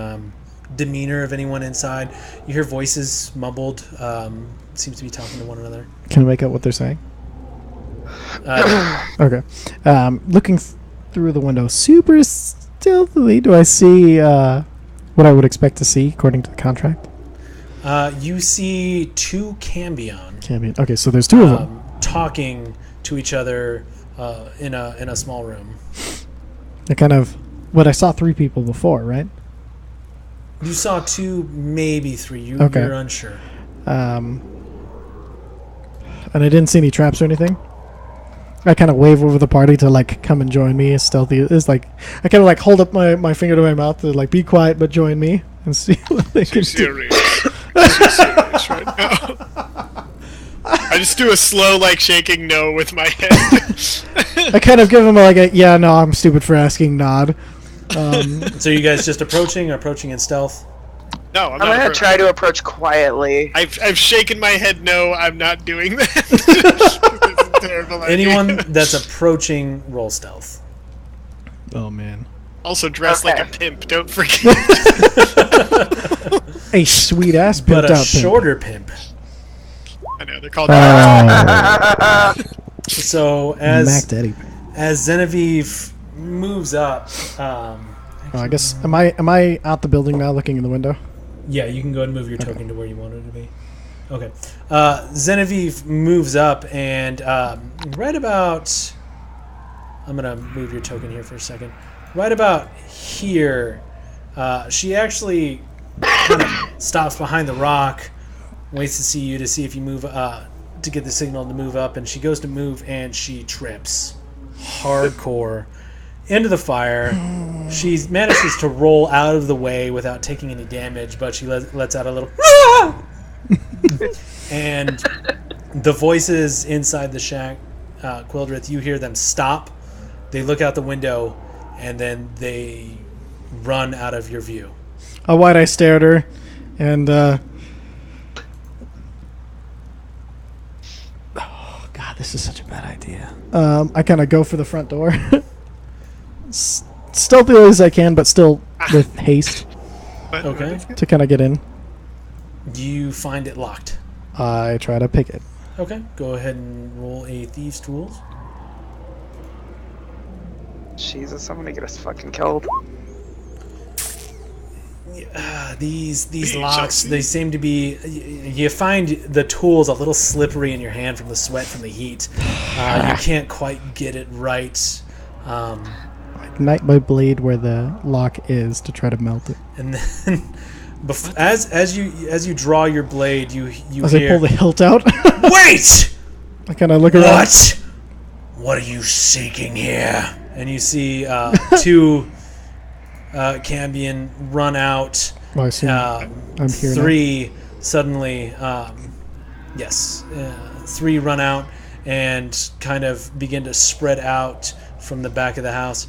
demeanor of anyone inside. You hear voices mumbled. Seems to be talking to one another. Can I make out what they're saying? Okay. Looking through the window super stealthily, do I see what I would expect to see according to the contract? You see two Cambion Cambion. Okay, so there's two of them. talking to each other in a small room. I kind of... What I saw 3 people before, right? You saw 2, maybe 3. You're unsure. And I didn't see any traps or anything. I kind of wave over the party to like come and join me as stealthy. It's like I kind of like hold up my finger to my mouth to like be quiet but join me and see what they can do. Serious. Too serious right now. I just do a slow, like, shaking no with my head. I kind of give him like a yeah, no, I'm stupid for asking nod. So you guys just approaching in stealth? No, I'm I'm not. gonna try to approach quietly. I've shaken my head no, I'm not doing that. It's a terrible idea. Anyone that's approaching, roll stealth. Oh man, Also dressed like a Okay. pimp, don't forget. a sweet ass But pimped a out shorter pimp. I know, they're called So Mac Daddy. as Genevieve moves up, Oh, I guess am I out the building now, looking in the window? yeah, you can go ahead and move your token to where you want it to be. Okay. Genevieve moves up and right about... I'm going to move your token here for a second. Right about here, she actually kind of stops behind the rock, waits to see you to see if you move to get the signal to move up, and she goes to move and she trips hardcore into the fire. She manages to roll out of the way without taking any damage, but she lets out a little and the voices inside the shack, Quildrith, you hear them stop. They look out the window and then they run out of your view. A wide eye stare at her, and oh god, this is such a bad idea. I kind of go for the front door, stealthily as I can, but still with haste Okay. to kind of get in. You find it locked. I try to pick it. Okay. Go ahead and roll a Thieves' Tools. Jesus, I'm gonna get us fucking killed. These locks, they seem to be... You find the tools a little slippery in your hand from the sweat from the heat. You can't quite get it right. Ignite my blade where the lock is to try to melt it. And then... As you draw your blade, you As I hear... pull the hilt out, Wait! I kind of look around. What? What are you seeking here? And you see 2 Cambion run out. Well, I assume I'm here now. 3 suddenly, 3 run out and kind of begin to spread out from the back of the house.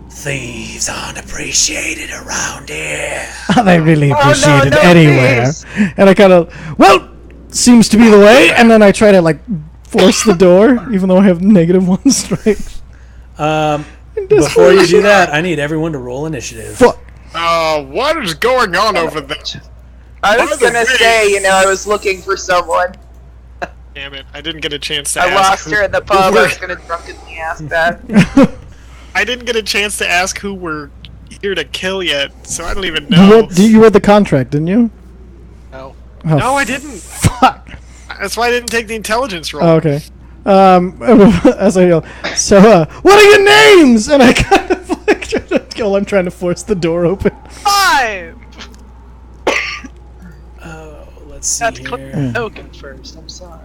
Thieves aren't appreciated around here. Are they really appreciated no, anywhere? please. And I kind of, well, seems to be the way. And then I try to like force the door, even though I have -1 strength. Before you do that, I need everyone to roll initiative. Fuck. What is going on over there? I was By the gonna way- say, I was looking for someone. Damn it, I didn't get a chance to I ask lost who- her at the who pub. I we're- was gonna drunkenly ask that. I didn't get a chance to ask who we're here to kill yet, so I don't even know. You read the contract, didn't you? No. Oh, No, I didn't. Fuck. That's why I didn't take the intelligence roll. Oh, okay. As I yell, so, what are your names? And I kind of like try to kill. I'm trying to force the door open. 5! Let's see That's here. token first. I'm sorry.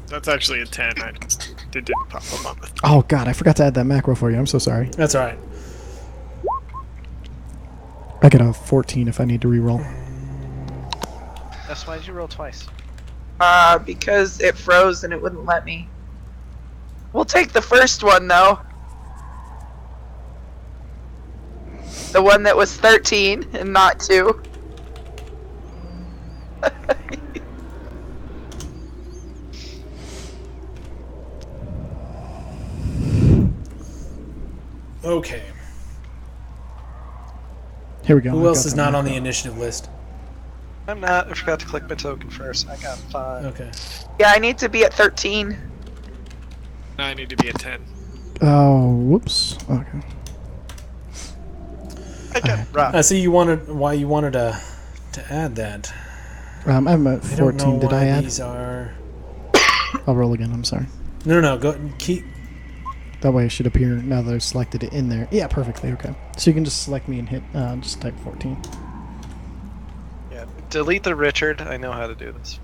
That's actually a 10. I just didn't pop up on the... Oh god, I forgot to add that macro for you. I'm so sorry. That's all right. I get a 14 if I need to reroll. That's why did you roll twice? Because it froze and it wouldn't let me. We'll take the first one though. The one that was 13 and not 2. Okay. Here we go. Who I've else got is that not on macro. the initiative list? I'm not. I forgot to click my token first. I got 5. Okay. Yeah, I need to be at 13. Now I need to be at 10. Oh, whoops. Okay. I got Rob. I see you wanted why you wanted to add that. I'm at I don't 14. know Did why I add? these are. I'll roll again. I'm sorry. No. Go keep. That way it should appear now that I've selected it in there. Yeah, perfectly. Okay. So you can just select me and hit, just type 14. Yeah. Delete the Richard. I know how to do this.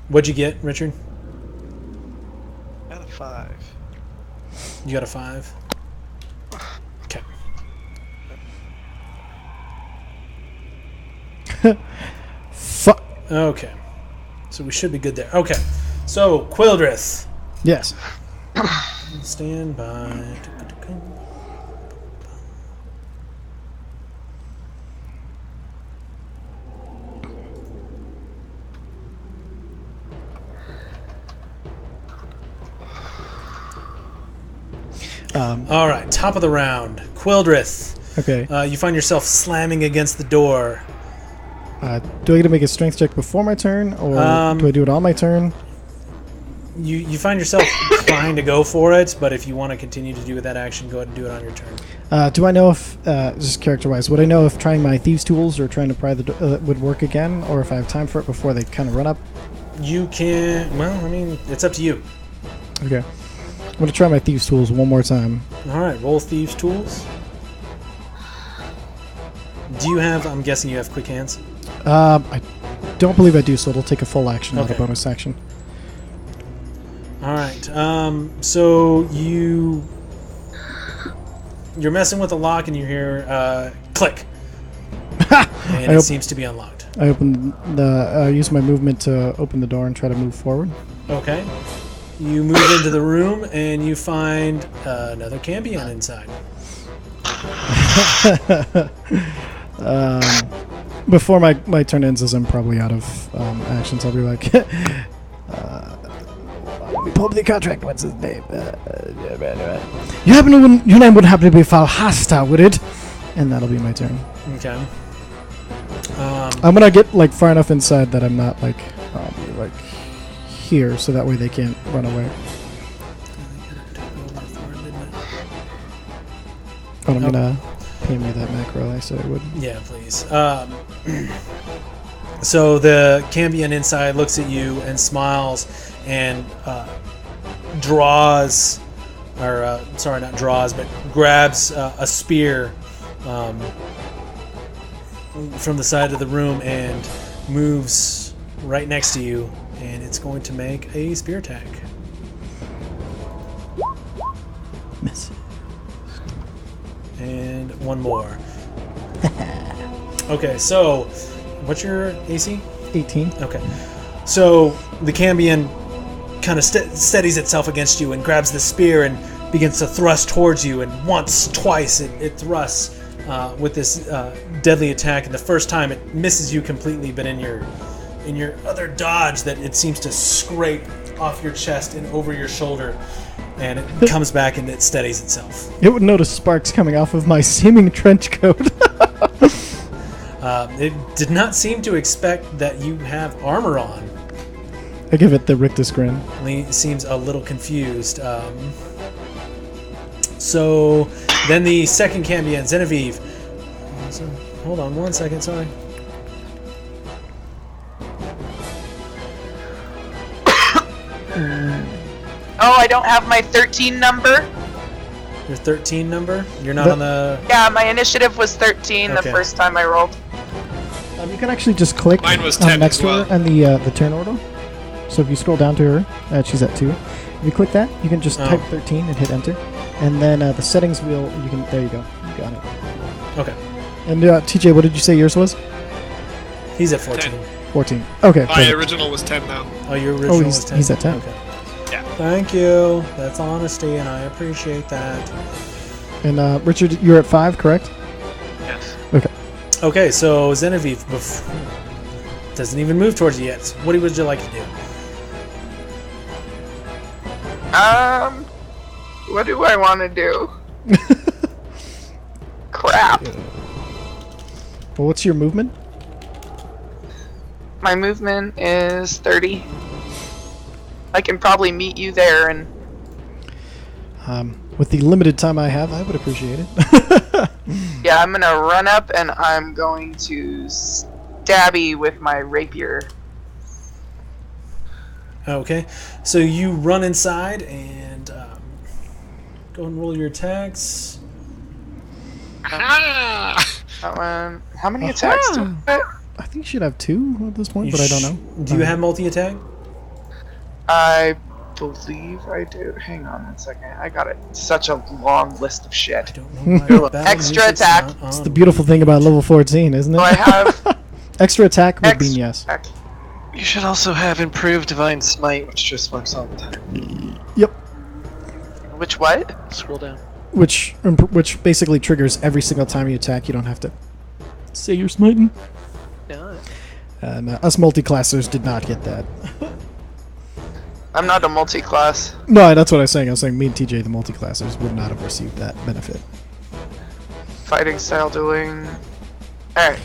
What'd you get, Richard? I got a 5. You got a 5. Okay. Fuck. Okay. So we should be good there. Okay. So Quildrith, Yes. stand by. All right, top of the round. Quildrith, Okay. you find yourself slamming against the door. Do I get to make a strength check before my turn, or do I do it on my turn? You find yourself trying to go for it, but if you want to continue to do that action, go ahead and do it on your turn. Do I know if, just character-wise, would I know if trying my thieves' tools or trying to pry the door would work again, or if I have time for it before they kind of run up? You can. Well, I mean, it's up to you. Okay. I'm going to try my thieves' tools one more time. All right, roll thieves' tools. Do you have? I'm guessing you have quick hands. I don't believe I do, so it'll take a full action, not a Okay. bonus action. All right. So you're messing with the lock, and you hear click, and I it op- seems to be unlocked. I use my movement to open the door and try to move forward. Okay. You move into the room, and you find another Cambion inside. Before my turn ends, as I'm probably out of actions, I'll be like, let me pull up the contract. What's his name? Your name would happen to be Falhasta, would it? And that'll be my turn. Okay. I'm gonna get like far enough inside that I'm not like here, so that way they can't run away. But I'm gonna pay me that macro I said I would. Yeah, please. So the Cambion inside looks at you and smiles and draws, or sorry, not draws, but grabs a spear from the side of the room and moves right next to you, and it's going to make a spear attack. Miss. And one more. Okay, so what's your AC? 18. Okay. So the Cambion kind of steadies itself against you and grabs the spear and begins to thrust towards you. And once, twice, it thrusts with this deadly attack. And the first time it misses you completely, but in your other dodge, that it seems to scrape off your chest and over your shoulder. And it comes back and it steadies itself. It would notice sparks coming off of my seeming trench coat. It did not seem to expect that you have armor on. I give it the rictus grin. It seems a little confused. So then the second Cambion, Genevieve. So, hold on one second, sorry. Oh, I don't have my 13 number. Your 13 number? You're not on the... Yeah, my initiative was 13 Okay. the first time I rolled. You can actually just click Mine was 10 next as to well. her and the turn order. So if you scroll down to her, she's at 2. If you click that, you can just Oh. type 13 and hit enter. And then the settings wheel, you can. There you go. You got it. Okay. And TJ, what did you say yours was? He's at 14. 14. Okay. My perfect. original was 10 now. Oh, your original he's- was 10. he's at 10. Okay. Yeah. Thank you. That's honesty, and I appreciate that. And Richard, you're at 5, correct? Yes. Okay. Okay, so Genevieve doesn't even move towards you yet. What would you like to do? What do I want to do? Crap. Well, what's your movement? My movement is 30. I can probably meet you there and With the limited time I have, I would appreciate it. yeah, I'm gonna run up and I'm going to stabby with my rapier. Okay, so you run inside and go and roll your attacks. Ah! That one. How many attacks do I get? I think you should have 2 at this point, but I don't know. Do you have multi-attack? I believe I do. Hang on a second. I got such a long list of I shit. don't know why battle Extra music's attack. not It's on. the beautiful thing about level 14, isn't it? So I have Extra attack would mean extra yes. attack. You should also have improved divine smite, which just works all the time. Yep. Which what? Scroll down. Which basically triggers every single time you attack. You don't have to say you're smiting. Yeah. And us multi-classers did not get that. I'm not a multi-class. No, that's what I was saying. I was saying me and TJ, the multi-classers, would not have received that benefit. Fighting style dueling. Alright,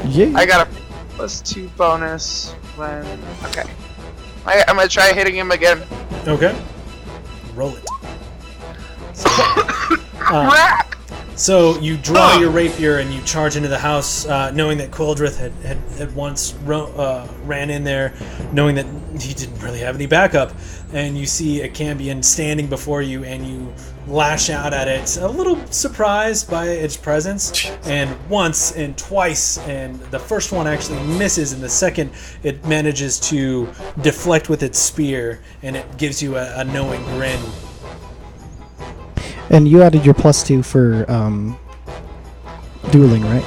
Yeah. I got a +2 bonus when... Okay. I'm gonna try hitting him again. Okay. Roll it. Crack! So you draw your rapier and you charge into the house, knowing that Quildrith had once ran in there, knowing that he didn't really have any backup, and you see a Cambion standing before you, and you lash out at it, a little surprised by its presence, and once and twice, and the first one actually misses, and the second it manages to deflect with its spear, and it gives you a knowing grin. And you added your +2 for dueling, right?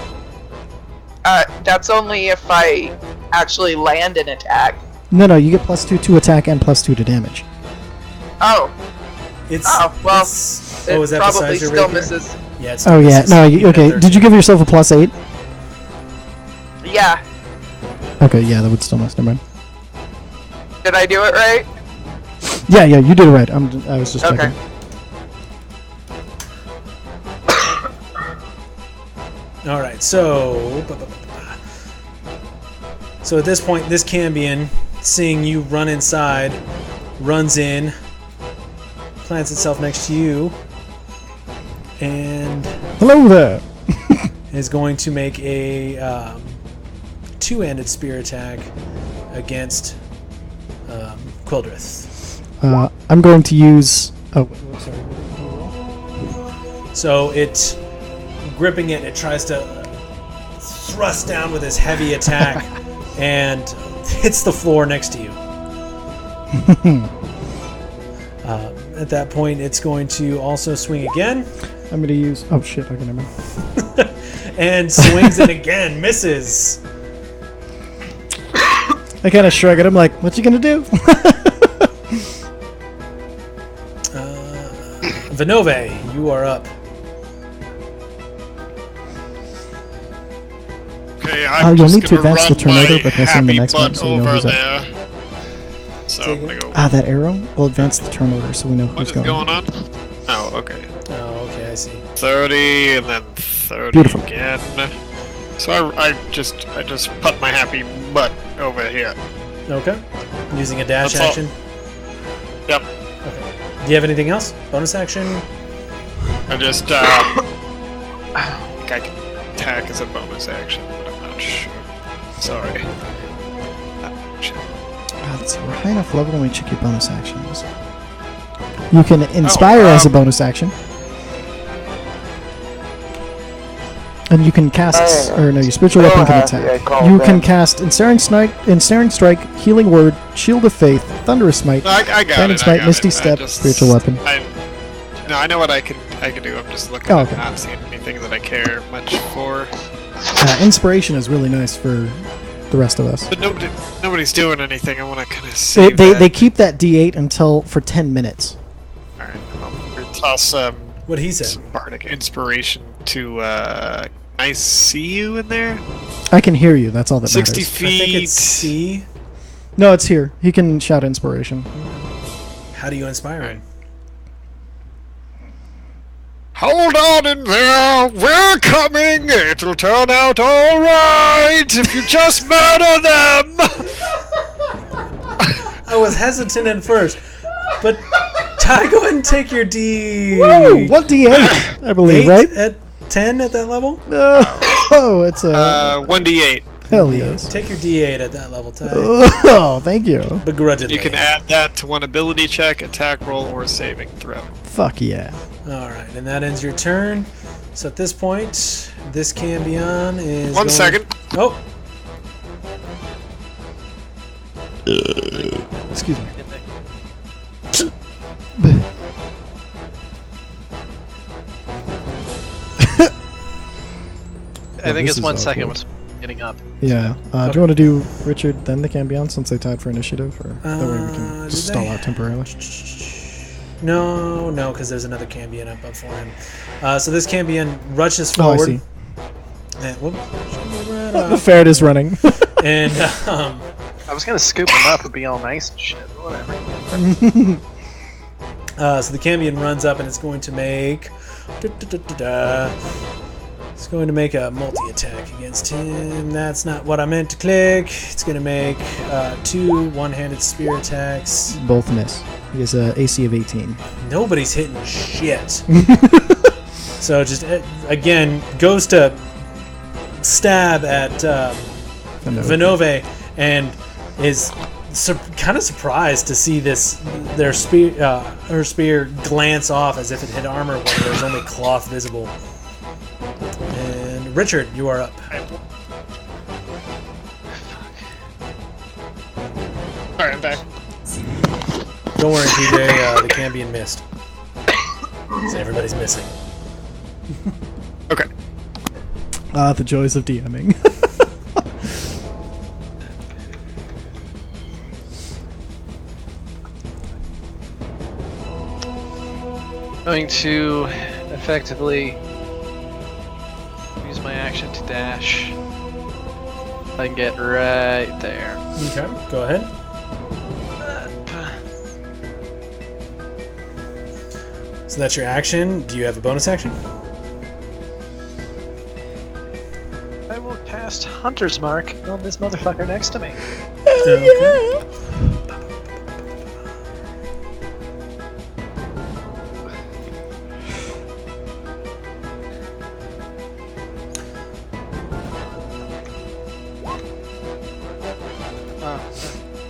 That's only if I actually land an attack. No, you get +2 to attack and +2 to damage. Oh, It's Oh, well, it's, it is that probably besides your still rapier? misses. Yeah, it's Oh yeah, misses. no, Even at okay. 13. Did you give yourself a +8? Yeah. Okay, yeah, that would still miss. Never mind. Did I do it right? Yeah, you did it right. I was just Okay. checking. All right, so at this point, this Cambion, seeing you run inside, runs in, plants itself next to you, and Hello there. is going to make a two-handed spear attack against Quildrith. I'm going to use. Oh, So it, gripping it, it tries to thrust down with his heavy attack and hits the floor next to you. At that point, it's going to also swing again I'm going to use. Oh shit! I can remember. and swings it again, misses. I kind of shrug at him, like, "What you gonna do?" Vinove, you are up. Okay, I'm you'll just need to gonna advance run the tornado my by pressing the happy next one butt so we know over who's up. there. So I'm gonna go. That arrow will advance the turn order, so we know What who's is going. going on? Oh, okay. Oh, okay, I see. 30 and then 30 Beautiful. again. So I just put my happy butt over here. Okay. Using a dash That's all. action. Yep. Do you have anything else? Bonus action? I just I think I can attack as a bonus action, but I'm not sure. Sorry. Shit. Let's see, we're high enough level when we check your bonus actions. You can inspire as a bonus action. And you can cast, or no, your spiritual weapon can attack. You can cast Ensnaring Strike, Healing Word, Shield of Faith, Thunderous Smite, No, I got Guiding it. Smite, I got Misty it. Step, Spiritual Weapon. I know what I can I can do. I'm just looking Oh, at okay. not seeing anything that I care much for. Inspiration is really nice for the rest of us. But nobody's doing anything. I want to kind of save They that. keep that D8 for 10 minutes. All right, I'll toss What he said. some bardic inspiration to. I see you in there. I can hear you. That's all that 60 matters. I think feet. it's C. No, it's here. He can shout inspiration. How do you inspire him? Hold on in there. We're coming. It'll turn out all right if you just murder them. I was hesitant at first, but Ty, go ahead and take your D. Woo! What D8? I believe, 8 right? at 10 at that level? Oh, it's a 1d8. hell yes. Take your D8 at that level, Ty. Oh, thank you. Begrudgingly. You can add that to one ability check, attack roll, or saving throw. Fuck yeah. Alright, and that ends your turn. So at this point, this Cambion is. One second. Oh! Excuse me. I think this it's is 1 second awkward. was getting up. Yeah. Do you want to do Richard then the Cambion since they tied for initiative, or that way we can did just stall they? out temporarily? No, because there's another Cambion up for him. So this Cambion rushes Oh, I forward. see. And, whoop, The ferret is running. and I was gonna scoop him up and be all nice and shit, but whatever. so the Cambion runs up and it's going to make. It's going to make a multi-attack against him. That's not what I meant to click. It's going to make 2 one-handed spear attacks. Both miss. He has a AC of 18. Nobody's hitting shit. So just again goes to stab at Vinove and is kind of surprised to see her spear glance off as if it hit armor when there's only cloth visible. And Richard, you are up. Alright, I'm back. Don't worry, TJ. The Cambion missed. So everybody's missing. Okay. The joys of DMing. Going to effectively use my action to dash. I can get right there. Okay, go ahead. So that's your action. Do you have a bonus action? I will cast Hunter's Mark on this motherfucker next to me. Okay.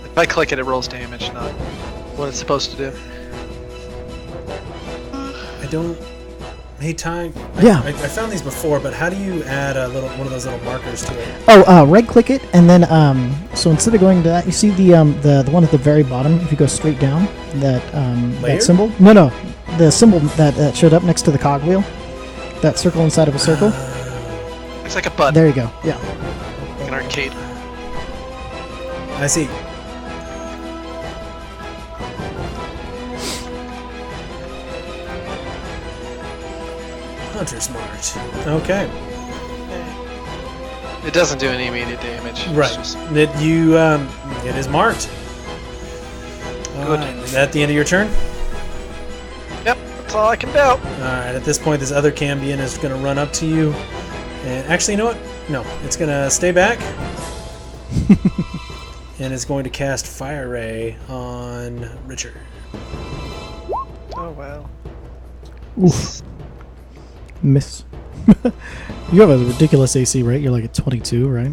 If I click it, it rolls damage, not what it's supposed to do. I don't. Hey, Ty. Yeah. I found these before, but how do you add one of those little markers to it? Oh, right click it, and then so instead of going to that, you see the one at the very bottom. If you go straight down, that Layer? that symbol. No, the symbol that showed up next to the cogwheel. That circle inside of a circle. It's like a button, There you go. Yeah. like an arcade. I see. Hunter's March. Okay. It doesn't do any immediate damage. It's Right. just- It is marked. Good. Alright, is that the end of your turn? Yep, that's all I can do. Alright, at this point, this other Cambion is going to run up to you. And actually, you know what? No, it's going to stay back. And it's going to cast Fire Ray on Richard. Oh well. Oof. Miss. You have a ridiculous AC, right? You're like at 22, right?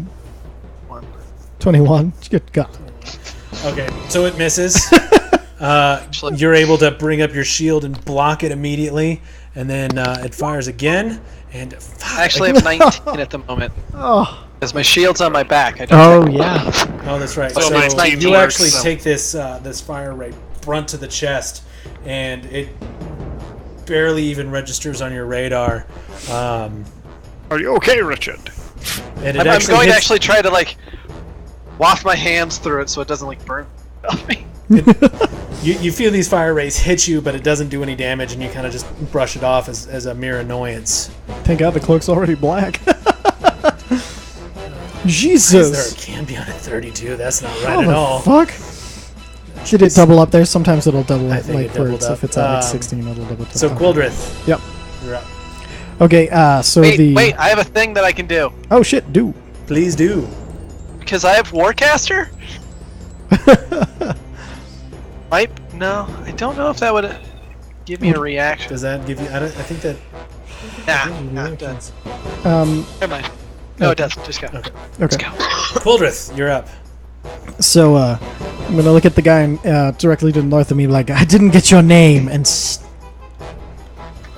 21. Good God. Okay, so it misses. You're able to bring up your shield and block it immediately, and then it fires again. And I actually have 19 at the moment. Oh. Because my shield's on my back. I don't Oh yeah. oh, that's right. So So, my team you works, actually so- take this Fire Ray brunt to the chest, and it barely even registers on your radar. Are you okay, Richard? And it I'm actually going to hits- actually try to like waft my hands through it so it doesn't like burn off me. You feel these fire rays hit you, but it doesn't do any damage, and you kind of just brush it off as a mere annoyance. Thank God the cloak's already black. Is Jesus! there a Cambion at 32? That's not How right at the all. fuck? Did it double up there? Sometimes it'll double I up, think like it doubled words. up. If it's at like 16, it'll double up. So Quildrith, Yep. you're up. Okay, so Wait, I have a thing that I can do. Oh shit, do. Please do. Because I have Warcaster? No, I don't know if that would give me a reaction. Does that give you? I think that. Nah, it does. Never mind. No, it doesn't. Just go. Okay. Let's Okay. go. Quildrith, you're up. So, I'm gonna look at the guy directly to the north of me, like, I didn't get your name, and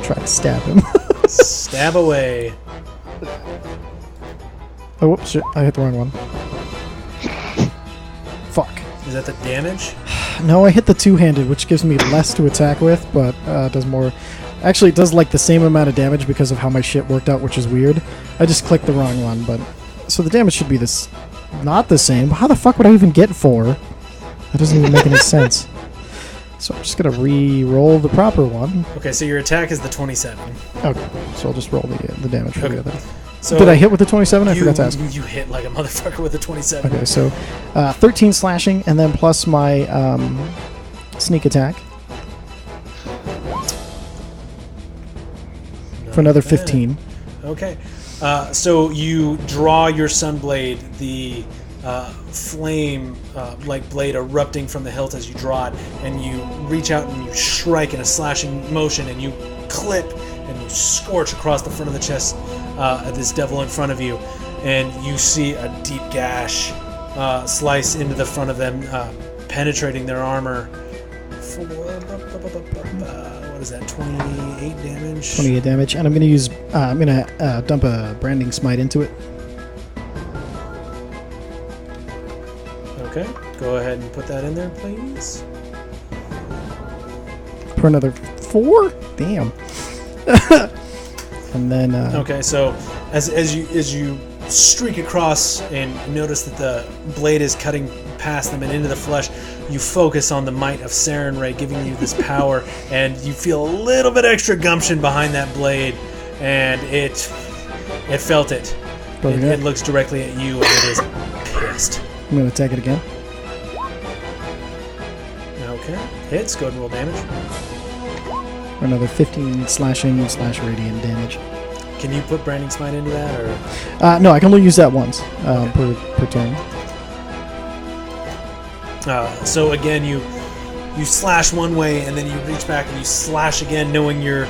try to stab him. Stab away. Oh, whoops, shit, I hit the wrong one. Fuck. Is that the damage? No, I hit the two-handed, which gives me less to attack with, but does more. Actually, it does like the same amount of damage because of how my shit worked out, which is weird. I just clicked the wrong one, but so the damage should be this, not the same. How the fuck would I even get 4? That doesn't even make any sense. So I'm just gonna re-roll the proper one. Okay, so your attack is the 27. Okay, so I'll just roll the damage for the Okay. other. So Did I hit with the 27? I you, forgot to ask. You hit like a motherfucker with a 27. Okay, so 13 slashing, and then plus my sneak attack for another Not bad. 15. Okay. So you draw your sunblade, the flame like blade erupting from the hilt as you draw it, and you reach out and you strike in a slashing motion, and you clip and you scorch across the front of the chest at this devil in front of you, and you see a deep gash slice into the front of them, penetrating their armor for what is that, 28 damage? 28 damage, and I'm gonna use. I'm gonna dump a branding smite into it. Okay, go ahead and put that in there, please. For another 4. Damn. And then. Okay, so as you streak across and notice that the blade is cutting past them and into the flesh, you focus on the might of Sarenrae giving you this power, and you feel a little bit extra gumption behind that blade, and it felt it. Okay. It looks directly at you, and it is pissed. I'm gonna attack it again. Okay, hits. Go ahead and roll damage. For another 15 slashing / radiant damage. Can you put Branding Smite into that, or? No, I can only use that once per turn. So again, you slash one way, and then you reach back and you slash again, knowing your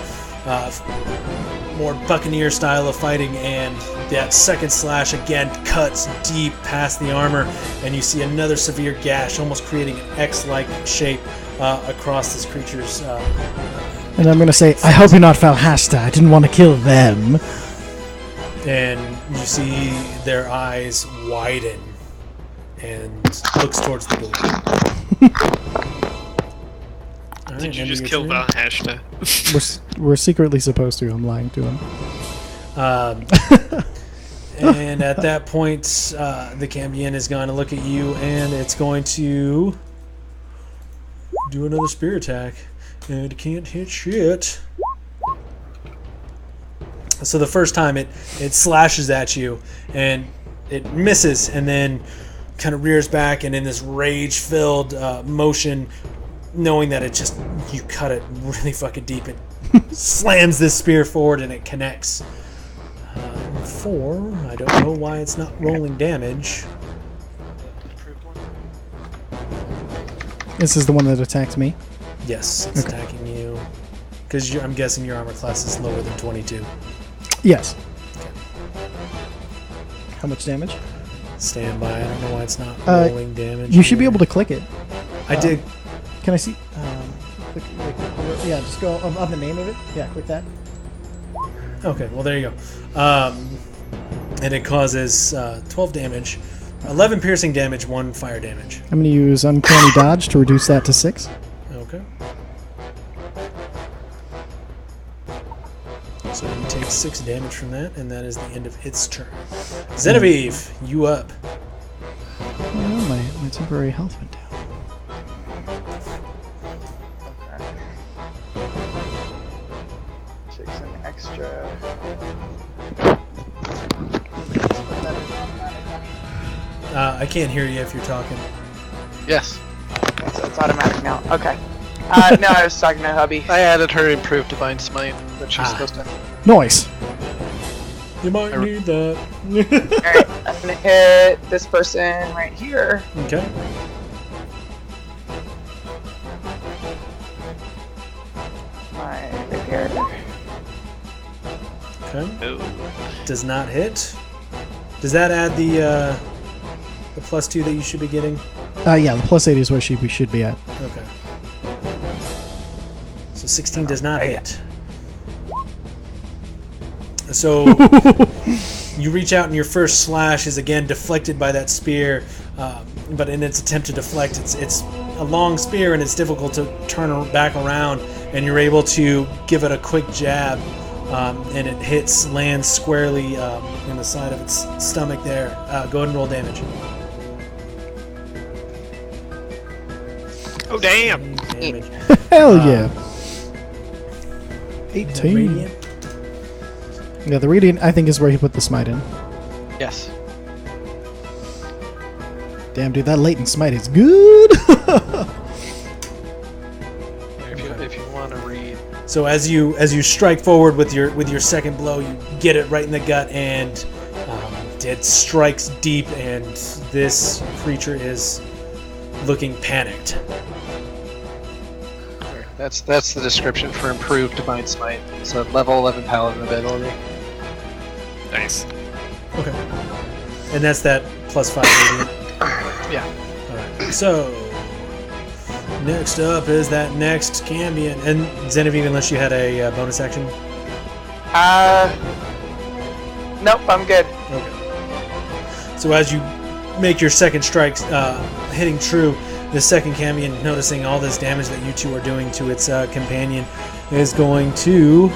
more buccaneer style of fighting, and that second slash again cuts deep past the armor, and you see another severe gash, almost creating an X-like shape across this creature's. And I'm gonna say, I hope you're not Falhasta. I didn't want to kill them. And you see their eyes widen and looks towards the door. All right, Did you end of just your kill turn. Valhashta? We're secretly supposed to. I'm lying to him. And at that point, the Cambion is going to look at you, and it's going to do another spear attack. And it can't hit shit. So the first time it slashes at you, and it misses, and then kind of rears back, and in this rage-filled motion, knowing that you cut it really fucking deep, it slams this spear forward, and it connects. 4. I don't know why it's not rolling damage. This is the one that attacks me. Yes, it's Okay. attacking you. Because I'm guessing your armor class is lower than 22. Yes. How much damage? Stand by. I don't know why it's not Uh, rolling damage. You should be here. able to click it. I did. Can I see? Click, yeah, just go on the name of it. Yeah, click that. Okay, well, there you go. And it causes 12 damage, 11 piercing damage, 1 fire damage. I'm going to use Uncanny Dodge to reduce that to 6. Okay. takes 6 damage from that, and that is the end of its turn. Genevieve, you up. Well, my temporary health went down. Okay. Takes an extra. I can't hear you if you're talking. Yes. So it's automatic now. Okay. No, I was talking to hubby. I added her improved divine smite that she's supposed to have. Nice. You might need that. Alright, I'm gonna hit this person right here. Okay. My rapier. Okay. Does not hit. Does that add the +2 that you should be getting? Yeah, the +8 is where we should be at. Okay. So 16 does not hit. So you reach out and your first slash is again deflected by that spear, but in its attempt to deflect, it's a long spear and it's difficult to turn back around, and you're able to give it a quick jab, and it lands squarely in the side of its stomach there. Go ahead and roll damage. Oh, damn! Damage. Hell yeah. Is that 18. radiant? Yeah, the radiant I think is where he put the smite in. Yes. Damn, dude, that latent smite is good. If you want to read. So as you strike forward with your second blow, you get it right in the gut, and it strikes deep, and this creature is looking panicked. That's the description for improved divine smite. So level 11 paladin ability. Nice. Okay. And that's that +5 radiant. Yeah. Alright. So next up is that next Cambion. And Genevieve, unless you had a bonus action. Nope, I'm good. Okay. So as you make your second strike, hitting true, the second Cambion, noticing all this damage that you two are doing to its companion, is going to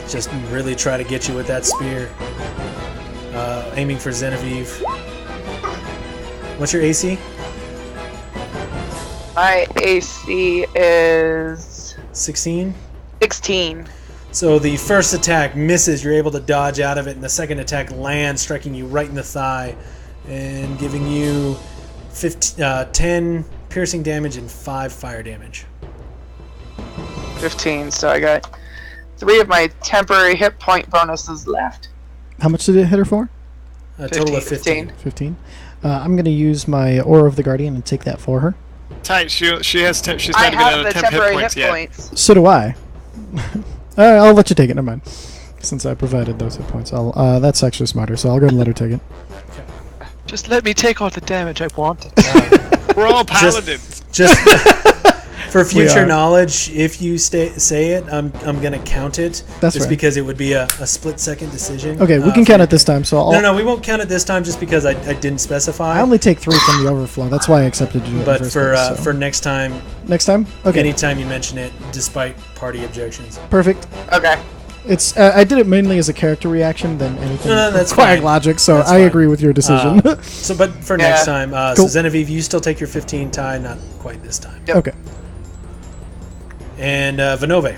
just really try to get you with that spear. Aiming for Genevieve. What's your AC? My AC is 16? 16. So the first attack misses, you're able to dodge out of it, and the second attack lands, striking you right in the thigh and giving you 10 piercing damage and 5 fire damage. 15, so I got 3 of my temporary hit point bonuses left. How much did it hit her for? A total of 15. 15. I'm going to use my Aura of the Guardian and take that for her. Tight. She has. She's I not even have at the a 10 hit temporary points hit yet. points. So do I. I'll let you take it, never mind. Since I provided those hit points. That's actually smarter, so I'll go ahead and let her take it. Just let me take all the damage I wanted. We're all paladins. Just for future are. knowledge, if you say it, I'm gonna count it. That's just right. because it would be a split-second decision. Okay, we can count it this time, so I'll... No, we won't count it this time just because I didn't specify. I only take 3 from the overflow. That's why I accepted to do it. but in the for first place, so. for next time, next time, okay, anytime you mention it, despite party objections. perfect. Okay. It's I did it mainly as a character reaction than anything No, that's requiring fine. logic, so That's I fine. agree with your decision. So, but for Yeah. next time, Cool. so Genevieve, you still take your 15 tie, not quite this time. Yep. Okay. And Vinove.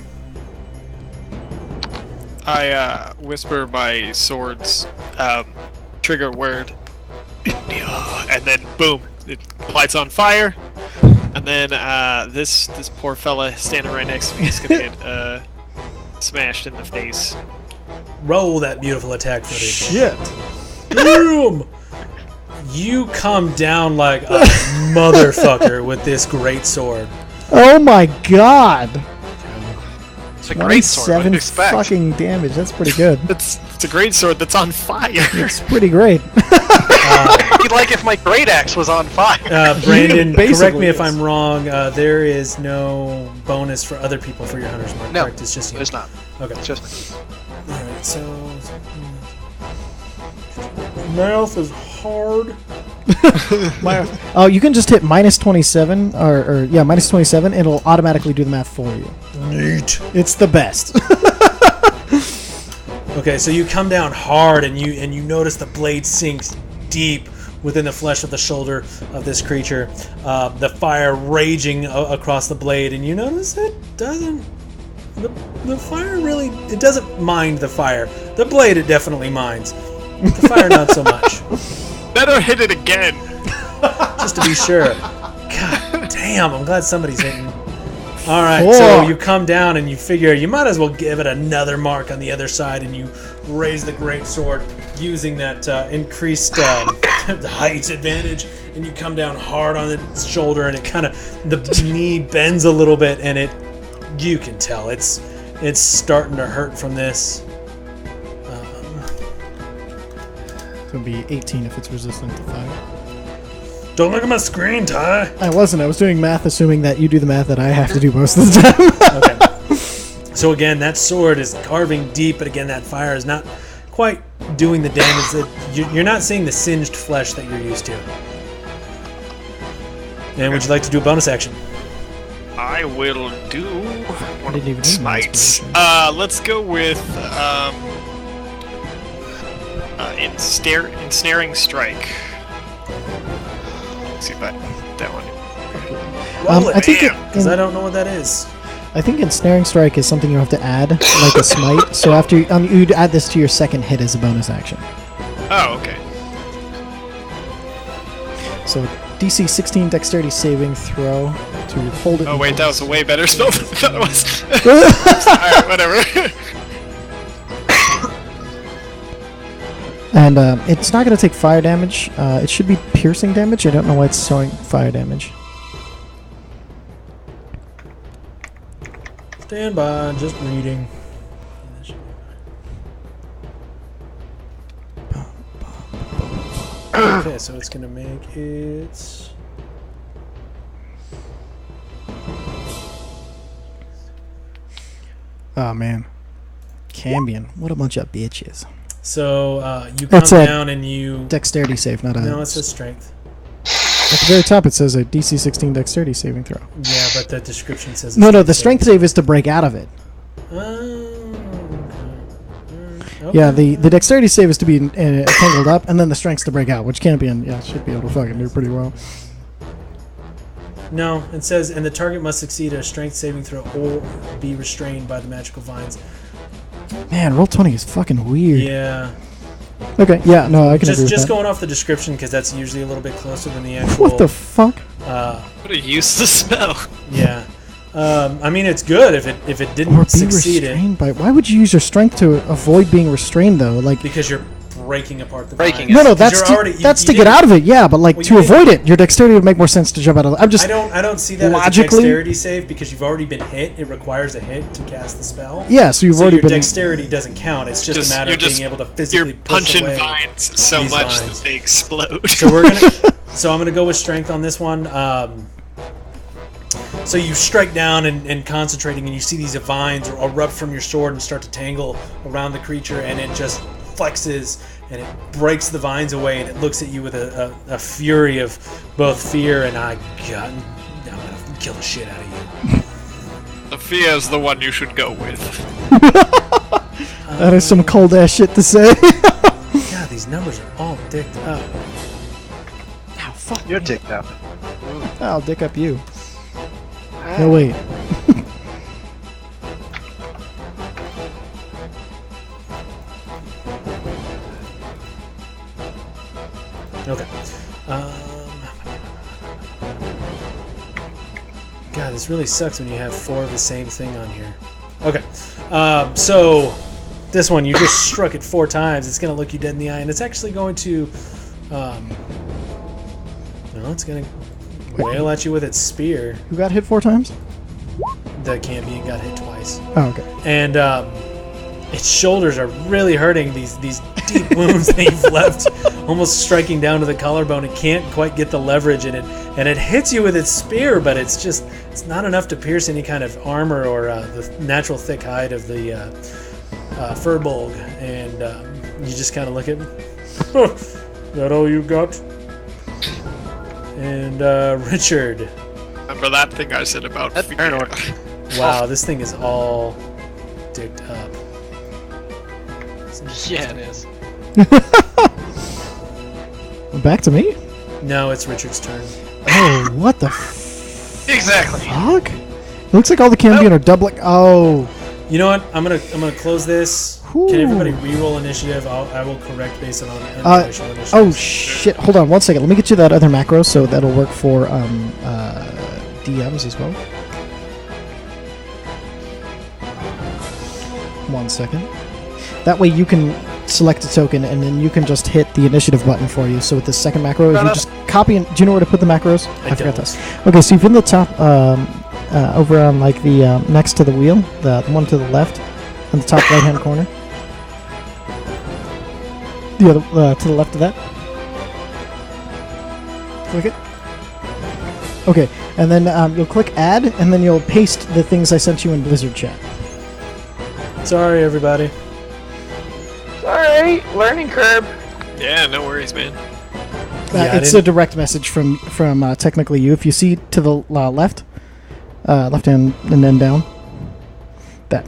I whisper my sword's trigger word, and then boom, it lights on fire. And then this poor fella standing right next to me is gonna get smashed in the face. Roll that beautiful attack footage. Shit. Boom! You come down like a motherfucker with this great sword. Oh my god. It's a great sword. What 27 did you expect? fucking damage. That's pretty good. It's a great sword that's on fire. It's pretty great. You'd like if my great axe was on fire. Brandon, correct Basically, me if yes. I'm wrong. There is no bonus for other people for your hunter's mark. No, correct? It's just you. There's not. Okay. It's just Alright, so mouth is hard. Oh, you can just hit minus 27, or minus 27. It'll automatically do the math for you. Neat. It's the best. Okay, so you come down hard, and you notice the blade sinks deep within the flesh of the shoulder of this creature. The fire raging across the blade, and you notice it doesn't. The fire really, it doesn't mind the fire. The blade it definitely minds. The fire not so much. Better hit it again. Just to be sure. God damn, I'm glad somebody's hitting. Alright, Four. so you come down and you figure you might as well give it another mark on the other side, and you raise the greatsword using that increased height advantage, and you come down hard on its shoulder, and it kind of, the knee bends a little bit, and you can tell it's starting to hurt from this. It's going to be 18 if it's resistant to fire. Don't look at my screen, Ty. I wasn't. I was doing math assuming that you do the math that I have to do most of the time. Okay. So again, that sword is carving deep, but again, that fire is not quite doing the damage that you're not seeing the singed flesh that you're used to. And would you like to do a bonus action? I will do one didn't even of need my smites. inspiration. Let's go with ensnaring strike. Let's see if that one. Roll it, I think because I don't know what that is. I think ensnaring strike is something you have to add, like a smite. So after you'd add this to your second hit as a bonus action. Oh, okay. So DC 16 dexterity saving throw to hold it. Oh in wait, that was a way better spell than I thought it was. place. Alright, whatever. And it's not going to take fire damage. It should be piercing damage. I don't know why it's showing fire damage. Stand by, just reading. Okay, so it's gonna make it. Oh man, Cambion, what a bunch of bitches. So you come That's it. down and you. Dexterity save, not a. No, it says strength. At the very top, it says a DC 16 dexterity saving throw. Yeah, but the description says. No, it's no, the strength save is to break out of it. Okay. Yeah, the dexterity save is to be tangled up, and then the strength's to break out, which Cambion, should be able to fucking do pretty well. No, it says, and the target must succeed a strength saving throw or be restrained by the magical vines. Man, Roll20 is fucking weird. Yeah. Okay, yeah, no, I can agree with Just that. going off the description, because that's usually a little bit closer than the actual. What the fuck? What a useless spell. Yeah. I mean, it's good if it Or didn't be succeed it, restrained by... Why would you use your strength to avoid being restrained, though? Like, because you're breaking apart the Breaking vines. it. no, 'Cause that's you're to, already- you- that's you to get didn't- out of it, yeah, but like Well, to you avoid it, your dexterity would make more sense to jump out of. I'm just I don't see that Logically- as a dexterity save because you've already been hit. It requires a hit to cast the spell. yeah. So you've So already your been. dexterity doesn't count. It's just a matter you're of being just- able to physically You're push punching away vines so these much vines. that they explode. So I'm gonna go with strength on this one. So you strike down and concentrating, and you see these vines erupt from your sword and start to tangle around the creature, and it just flexes and it breaks the vines away, and it looks at you with a fury of both fear and I'm gonna kill the shit out of you. Sophia is the one you should go with. That is some cold ass shit to say. God, these numbers are all dicked up. Ow, fuck. You're ticked up. I'll dick up you. No wait. Okay. God, this really sucks when you have 4 of the same thing on here. Okay. So this one, you just struck it 4 times. It's going to look you dead in the eye, and it's actually going to... it's going to wail at you with its spear. Who got hit 4 times? The Cambion got hit twice. Oh, okay. And its shoulders are really hurting, these deep wounds that you've left, almost striking down to the collarbone. It can't quite get the leverage in it, and it hits you with its spear, but it's not enough to pierce any kind of armor or the natural thick hide of the Furbolg, and you just kind of look at me. That all you got? And Richard. Remember that thing I said about That's fear? paranoid. Wow, this thing is all dicked up. Yeah, it is. Back to me? No, it's Richard's turn. Oh, what the Exactly. fuck? It looks like all the Cambion are doubling. Oh. You know what? I'm gonna close this. Ooh. Can everybody re-roll initiative? I will correct based on Oh information initiative. shit! Hold on one second. Let me get you that other macro, so that'll work for DMs as well. 1 second. That way you can select a token, and then you can just hit the initiative button for you. So with the second macro, if you just copy and do you know where to put the macros? I forgot don't. this. Okay, so if you're in the top, over on like the next to the wheel, the one to the left, on the top right-hand corner. The other to the left of that. Click it. Okay, and then you'll click add, and then you'll paste the things I sent you in Blizzard chat. Sorry, everybody. Alright, learning curve. Yeah, no worries, man. Yeah, I It's a didn't- direct message from technically you. If you see to the left, left hand and then down, that.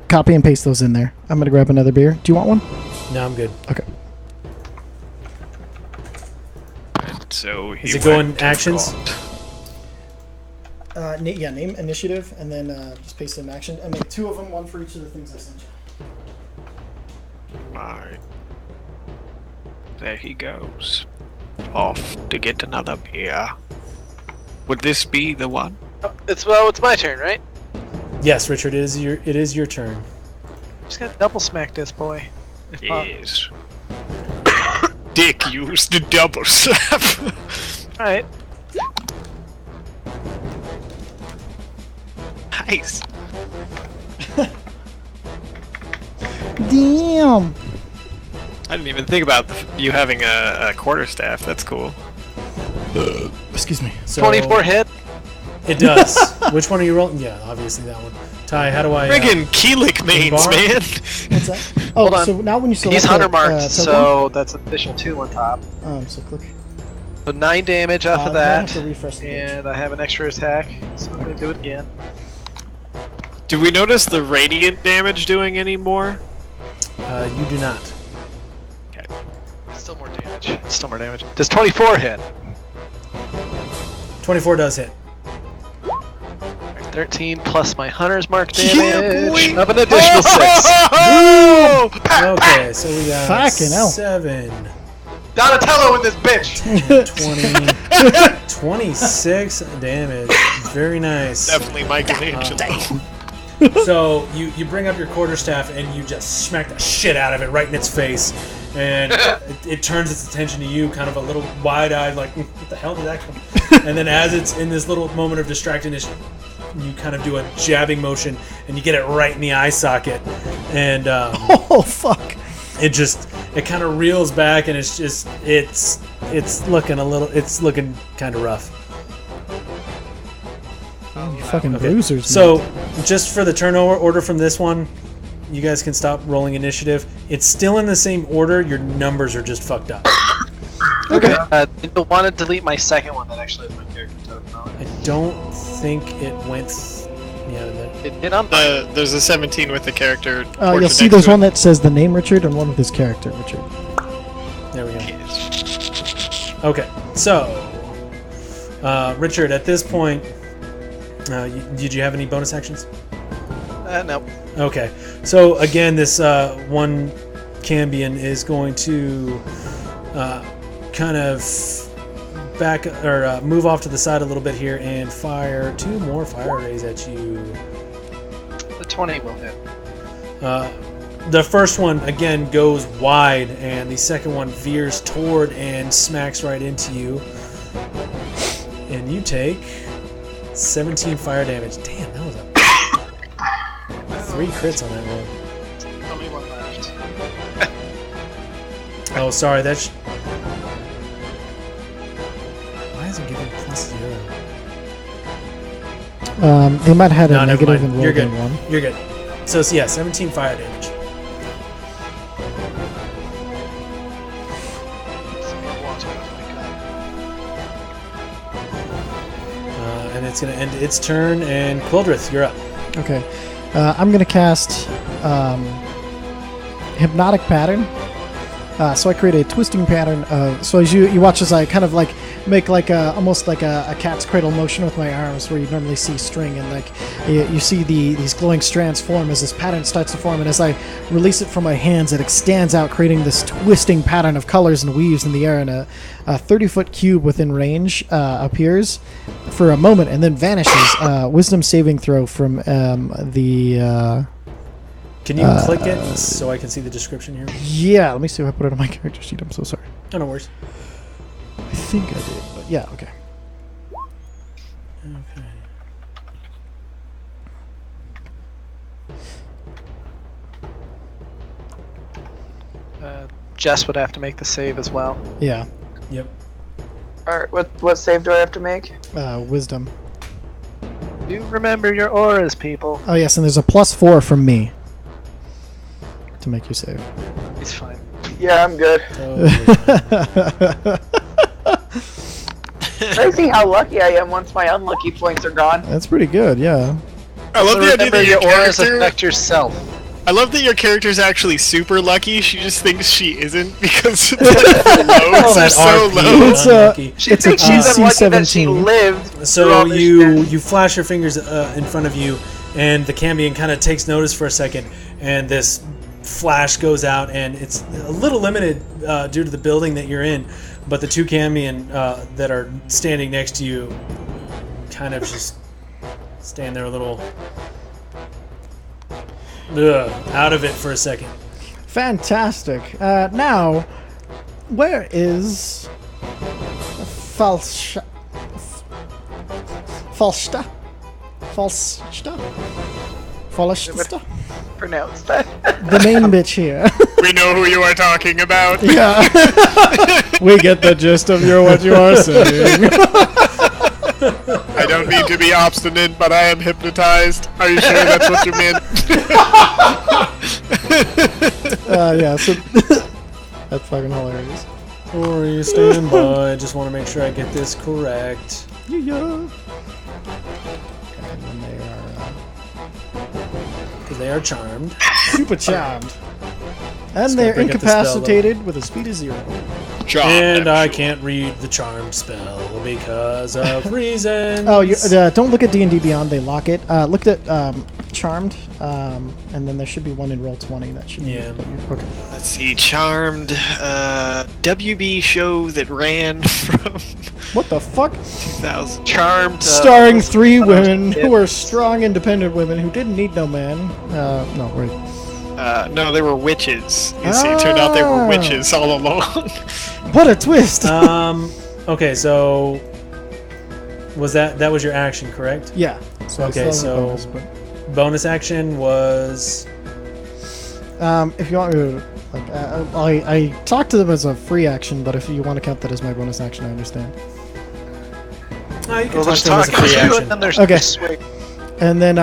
Copy and paste those in there. I'm gonna grab another beer. Do you want one? No, I'm good. Okay. So he Is it going went to actions? God. Yeah, name initiative, and then just paste in action. I make 2 of them, one for each of the things I sent you. Right. There he goes. Off to get another beer. Would this be the one? It's my turn, right? Yes, Richard. It is your turn. Just gotta double smack this boy. If possible. Yes. Dick used the double slap. Alright. Nice. Damn. I didn't even think about you having a quarterstaff. That's cool. Excuse me. So 24 hit. It does. Which one are you rolling? Yeah, obviously that one. Ty, how do I? Friggin' Keelik mains, bar? man. What's that? Oh, Hold on. so now when you select He's hunter a, marked, token, so that's an additional 2 on top. so click. So 9 damage off of then I have that. to refresh the page. And I have an extra attack, so I'm gonna do it again. Do we notice the radiant damage doing any more? You do not. Still more damage. Still more damage. Does 24 hit? 24 does hit. 13 plus my hunter's mark Yeah, damage boy. of an additional 6. Okay, so we got Fucking hell. 7, Donatello in this bitch! 20, 26 damage. Very nice. Definitely Michelangelo. So you bring up your quarterstaff and you just smack the shit out of it right in its face, and it turns its attention to you, kind of a little wide-eyed, like, what the hell did that come? And then as it's in this little moment of distractedness, you kind of do a jabbing motion and you get it right in the eye socket, and Oh fuck! it kind of reels back, and it's looking kind of rough. You fucking Okay. bruisers. So, just for the turnover order from this one, you guys can stop rolling initiative. It's still in the same order. Your numbers are just fucked up. Okay. You'll want to delete my second one that actually is my character token on it. I don't think it went. It hit on mine. There's a 17 with the character. you'll portrait see next there's to one it. that says the name Richard and one with his character Richard. There we go. Yes. Okay, so Richard, at this point, did you have any bonus actions? No. Okay, so again, this one Cambion is going to kind of back or move off to the side a little bit here and fire 2 more fire rays at you. The 20 will hit. The first one again goes wide, and the second one veers toward and smacks right into you. And you take 17 fire damage. Damn, that was a 3 crits on that roll. Only one left. Oh, sorry, that's. Why is it giving +0? They might have had a No, never negative mind. and You're rolled good. in one. You're good. So yeah, 17 fire damage. That's going to end its turn, and Quildrith, you're up. Okay. I'm going to cast Hypnotic Pattern. So I create a twisting pattern. So as you watch as I kind of like make like almost like a cat's cradle motion with my arms, where you normally see string, and like you see these glowing strands form as this pattern starts to form. And as I release it from my hands, it extends out, creating this twisting pattern of colors and weaves in the air. And a 30-foot cube within range appears for a moment and then vanishes. Wisdom saving throw from the. Can you click it so I can see the description here? Yeah, let me see if I put it on my character sheet. I'm so sorry. Oh, no worries. I think I did, but yeah, okay. Jess would have to make the save as well. Yeah, Yep. Alright, what save do I have to make? wisdom. Do remember your auras, people. Oh yes, and there's a +4 from me to make you save. He's fine. Yeah, I'm good. Crazy how lucky I am once my unlucky points are gone. That's pretty good, yeah. I love the idea Remember that your your auras character. affect yourself. I love that your character's actually super lucky. She just thinks she isn't because the loads are that so RP. low. It's unlucky. She It's a thinks she's unlucky that she GC-17. lived. through So all this shit. you flash your fingers in front of you, and the Cambion kind of takes notice for a second, and this flash goes out, and it's a little limited due to the building that you're in, but the two Cambion that are standing next to you kind of just stand there a little out of it for a second. Fantastic. Now, where is Falsta? Falsta? Pronounce that. The main bitch here. We know who you are talking about. Yeah. We get the gist of what you are saying. I don't mean to be obstinate, but I am hypnotized. Are you sure that's what you meant? Yeah, so that's fucking hilarious. Tori, stand by. I just want to make sure I get this correct. Yeah. And then they are Because they are charmed. super charmed. And Just they're gonna break up the spell, though. incapacitated with a speed of 0. John, And I actually. can't read the charmed spell because of reasons. Oh, you, don't look at D&D Beyond. They lock it. Look at Charmed, and then there should be one in Roll20. That should be Yeah. Okay. Let's see, Charmed, WB show that ran from What the fuck? 2000. Charmed. Starring 3 women who were strong, independent women who didn't need no man. No, wait. No, they were witches. You see, it turned out they were Ah. witches all along. What a twist! Okay, so that was your action, correct? Yeah. So Okay, it's still in so- bonus, Bonus action was but, if you want me to, like, I talked to them as a free action, but if you want to count that as my bonus action, I understand. you can Well, there's talk to them as a talking free to, action. and then there's Okay. swing. And then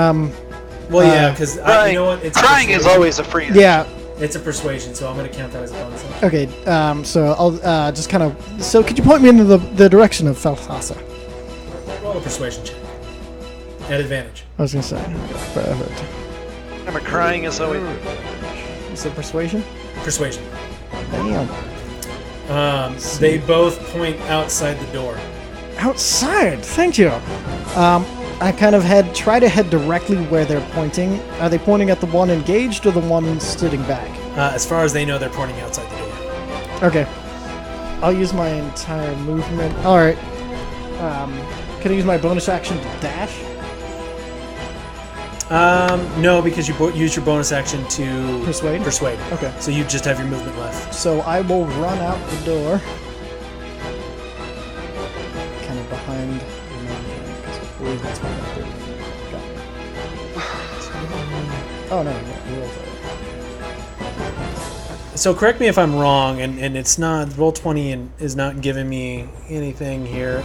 Well, yeah, because you Crying, know what? It's a crying is persuasion. always a free. yeah. It's a persuasion, so I'm going to count that as a bonus action. Okay. So I'll just kind of. So could you point me into the direction of Falhasa? Roll a persuasion check at advantage. I was gonna say. Perfect. Remember, crying is always. Is it persuasion? Persuasion. Damn. They both point outside the door. Outside. Thank you. I kind of try to head directly where they're pointing. Are they pointing at the one engaged or the one sitting back? As far as they know, they're pointing outside the door. Okay. I'll use my entire movement. All right. Can I use my bonus action to dash? No, because you used your bonus action to Persuade? Persuade. Okay. So you just have your movement left. So I will run out the door. Kind of behind. Because I believe that's my left. Oh no, yeah, roll for it. So correct me if I'm wrong, and it's not Roll20 and is not giving me anything here.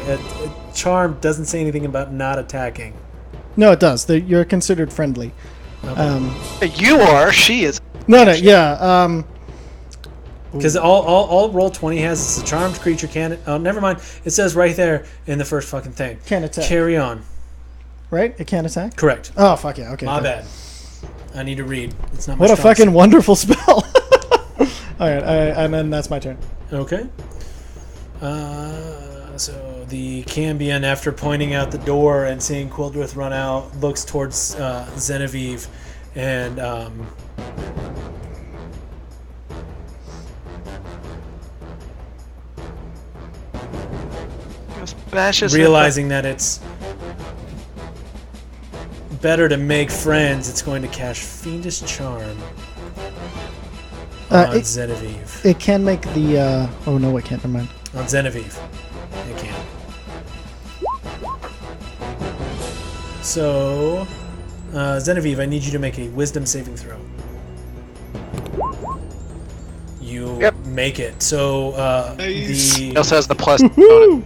Charm doesn't say anything about not attacking. No, it does. You're considered friendly. You are. She is. No, yeah. Because all Roll20 has is a charmed creature can. Oh, never mind. It says right there in the first fucking thing. Can attack. Carry on. right? It can't attack? Correct. Oh, fuck yeah. Okay. My good. bad. I need to read. It's not What my a strong fucking wonderful spell. Alright, and then that's my turn. suit. Okay. So the Cambion, after pointing out the door and seeing Quildrith run out, looks towards Zenevieve and Just bashes it. realizing that it's better to make friends, it's going to cast Fiendish Charm on It, Zenevieve. it can make the, oh no, it can't, never mind. On Zenevieve. It can. So, Zenevieve, I need you to make a Wisdom saving throw. You Yep. make it. So, He the also has the plus bonus.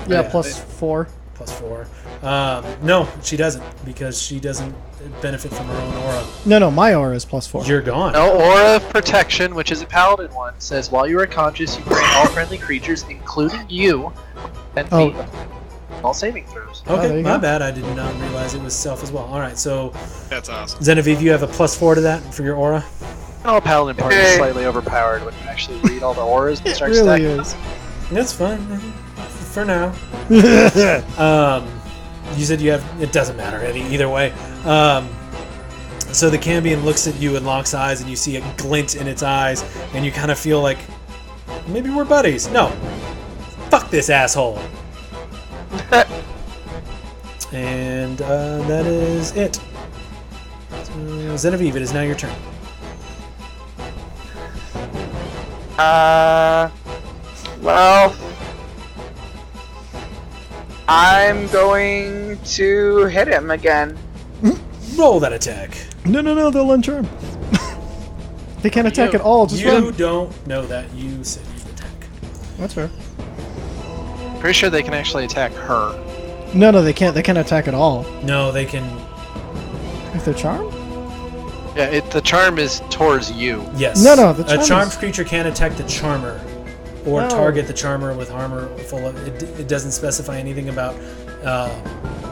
Yeah, yeah, plus 4. plus 4. No, she doesn't, because she doesn't benefit from her own aura. No, my aura is plus 4. You're gone. No, Aura of Protection, which is a paladin one, says while you are conscious, you grant all friendly creatures, including you, 10 Oh. feet, all saving throws. there Okay, you my go. bad. I did not realize it was self as well. All right, so That's awesome. Zenevieve, you have a plus 4 to that for your aura. All paladin party is Hey. slightly overpowered when you actually read all the auras and It start really stacking is. That's fine for now. You said you have. It doesn't matter either way. So the Cambion looks at you and locks eyes, and you see a glint in its eyes, and you kind of feel like maybe we're buddies. No, fuck this asshole. And that is it. So, Zenevieve, it is now your turn. Well, I'm going to hit him again. Roll that attack. No, they'll uncharm. They can't attack at all, just you run. don't know that. You said you attack. That's fair. Pretty sure they can actually attack her. No, they can't. They can't attack at all. No, they can. If they're charmed? Yeah, the charm is towards you. Yes. No, the a charm charmed is- creature can attack the charmer, or No. target the charmer with armor full of. It doesn't specify anything about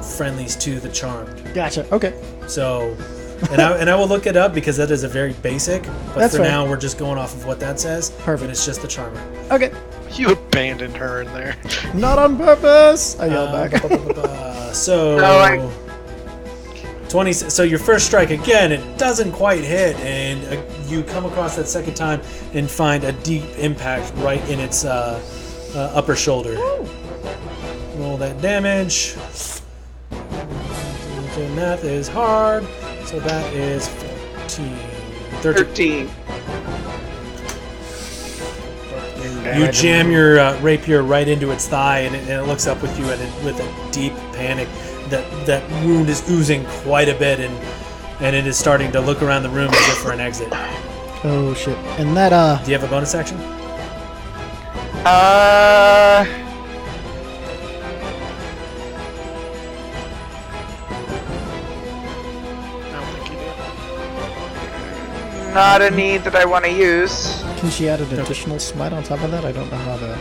friendlies to the charmed. Gotcha. Okay. So, and I will look it up because that is a very basic. But That's for fair. now, we're just going off of what that says. Perfect. And it's just the charmer. Okay. You abandoned her in there. Not on purpose. I yelled back. So. No, I- 20. So your first strike again, it doesn't quite hit, and you come across that second time and find a deep impact right in its upper shoulder. Roll that damage. The math is hard, so that is 13. 13. You jam your rapier right into its thigh, and it looks up with you, and with a deep panic. That wound is oozing quite a bit, and it is starting to look around the room as if for an exit. Oh shit. And that Do you have a bonus action? I don't think you do. Not a need that I want to use. can she add an additional smite on top of that? I don't know how to.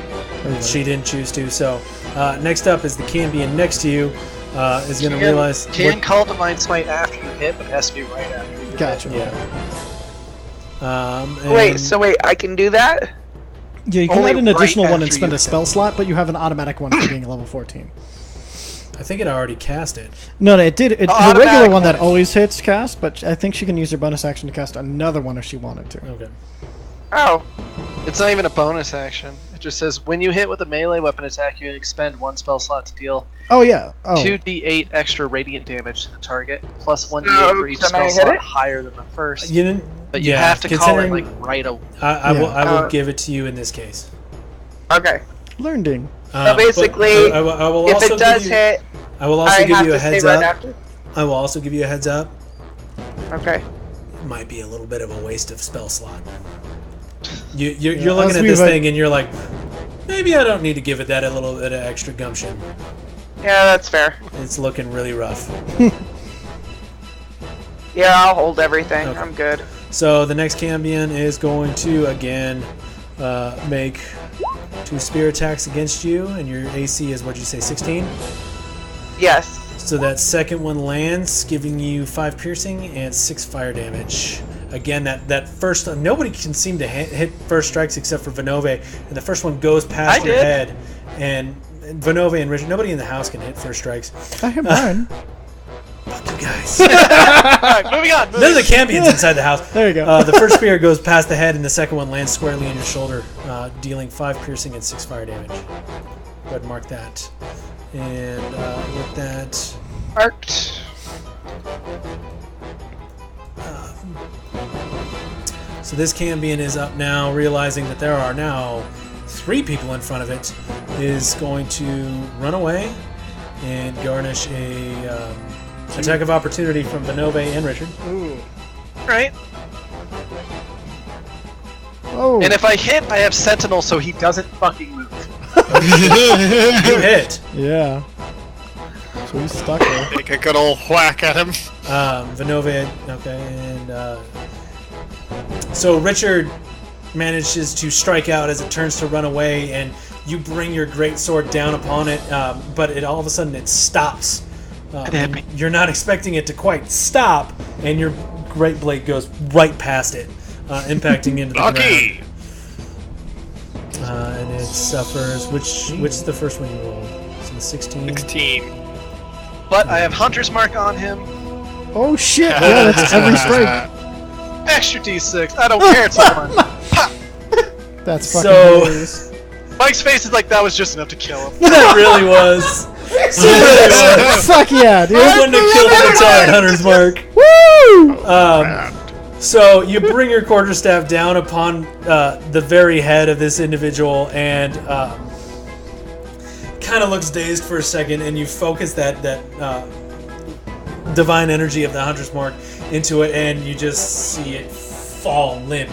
She didn't choose to. So next up is the Cambion next to you. Is going to realize. Can call Divine Smite after you hit, but it has to be right after you Gotcha. Yeah. Wait, I can do that? Yeah, you can Only add an additional right one and after spend you a spell slot, but you have an automatic one for being level 14. I think it already cast it. No, it did. It's Oh, her regular automatic one that one. always hits cast, but I think she can use her bonus action to cast another one if she wanted to. Okay. Oh, It's not even a bonus action. It just says when you hit with a melee weapon attack, you expend one spell slot to deal Oh yeah. Oh. 2d8 extra radiant damage to the target, plus 1d8 So, for each can I spell hit slot it? higher than the first. You didn't. But you yeah, have to call it considering- like right away. I will. Yeah. I will Uh, give it to you in this case. okay. Learning. But basically, I will If also it does give you, hit, I will also I give have you a to stay heads right up. after. I will also give you a heads up. Okay. It might be a little bit of a waste of spell slot. You're Yeah, looking as at we've, this like- thing and you're like, maybe I don't need to give it that a little bit of extra gumption. Yeah, that's fair. It's looking really rough. Yeah, I'll hold everything. Okay. I'm good. So the next Cambion is going to again make 2 spear attacks against you, and your AC is what you say, 16. Yes. So that second one lands, giving you 5 piercing and 6 fire damage. Again, that first nobody can seem to hit first strikes except for Vinove, and the first one goes past your head. And Vinove and Richard, nobody in the house can hit first strikes. I hit mine. Fuck you guys. Alright, moving on. None of the Cambions inside the house. There you go. The first spear goes past the head, and the second one lands squarely in your shoulder, dealing 5 piercing and 6 fire damage. Go ahead and mark that. And with that, Marked. so this Cambion is up now, realizing that there are now 3 people in front of it, is going to run away and garnish a attack of opportunity from Vinove and Richard. Right. Oh. And if I hit, I have Sentinel, so he doesn't fucking move. You hit. Yeah. So he's stuck there. Take a good old whack at him. Vinove, okay, and so Richard manages to strike out as it turns to run away, and you bring your great sword down upon it, but it all of a sudden it stops. It hit me. You're not expecting it to quite stop, and your great blade goes right past it, impacting into the Lucky! ground. And it suffers. Which is the first one you rolled? So the 16. 16. But I have Hunter's Mark on him. Oh shit! Yeah, that's every strike. Extra D6. I don't care. It's not fun. That's fucking So- hilarious. Mike's face is like that was just enough to kill him. That really was. Fuck yeah, dude! I wouldn't have killed the entire Hunter's Mark. Woo! So you bring your quarterstaff down upon the very head of this individual, and kind of looks dazed for a second, and you focus that divine energy of the Hunter's Mark into it, and you just see it fall limp,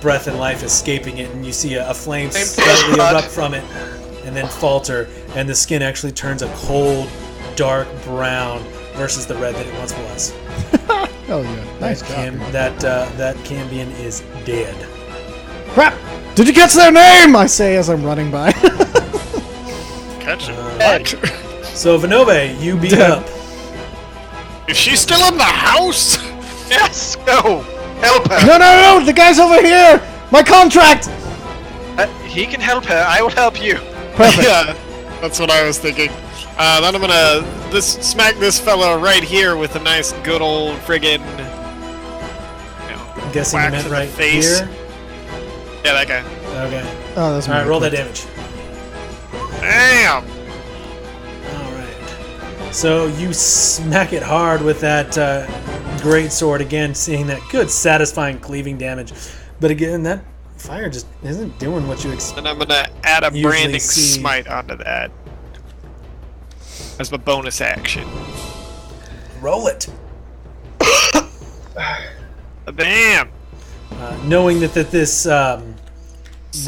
breath and life escaping it, and you see a flame slightly erupt from it, and then falter, and the skin actually turns a cold, dark brown versus the red that it once was. Hell yeah! Nice job. That Cambion is dead. Crap! Did you catch their name? I say as I'm running by. Catch it. Ed. So Vinove, you beat Dead. up. Is she still in the house? Yes, go. Help her. No! The guy's over here. My contract. He can help her. I will help you. Perfect. Yeah, that's what I was thinking. Then I'm gonna smack this fella right here with a nice good old friggin' I'm guessing you whack meant to the right face. here. Yeah, that guy. Okay. Oh, that's All right, my roll that contract. damage. Damn! All right. So you smack it hard with that great sword again, seeing that good, satisfying cleaving damage. But again, that fire just isn't doing what you expect. And I'm gonna add a Usually branding see- smite onto that as my bonus action. Roll it. Damn! Knowing that this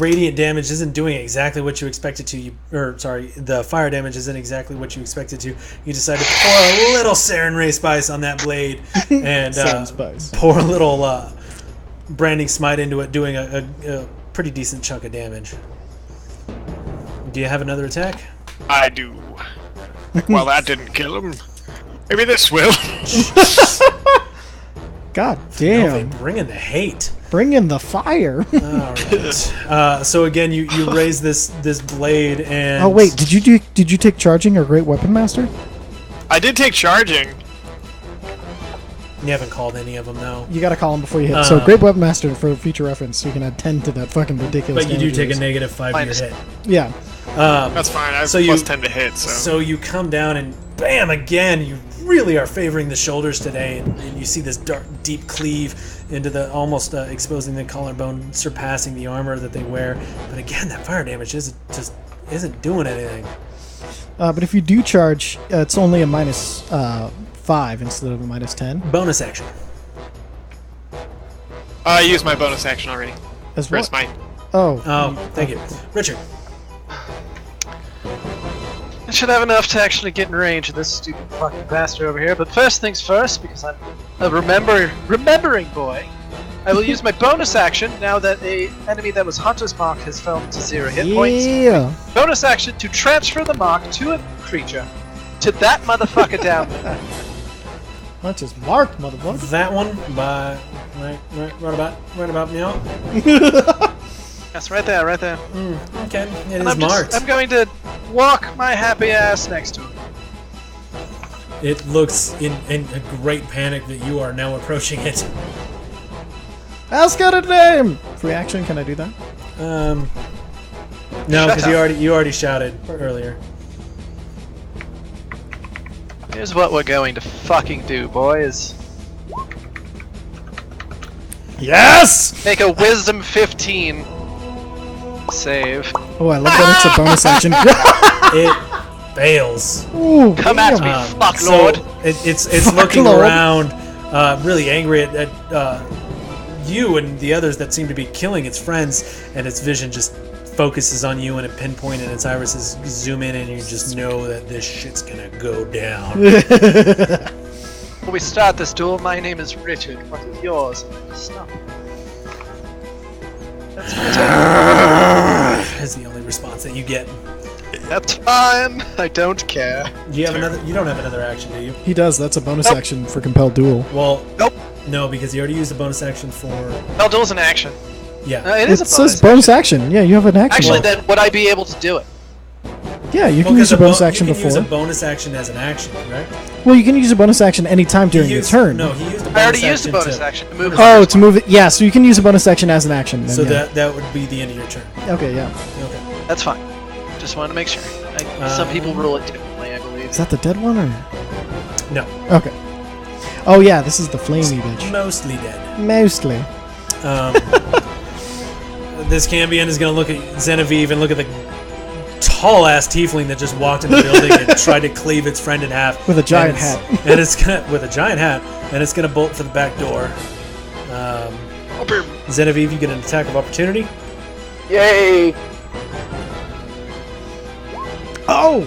radiant damage isn't doing exactly what you expected to, the fire damage isn't exactly what you expected to, you decide to pour a little Sarin Ray spice on that blade and Sarin spice. pour a little branding smite into it, doing a pretty decent chunk of damage. Do you have another attack? I do. Well, that didn't kill him. Maybe this will. God They damn! bring in the hate. Bring in the fire. All right. So again, you raise this blade and. Oh wait, did you take charging or great weapon master? I did take charging. You haven't called any of them, though. You gotta call him before you hit. So great weapon master for future reference, so you can add 10 to that fucking ridiculous. But you do take a damage. -5 to your hit. Yeah. That's fine. I have So you- plus 10 to hit, so. So you come down and bam again. You really are favoring the shoulders today, and you see this dark, deep cleave into the almost exposing the collarbone, surpassing the armor that they wear. But again, that fire damage isn't doing anything. But if you do charge, it's only a -5 instead of a -10. Bonus action. I used my bonus action already. As For well. smite. Oh. Oh, thank you, Richard. I should have enough to actually get in range of this stupid fucking bastard over here. But first things first, because I'm a remembering boy, I will use my bonus action now that a enemy that was Hunter's Mark has fallen to 0 hit points. Yeah. Bonus action to transfer the mark to a creature. to that motherfucker down there. Not just marked, motherfucker. That one by right about now. That's right there, right there. Okay, it And is marked. I'm going to walk my happy ass next to him. It looks in a great panic that you are now approaching it. Ask out a name. Free action. Can I do that? No, Shut because you already shouted earlier. Here's what we're going to fucking do, boys. Yes. Make a wisdom 15 save. Oh, I love that it's a bonus action. It fails. Ooh, Come at me, fuck lord. It's looking lord. around, really angry at you and the others that seem to be killing its friends, and its vision just focuses on you and a pinpoint, and its irises zoom in, and you just know that this shit's gonna go down. Before we start this duel, my name is Richard. What is yours? Stop. Is the only response that you get. That's fine. I don't care. Do you have another? You don't have another action, do you? He does. That's a bonus Nope. action for compelled duel. Well, Nope. no, because you already used a bonus action for. No, duel's an action. Yeah. It is It a says bonus. bonus action. Yeah, you have an action. Actually, then would I be able to do it? Yeah, you can Well, use a 'cause bonus action you can use before. a bonus action as an action, right? Well, you can use a bonus action anytime during your turn. No, he used a bonus I already used a action bonus to- action to move. Oh, to move it. Yeah, so you can use a bonus action as an action. Then, So yeah. that would be the end of your turn. Okay, yeah. Okay. That's fine. Just wanted to make sure. Some people rule it differently, I believe. Is that the dead one or? No, Okay. Oh yeah, this is the flamey bitch. mostly dead. Mostly. This Cambion is going to look at Genevieve and look at the tall-ass tiefling that just walked in the building and tried to cleave its friend in half. With a giant And it's- hat. And it's gonna with a giant hat, and it's going to bolt for the back door. Genevieve, you get an attack of opportunity. Yay! Oh!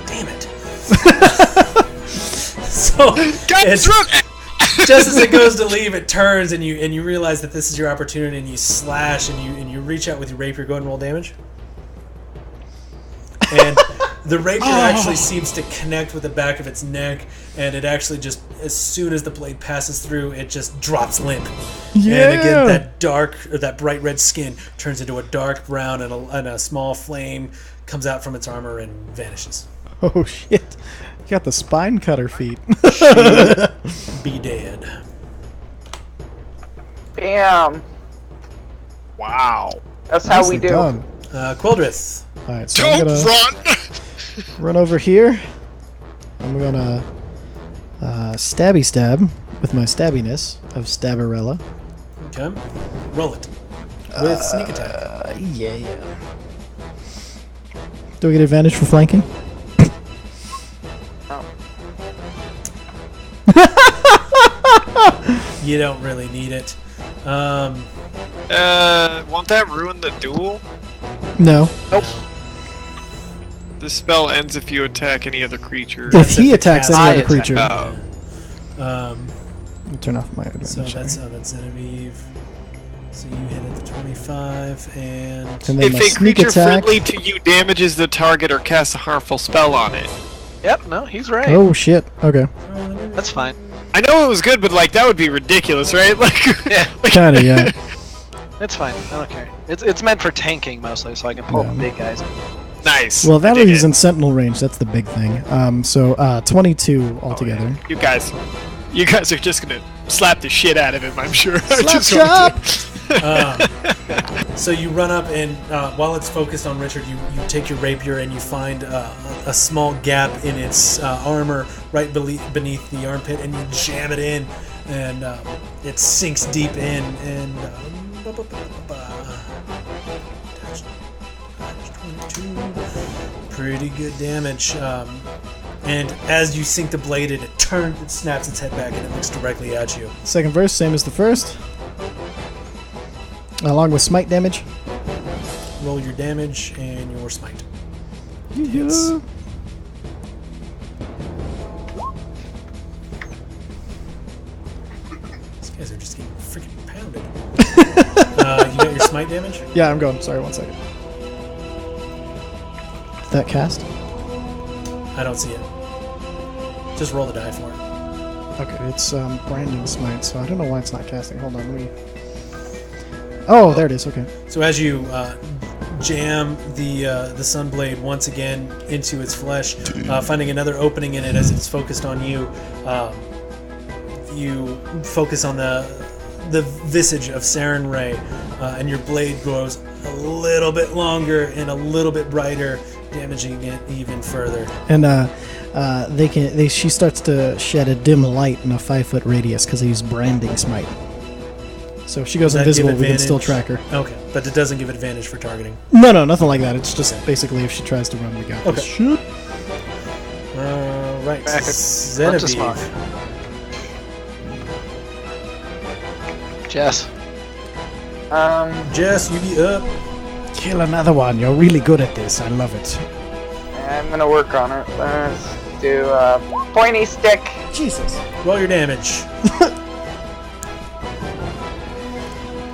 Damn it! So it's, just as it goes to leave, it turns, and you realize that this is your opportunity, and you slash, and you reach out with your rapier. Go ahead and roll damage. And the rapier actually seems to connect with the back of its neck, and it actually just, as soon as the blade passes through, it just drops limp. Yeah! And again, that bright red skin turns into a dark brown, and a small flame comes out from its armor and vanishes. Oh shit. You got the spine cutter feet. Be dead. Bam! Wow. That's how we Nicely do. done. Quildrith. Alright, so I'm Don't gonna run! run over here. I'm gonna stabby stab with my stabbiness of Stabbarella. Okay. Roll it. With sneak attack. Yeah. Do I get advantage for flanking? You don't really need it. Won't that ruin the duel? No. The spell ends if you attack any other creature. If he if attacks it any casts- other creature. Oh. I'll turn off my So advantage. that's Genevieve. So you hit at the 25, and And then If my a sneak creature attack. friendly to you damages the target or casts a harmful spell on it. Yep, no, he's right. Oh shit. Okay. That's fine. I know it was good, but like that would be ridiculous, right? Like, Yeah, Kinda, yeah. it's fine. I don't care. It's meant for tanking mostly, so I can pull Yeah. the big guys. nice. Well, that I dig is it. in sentinel range. That's the big thing. So 22 altogether. You guys are just gonna slap the shit out of him, I'm sure. I Slap just want chop! so you run up, and while it's focused on Richard, you take your rapier and you find a small gap in its armor right beneath the armpit, and you jam it in, and it sinks deep in, and 22, pretty good damage. And as you sink the blade in, it turns, it snaps its head back, and it looks directly at you. Second verse, same as the first. Along with smite damage. Roll your damage and your smite. Yeah. These guys are just getting freaking pounded. You got your smite damage? Yeah, I'm going. Sorry, 1 second. That cast? I don't see it. Just roll the die for it. Okay, it's Branding Smite, so I don't know why it's not casting. Hold on, let me... Oh, there it is, okay. So as you jam the Sunblade once again into its flesh, finding another opening in it as it's focused on you, you focus on the visage of Saren Ray, and your blade grows a little bit longer and a little bit brighter, damaging it even further. And she starts to shed a dim light in a 5-foot radius because I use Branding Smite. So if she goes Does that give invisible, we can still advantage? track her. Okay, but it doesn't give advantage for targeting. No, nothing like that. It's just basically if she tries to run, we got Okay. this. Shoot. Right, Back at- up to Smock. Zenevieve. Jess. Jess, you be up. Kill another one. You're really good at this. I love it. I'm gonna work on it. Let's do a pointy stick. Jesus. Roll your damage.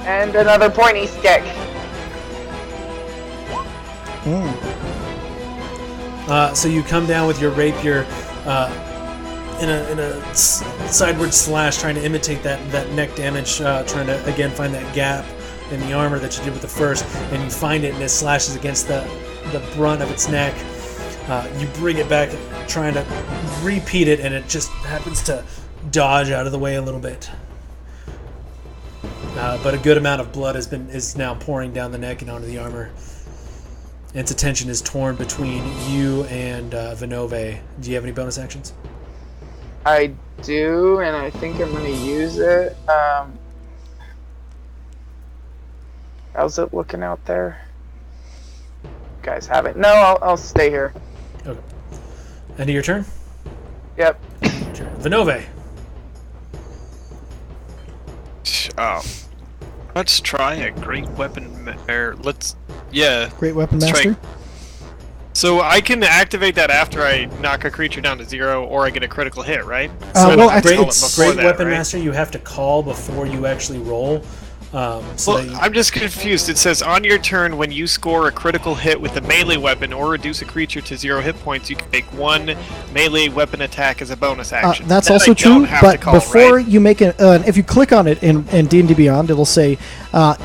And another pointy stick. So you come down with your rapier in a sideward slash, trying to imitate that neck damage, trying to again find that gap in the armor that you did with the first, and you find it and it slashes against the brunt of its neck. You bring it back, trying to repeat it, and it just happens to dodge out of the way a little bit. But a good amount of blood is now pouring down the neck and onto the armor. Its attention is torn between you and Vinove. Do you have any bonus actions? I do, and I think I'm gonna use it. How's it looking out there? You guys have it? No, I'll stay here. Okay. End of your turn? Yep. Vinove. Let's try a great weapon. Great Weapon Let's try- Master. So I can activate that after I knock a creature down to 0, or I get a critical hit, right? Well, I don't have to actually, call it Great, before great that, weapon right? master, you have to call before you actually roll. So Well, that you, I'm just confused. It says on your turn, when you score a critical hit with a melee weapon or reduce a creature to 0 hit points, you can make one melee weapon attack as a bonus action. That's That also I don't true, have to but call, before right? you make if you click on it in D&D Beyond, it'll say,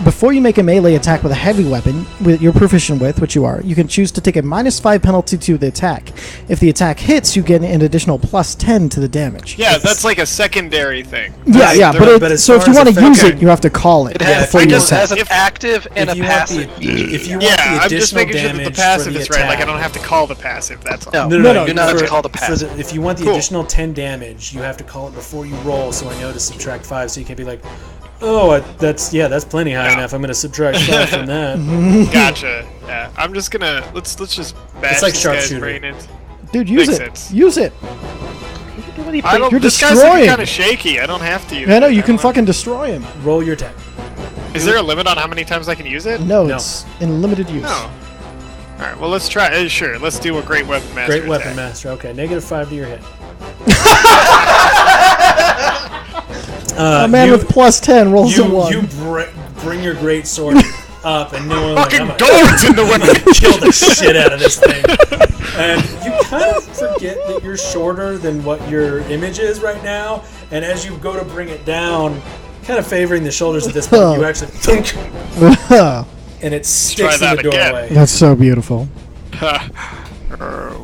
before you make a melee attack with a heavy weapon, you're proficient with, which you are, you can choose to take a -5 penalty to the attack. If the attack hits, you get an additional +10 to the damage. Yeah, that's like a secondary thing. Yeah, Right, yeah, but but as so if far you as want to use effect- it, you have to call it It has, before it you just attack. has an active and a if you want passive. if you want Yeah, the I'm just additional making sure that the damage passive for the is right. Like, I attack- don't have to call the passive, that's all. No, No, no, you're not for- to call the for passive. if you want the Cool. additional 10 damage, you have to call it before you roll, so I know to subtract 5, so you can't be like, oh, that's plenty high enough. I'm going to subtract 5 from that. Gotcha. Yeah, I'm just gonna let's just bash It's like this guy's sharpshooter. brain in. Dude, use Makes it. sense. Use it. I don't. You're This guy's destroying. kind of shaky. I don't have to use I know, it. you can don't fucking destroy him. Roll your attack. Is there a limit on how many times I can use it? No, No. it's in limited use. No. All right. Well, let's try. Sure. Let's do a great weapon master. Great weapon attack. master. Okay, -5 to your hit. A man with +10 rolls a 1. You bring your great sword up, and no one like, Fucking I'm guards in the window. kill the shit out of this thing. And you kind of forget that you're shorter than what your image is right now, and as you go to bring it down, kind of favoring the shoulders at this point, you actually thunk, and it sticks in that the again. doorway. That's so beautiful. Oh, Are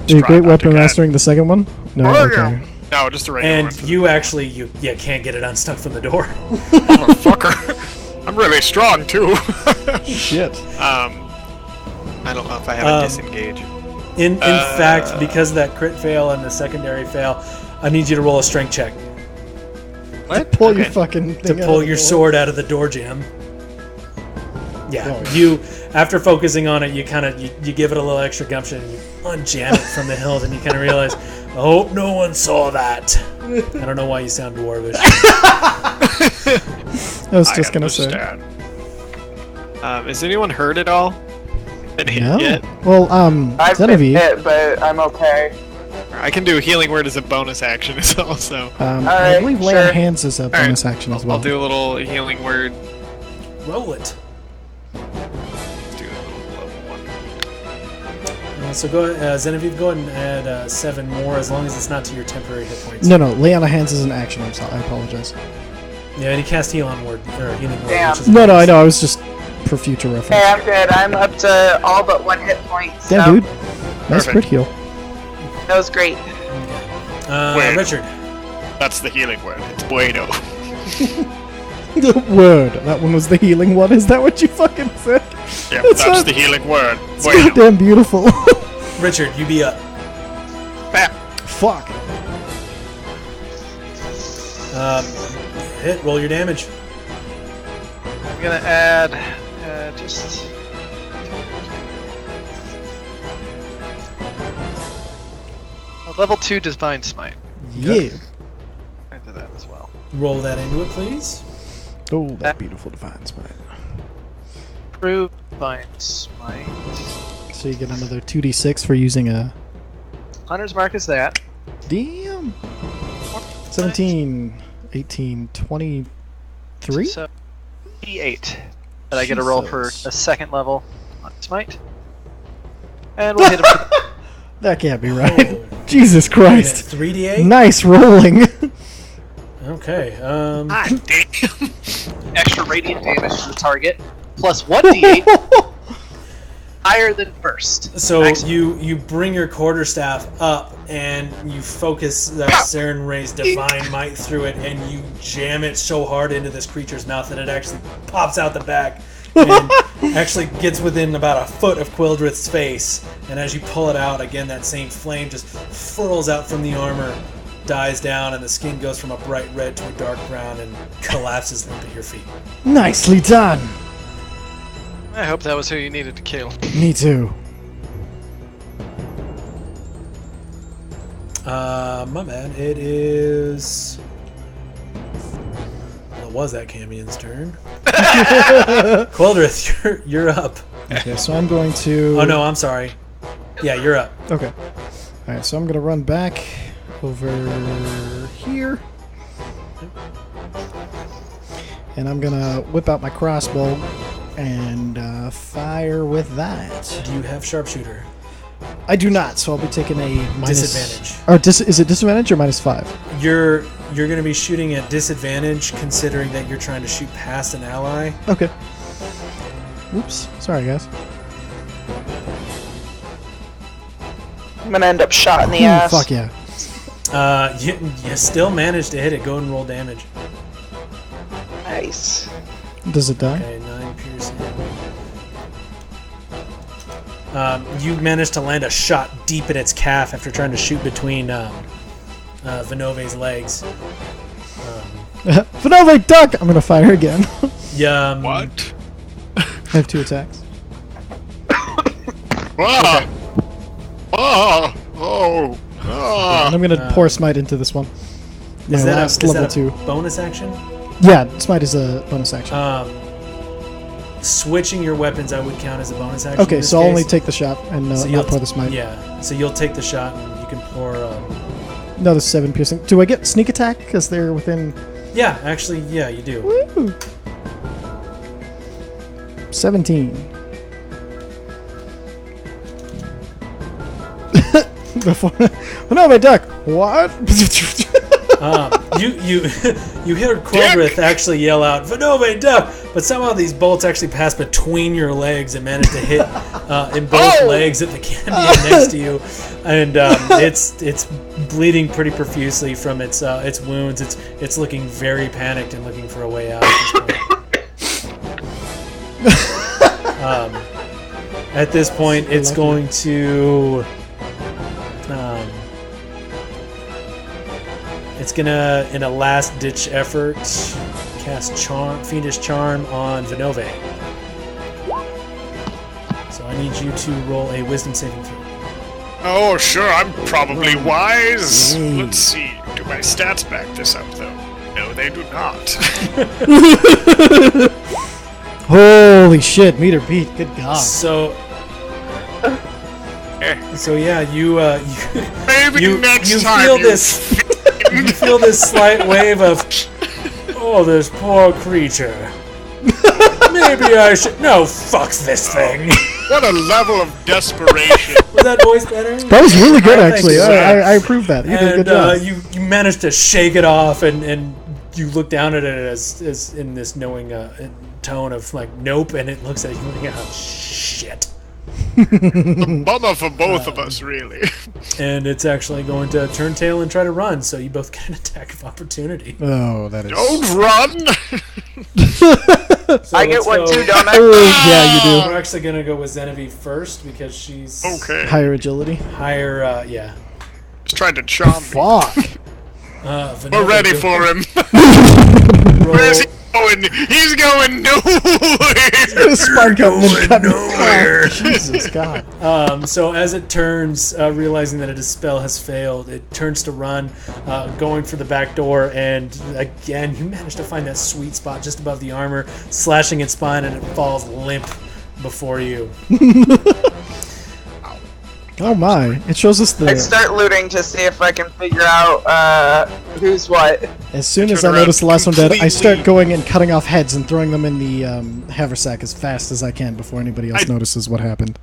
you try great not to weapon get- mastering the second one? No, okay. No, just a regular And one. you actually, you can't get it unstuck from the door. Motherfucker. I'm really strong too. Shit. I don't know if I have a disengage. In fact, because of that crit fail and the secondary fail, I need you to roll a strength check What? Pull your Okay. fucking to thing out pull of your the sword out of the door jam. Yeah, Oh, yeah. you after focusing on it, you kind of you give it a little extra gumption, and you unjam it from the hilt, and you kind of realize, I hope no one saw that. I don't know why you sound dwarvish. I was just gonna say. understand. Is anyone hurt at all? Been hit No. yet? Well, I've been Genevieve, hit, but I'm okay. I can do a healing word as a bonus action as also. I Alright, believe lay sure. on hands is a Alright, bonus action as well. I'll do a little healing word. Roll it. Let's do a little level 1. So go, Zenevieve, go ahead and add 7 more, as long as it's not to your temporary hit points. No, lay on of hands is an action. I'm sorry, I apologize. Yeah, and he cast heal on word or healing word. Damn. Which is No, I know. I was just for future reference. Hey, I'm good. I'm up to all but 1 hit point. So Damn, dude. Nice Perfect. crit heal. that was great. Wait. Richard. That's the healing word. It's bueno. The word. That one was the healing one. Is that what you fucking said? Yeah, That's that's not- the healing word. It's Bueno. goddamn beautiful. Richard, you be up. Bam. Fuck. Hit. Roll your damage. I'm gonna add just. A level 2 Divine Smite. Yeah. Into that as well. Roll that into it, please. Oh, that beautiful divine smite. True Divine Smite. So you get another 2d6 for using a. Hunter's Mark is that. Damn. 17, 18, 23? So, D8. That I get a roll for Jesus. a second level on Smite. And we'll hit him for That can't be right. Jesus Christ. 3d8. Nice rolling. Okay. Ah, damn. extra radiant damage to the target, plus 1d8 higher than first. So Excellent. you bring your quarterstaff up and you focus that Saren Ray's divine might through it, and you jam it so hard into this creature's mouth that it actually pops out the back and actually gets within about a foot of Quildrith's face. And as you pull it out, again that same flame just furls out from the armor, dies down, and the skin goes from a bright red to a dark brown and collapses limp at your feet. Nicely done. I hope that was who you needed to kill. Me too. My bad. It is. Well, it was that Camion's turn. Quildrith, you're up. Okay, so I'm going to. Oh no, I'm sorry. Yeah, you're up. Okay. Alright, so I'm going to run back over here. And I'm going to whip out my crossbow and fire with that. Do you have sharpshooter? I do not, so I'll be taking a minus... Disadvantage. Or is it disadvantage or -5? You're going to be shooting at disadvantage, considering that you're trying to shoot past an ally. Okay. Oops. Sorry, guys. I'm gonna end up shot in the Ooh, ass. fuck yeah. You still managed to hit it. Go and roll damage. Nice. Does it die? Okay, 9 piercing. You managed to land a shot deep in its calf after trying to shoot between Vinove's legs. Vinove, duck! I'm going to fire again. Yeah. What? I have 2 attacks. Ah! Ah! Oh! And Ah! I'm going to pour smite into this one. Yeah, Is that, last a, is level that 2. a bonus action? Yeah, smite is a bonus action. Switching your weapons, I would count as a bonus action. in Okay, this so I'll only case. take the shot and So not you'll pour the smite. Yeah, so you'll take the shot and you can pour. Another 7 piercing. Do I get sneak attack because they're within... Yeah, actually, yeah, you do. Woo! 17. Before... No, my duck! What? You heard Quildrith actually yell out "Vinove duck," but somehow these bolts actually pass between your legs and manage to hit in both legs at the Cambion next to you, and it's bleeding pretty profusely from its wounds. It's looking very panicked and looking for a way out at this point. It's going to. It's gonna, in a last-ditch effort, cast Fiendish Charm on Vinove. So I need you to roll a Wisdom saving throw. Oh, sure, I'm probably wise. Yay. Let's see. Do my stats back this up, though? No, they do not. Holy shit, meter beat. Good God. So yeah, you Maybe you next time feel you this. You feel this slight wave of, oh, this poor creature. Maybe I should. No, fuck this thing. What a level of desperation. Was that voice better? That was really good, Thank actually. you. I approve that. You did a And good job. you managed to shake it off, and you look down at it as in this knowing tone of like, nope, and it looks at you like, oh, shit. Bummer for both of us, really. And it's actually going to turn tail and try to run, so you both get an attack of opportunity. Oh, that is. Don't run! So I get let's one go- too, don't I? Oh, yeah, you We're actually going to go with Zenevieve first because she's Okay. do. Higher agility. higher, yeah. He's trying to charm me. Fuck. Vanilla, We're ready go- for him. roll- Where's he going? He's going nowhere! Spark up and cut nowhere. Jesus God. So as it turns, realizing that a dispel has failed, it turns to run, going for the back door, and again, you manage to find that sweet spot just above the armor, slashing its spine, and it falls limp before you. Oh my. It shows us I the. start looting to see if I can figure out who's what. As soon as Turn I notice the last one dead, I start completely- going and cutting off heads and throwing them in the haversack as fast as I can before anybody else notices what happened.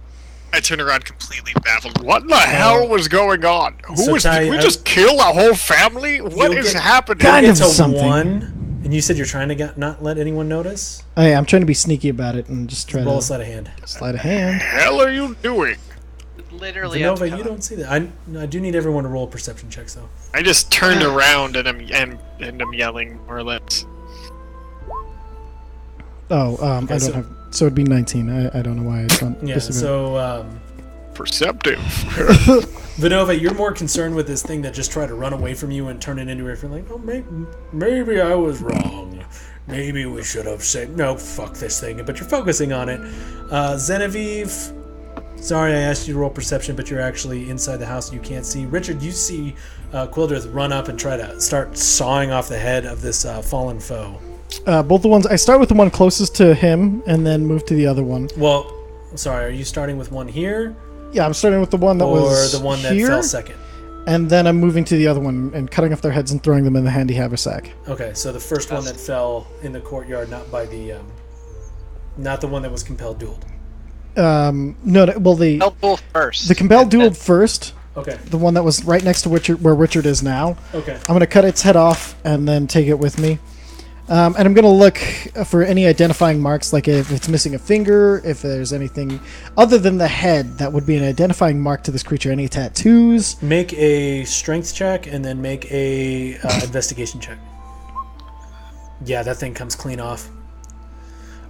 I turn around completely baffled. What the hell was going on? So, Ty, Did we I- just kill a whole family? What You'll is get- happening? Kind Get of to something. 1, and you said you're trying to not let anyone notice? Hey, I'm trying to be sneaky about it and just try Roll a to sleight of hand. slide a hand. hell are you doing? Literally, Vanova, you don't see that. I do need everyone to roll perception checks, though. I just turned around and I'm yelling more or less. Oh, I don't so- have. So it'd be 19. I don't know why it's not. Yeah, disadvantage. so, Perceptive. Vanova, you're more concerned with this thing that just tried to run away from you and turn it into a like, oh, maybe I was wrong. Maybe we should have said, no, fuck this thing. But you're focusing on it. Zenevieve, sorry I asked you to roll perception, but you're actually inside the house and you can't see. Richard, you see Quildrith run up and try to start sawing off the head of this fallen foe. Both the ones. I start with the one closest to him and then move to the other one. Well, sorry, are you starting with one here Yeah, I'm starting with the one that or was the one that here, fell second? and then I'm moving to the other one and cutting off their heads and throwing them in the handy haversack. Okay, so the first one that fell in the courtyard, not by the, not the one that was compelled dueled. No, well the Helpful first. the compelled dueled first. Okay, The one that was right next to Richard, where Richard is now. okay. I'm going to cut its head off and then take it with me. And I'm going to look for any identifying marks, like if it's missing a finger, if there's anything other than the head that would be an identifying mark to this creature. Any tattoos? Make a strength check and then make a investigation check. Yeah, that thing comes clean off.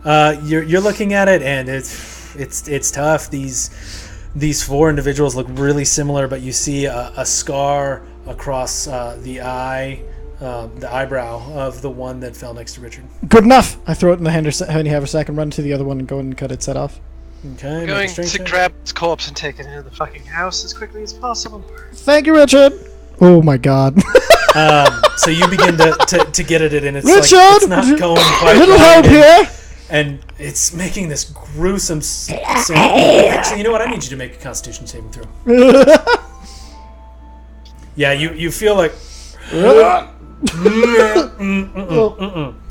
You're looking at it and it's tough. These four individuals look really similar, but you see a scar across the eye, the eyebrow of the one that fell next to Richard. Good enough. I throw it in the handy haversack and run to the other one and go and cut its head off. Okay, make a Going strength to check. grab its corpse and take it into the fucking house as quickly as possible. Thank you, Richard. Oh my God. So you begin to get at it, and it's Richard, like it's not going quite Little right, help here. and it's making this gruesome sound. Actually, you know what? I need you to make a Constitution saving throw. Yeah, you feel like I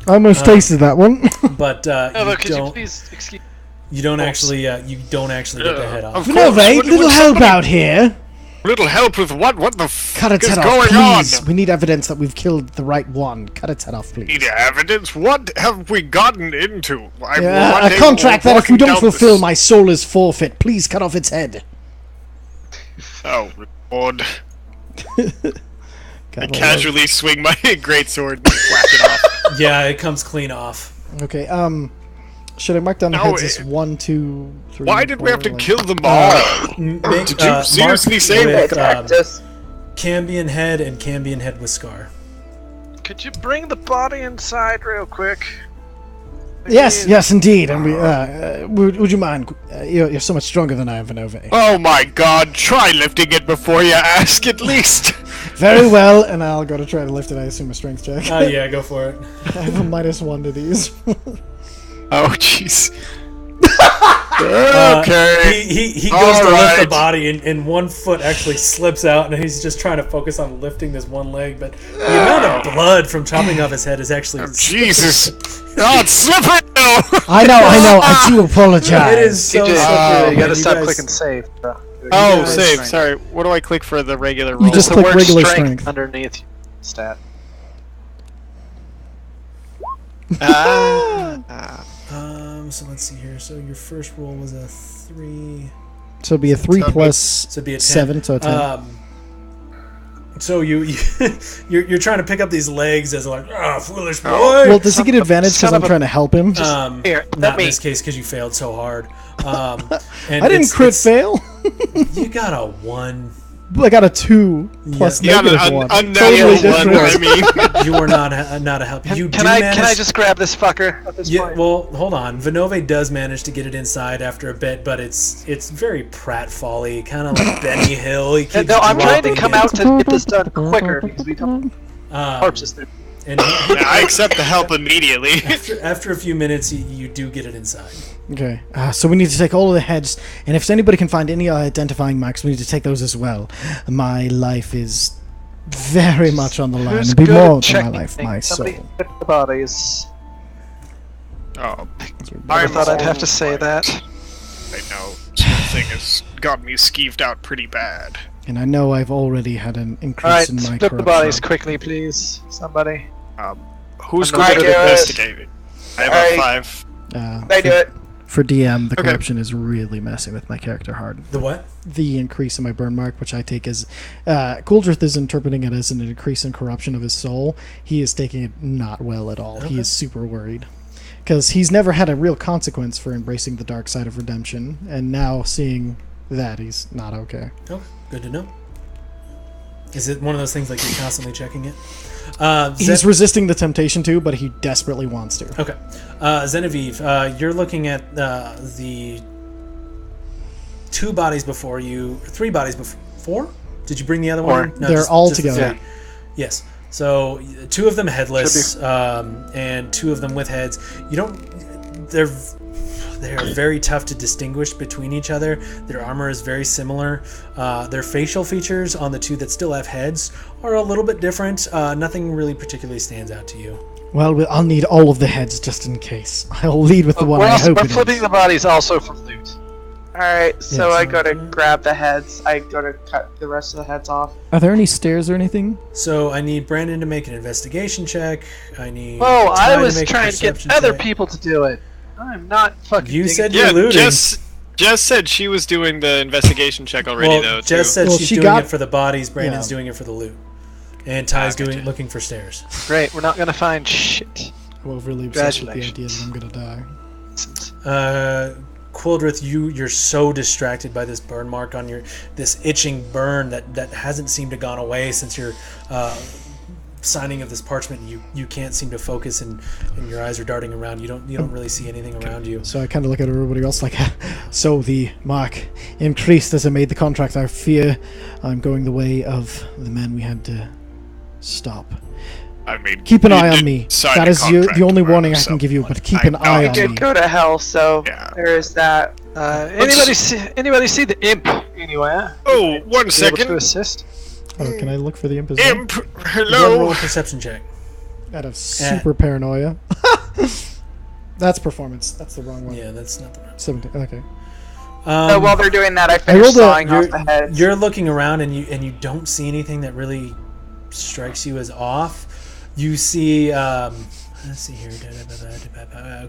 almost tasted that one. but Nova, you could you don't. please excuse? You don't actually get the head off. Of course, Nova, would little help somebody- out here. Little help with what? What the Cut fuck its is head off, going please. on? We need evidence that we've killed the right one. Cut its head off, please. Need evidence? What have we gotten into? One A day contract we're that if we walking don't down fulfill, this- my soul is forfeit. Please cut off its head. Oh, Lord. I God, casually swing my greatsword and whack it off. Yeah, it comes clean off. Okay, should I mark down the No, heads as 1, 2, 3? Why did we have to 4, kill them all? Make, Did you seriously mark say with, Practice. Cambion head and Cambion head with scar. Could you bring the body inside real quick? Yes, yes, indeed. And would you mind? You're so much stronger than I am, Vanova. Oh my god, try lifting it before you ask at least. Very well, and I'll go to try to lift it. I assume a strength check. Yeah, go for it. I have a -1 to these. Oh jeez. Okay. He goes to lift the Alright. body, and one foot actually slips out, and he's just trying to focus on lifting this one leg. But the amount of blood from chopping off his head is actually Jesus. Oh, it's slippery I know. I do apologize. It is so TJ, slippery. you gotta and stop guys- clicking save, bro. Oh, guys- save. Sorry. What do I click for the regular roll? You just the click word regular strength strength. underneath stat. So let's see here. So your first roll was a 3. So it'd be a 3 plus So it'd be a 10. 7, so a 10. So you're trying to pick up these legs as like, foolish boy. Well, does he get advantage because son I'm of a- trying to help him? Here, Not let in me. this case because you failed so hard. And I didn't crit it's- fail. You got a 1. I got a 2 plus You got negative an 1. unnatural Totally one. different. I mean, You are not a help. You Can do I manage. just grab this fucker at this Yeah, point? well, hold on. Vinove does manage to get it inside after a bit, but it's very pratfally, kind of like Benny Hill. He keeps No, I'm trying to dropping come it. out to get this done quicker because we don't corpses through. And I accept the help immediately. after a few minutes, you do get it inside. Okay, so we need to take all of the heads, and if anybody can find any identifying marks, we need to take those as well. My life is very much on the line. Who's It'd be good more at than my checking life, things? my Somebody soul. check the bodies. Oh, I thought I'd have to say that. I know. This thing has got me skeeved out pretty bad. And I know I've already had an increase Alright, in my flip the bodies corruption. quickly, please. Somebody. Who's I'm going not to good at this. investigate it? I have Alright. a 5. I do it. For DM, the Okay. corruption is really messing with my character hard. The what? The increase in my burn mark, which I take as Kuldrith is interpreting it as an increase in corruption of his soul. He is taking it not well at all. He is super worried because he's never had a real consequence for embracing the dark side of redemption, and now seeing that, he's not okay. Oh, good to know. Is it one of those things like you're constantly checking it? He's resisting the temptation to, but he desperately wants to. Okay. Zenevieve, you're looking at the 2 bodies before you, 3 bodies before? Did you bring the other one? No, They're all the together. 3. Yes. So 2 of them headless, and 2 of them with heads. You don't. They're very tough to distinguish between each other. Their armor is very similar. Their facial features on the 2 that still have heads are a little bit different. Nothing really particularly stands out to you. Well, I'll need all of the heads just in case. I'll lead with the one I hope we're it flipping is. the bodies also for loot. Alright, so Yes. I go to grab the heads. I go to cut the rest of the heads off. Are there any stairs or anything? So I need Brandon to make an investigation check. I need. Oh, Ty I was make a trying to get perception other check. people to do it. I'm not fucking. You digging- said Yeah, you're looting. Jess said she was doing the investigation check already, well, though. Jess too. said Well, she's she doing got- it for the bodies. Brandon's Yeah. doing it for the loot, and Ty's gotcha. doing looking for stairs. Great, we're not gonna find shit. I'm overly obsessed with the idea Congratulations. that I'm gonna die. Quildrith, you're so distracted by this burn mark on this itching burn that hasn't seemed to gone away since your signing of this parchment. You can't seem to focus, and your eyes are darting around. You don't really see anything around you. So I kind of look at everybody else like, so the mark increased as I made the contract. I fear I'm going the way of the man we had to stop. I mean, Keep an you eye on did me. sign That a is the contract only for warning I can yourself, give you, but keep I an know eye you on Did me. go to hell, so Yeah. there is that. Anybody see the imp anywhere? Oh, one Be able to second. assist. Oh, can I look for the imp as well? Imp, Roll a hello. perception check. Out of super paranoia. That's performance. That's the wrong one. Yeah, that's not the right. 17. Okay. So while they're doing that, I I finish rolled a- sawing off the heads. You're looking around and you don't see anything that really strikes you as off. You see, let's see here,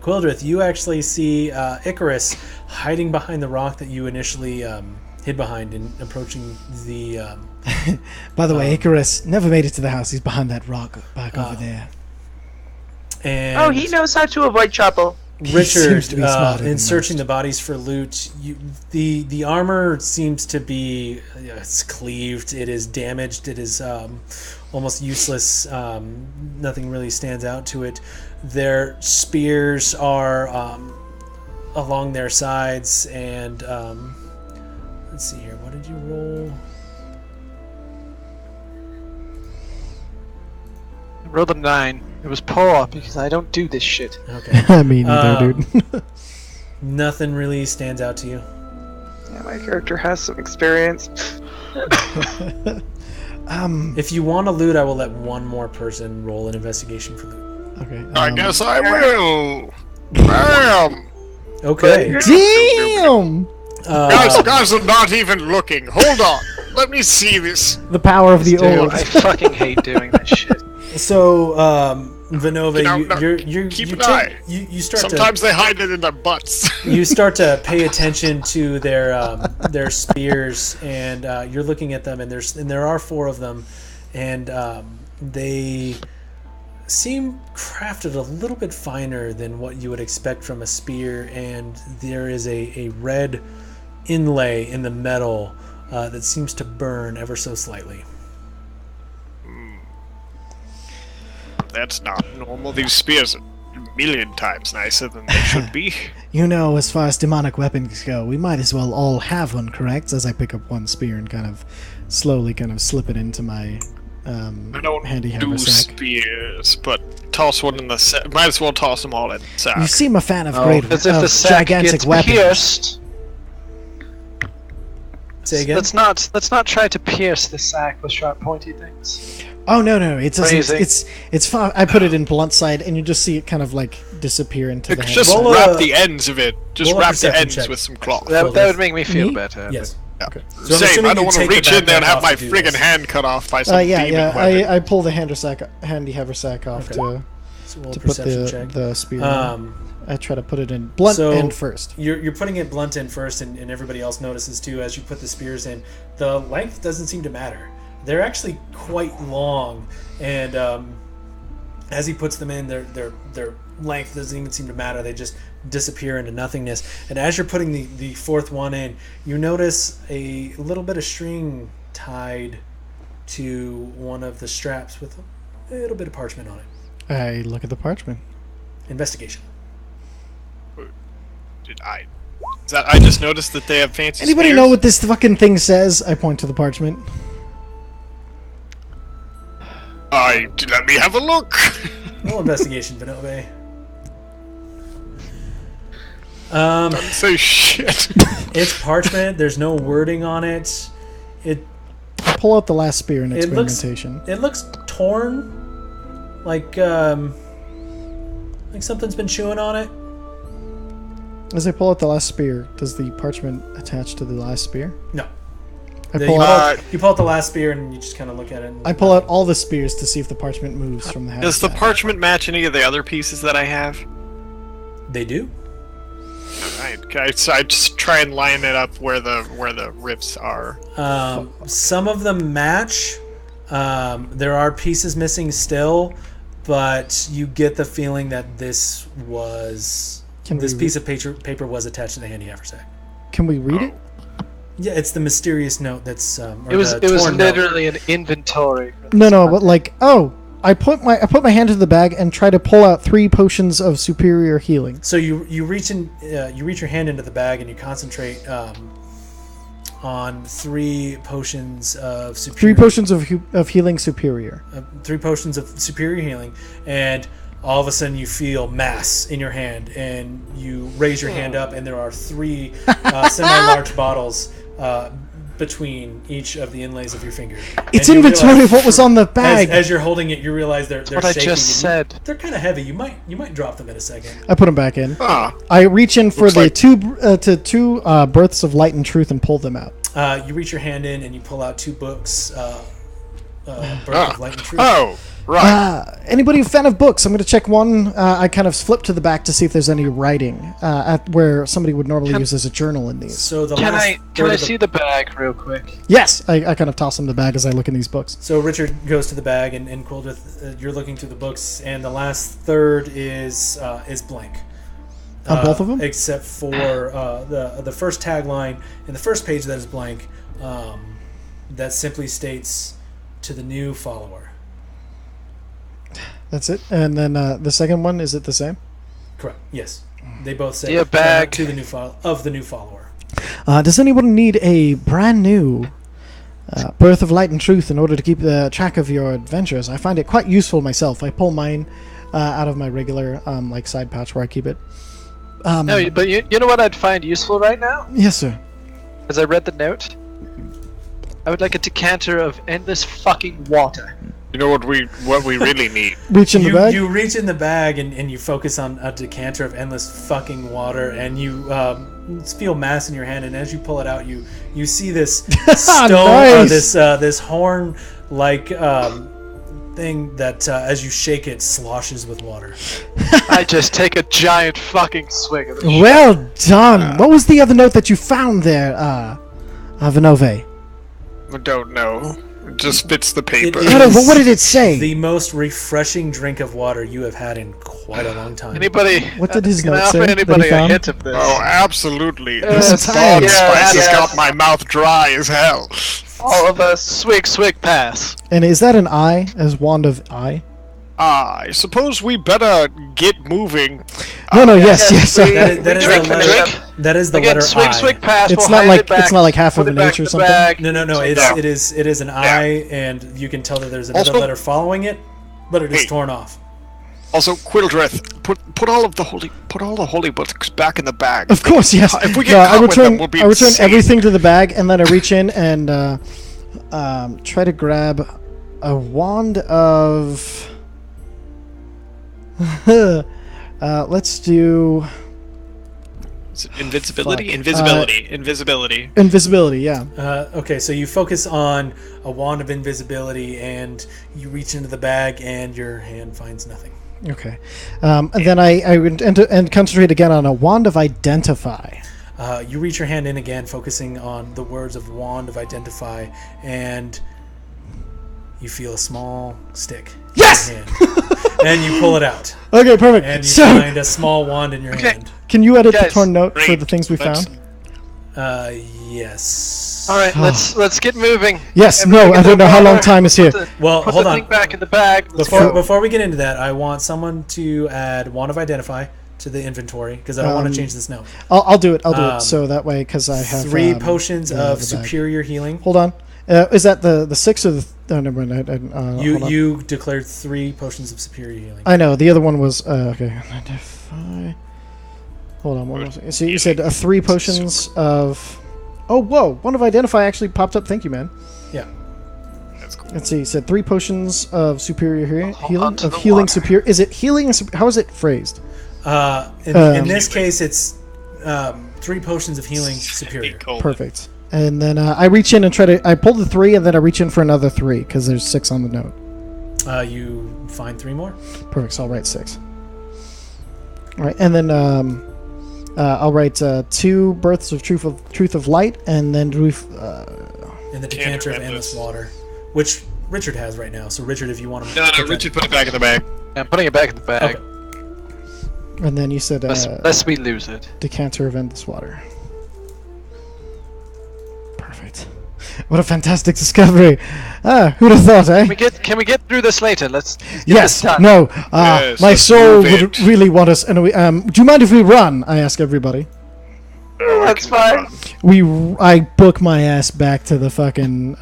Quildrith, you actually see Icarus hiding behind the rock that you initially hid behind and approaching the. By the way, Icarus never made it to the house. He's behind that rock back over there. And Oh, he knows how to avoid trouble. Richard, seems to be smarter in than searching most. the bodies for loot, the armor seems to be it's cleaved. It is damaged. It is almost useless. Nothing really stands out to it. Their spears are along their sides, and let's see here. What did you roll? I rolled a 9. It was poor because I don't do this shit. Okay, I mean, neither, dude. nothing really stands out to you. Yeah, my character has some experience. If you want to loot, I will let one more person roll an investigation for loot. Okay. I guess I will. Bam! Okay. Damn! Guys are not even looking. Hold on. Let me see this. The power of the Dude, old. I fucking hate doing that shit. So, Vinova, Now, you keep an eye. you start Sometimes they hide it in their butts. you start to pay attention to their spears, and you're looking at them, and there are 4 of them, and they seem crafted a little bit finer than what you would expect from a spear, and there is a red inlay in the metal that seems to burn ever so slightly. That's not normal. These spears are a million times nicer than they should be. You know, as far as demonic weapons go, we might as well all have one, correct? As I pick up one spear and kind of slowly slip it into my I don't handy do haversack. spears, but toss one in the sack. Might as well toss them all in the sack. You seem a fan of Oh, great, because if of the sack gigantic gets weapons. pierced, Say again. let's not try to pierce the sack with sharp, pointy things. Oh no, it doesn't. Phrasing. It's fine. I put it in blunt side, and you just see it kind of like disappear into the hand. Just Roll wrap a- the ends of it. Just roll a wrap the perception ends check. with some cloth. That would make me feel Me? better. Yes. Okay. So I'm Same. assuming I don't you want to take the reach in there and backpack have off my to do friggin' this. hand cut off by some demon weapon. I pull the handy haversack off Okay. So roll a to put perception check. the spear. in. Um, I try to put it in blunt so- end first. You're putting it blunt in first, and everybody else notices too as you put the spears in. The length doesn't seem to matter. They're actually quite long, and as he puts them in, their length doesn't even seem to matter. They just disappear into nothingness. And as you're putting the 4th one in, you notice a little bit of string tied to one of the straps with a little bit of parchment on it. I look at the parchment. Investigation. I just noticed that they have fancy Anybody spears. know what this fucking thing says? I point to the parchment. Let me have a look. Roll investigation, Vinove. Doesn't say shit. It's parchment. There's no wording on it. It I pull out the last spear in It looks- experimentation. it looks torn, like something's been chewing on it. As I pull out the last spear, does the parchment attach to the last spear? No. I You pull pull, out. you pull out the last spear and you just kind of look at it. And I pull out all the spears to see if the parchment moves from the house. Does the parchment match any of the other pieces that I have? They do. So I just try and line it up where the rifts are. Some of them match. There are pieces missing still, but you get the feeling that this piece of paper was attached to the handy haversack. Can we read it? Yeah, it's the mysterious note that's. It was literally an inventory. No, but like, I put my hand into the bag and try to pull out 3 potions of superior healing. So you reach your hand into the bag and you concentrate on 3 potions of 3 superior. potions of healing superior. 3 potions of superior healing, and all of a sudden you feel mass in your hand, and you raise your hand up, and there are 3 semi-large bottles between each of the inlays of your finger. It's And you inventory realize- of what was on the bag. As you're holding it, you realize they're What I shaking. just and said. They're kind of heavy. You might drop them in a second. I put them back in. Ah, I reach in for Looks the like- two births of light and truth and pull them out. You reach your hand in and you pull out 2 books. Birth of Light and Truth. oh, right. Anybody a fan of books? I'm going to check one. I kind of flip to the back to see if there's any writing at where somebody would normally use as a journal in these. So the Can last I third of see the bag real quick? Yes, I kind of toss them the bag as I look in these books. So Richard goes to the bag, and Quildrith, you're looking through the books, and the last third is blank. On both of them? Except for the first tagline in the first page that is blank, that simply states, "To the new follower." That's it. And then the second one, is it the same? Correct. Yes, they both say Yeah, bag. to the new follower. Does anyone need a brand new Birth of Light and Truth in order to keep track of your adventures? I find it quite useful myself. I pull mine out of my regular side pouch where I keep it. No, but you know what I'd find useful right now? Yes, sir. As I read the note, I would like a decanter of endless fucking water. You know what we really need? Reach in the bag. You reach in the bag and you focus on a decanter of endless fucking water, and you feel mass in your hand. And as you pull it out, you see this stone, Nice. this horn like thing that as you shake it sloshes with water. I just take a giant fucking swig of this shit. Well done. What was the other note that you found there, Vinove? I don't know. It just fits the paper. It- What did it say? The most refreshing drink of water you have had in quite a long time. Anybody? What did his can I note offer say that he anybody a found? hint of this? Oh, absolutely. Yes, This yes, bog spice has yes. got my mouth dry as hell. All of us, swig, pass. And is that an eye, as wand of eye? I suppose we better get moving. No, yes. we- That is drink the and letter. drink. That is the Again, letter I. swig, pass. It's we'll not hand like it back, it's not like half put of an it back H in or the something. bag. No. Yeah. It is an I, and you can tell that there's another Also- letter following it, but it is Hey. torn off. Also, Quildreth, put all the holy books back in the bag. Of course, yes. If we get No, caught with them, we'll be I return insane. everything to the bag, and then I reach in and try to grab a wand of. Let's do Invincibility, Fuck. invisibility. invisibility. Yeah. Okay, so you focus on a wand of invisibility, and you reach into the bag, and your hand finds nothing. Okay. And then I would and concentrate again on a wand of identify. You reach your hand in again, focusing on the words of wand of identify, and you feel a small stick. Yes! In your hand. And you pull it out, Okay, perfect. and you So, find a small wand in your hand. can you edit the Guys, torn note for great. the things we Let's- found? Yes. All right, let's get moving. Yes. Everybody No, get I their don't know how long water, time is here. Put the, Well, put hold the on. thing back in the bag. Let's Before go. before we get into that, I want someone to add wand of identify to the inventory because I don't want to change this note. I'll do it. I'll do Um, it. So that way, because I have 3 potions the of bag. superior healing. Hold on. Is that the 6 or the? Oh, never mind. Hold on. You declared 3 potions of superior healing. I know the other one was okay. Identify. Hold on. One more second. So you said 3 potions of. Oh, whoa! One of identify actually popped up. Thank you, man. Yeah. That's cool. Let's see. You said 3 potions of superior healing on to of the healing water. superior. Is it healing? How is it phrased? In this case, it's 3 potions of healing superior. Perfect. And then I reach in and try to. I pull the 3, and then I reach in for another 3 because there's 6 on the note. You find 3 more. Perfect. So I'll write 6. All right, and then I'll write 2 births of truth of light, and then In the decanter of endless water, which Richard has right now. So Richard, if you want to. No, Richard, put it back in the bag. I'm putting it back in the bag. Okay. and then you said Lest we lose it. decanter of endless water. Perfect. What a fantastic discovery! Who'd have thought, eh? Can we get through this later? Let's get Yes. this done. No. Yes, my let's soul move would it. really want us. And we, do you mind if we run? I ask everybody. That's fine. I book my ass back to the fucking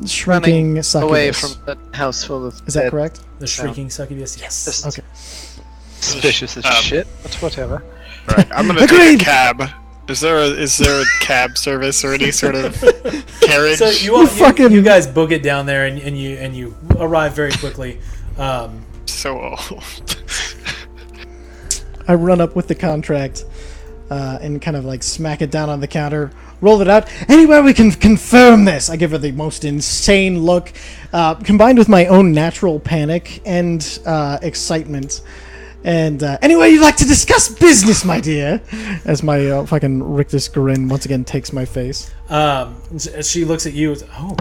shrinking succubus. Away from the house full of. Is that dead, correct? The shrieking succubus. Yes. just Okay. Suspicious as shit. But whatever. Right, I'm gonna Agreed. take a cab. Is there a cab service or any sort of carriage? So fucking- you guys book it down there, and you arrive very quickly. So old. I run up with the contract and kind of like smack it down on the counter, roll it out. Anywhere we can confirm this. I give her the most insane look, combined with my own natural panic and excitement. And anyway, you'd like to discuss business, my dear? As my fucking rictus grin once again takes my face. She looks at you. Oh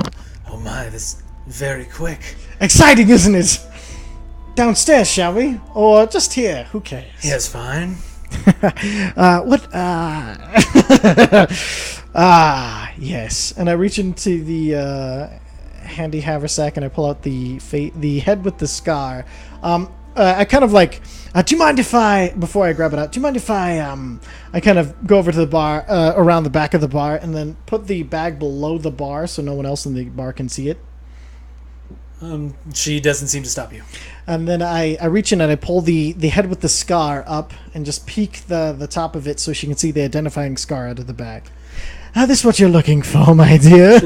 my! This very quick. Exciting, isn't it? Downstairs, shall we? Or just here? Who cares? Yes, fine. What? Yes. And I reach into the handy haversack and I pull out the head with the scar. I kind of like. Do you mind if before I grab it out? Do you mind if I kind of go over to the bar, around the back of the bar, and then put the bag below the bar so no one else in the bar can see it? She doesn't seem to stop you. And then I reach in and I pull the head with the scar up and just peek the top of it so she can see the identifying scar out of the bag. This is what you're looking for, my dear.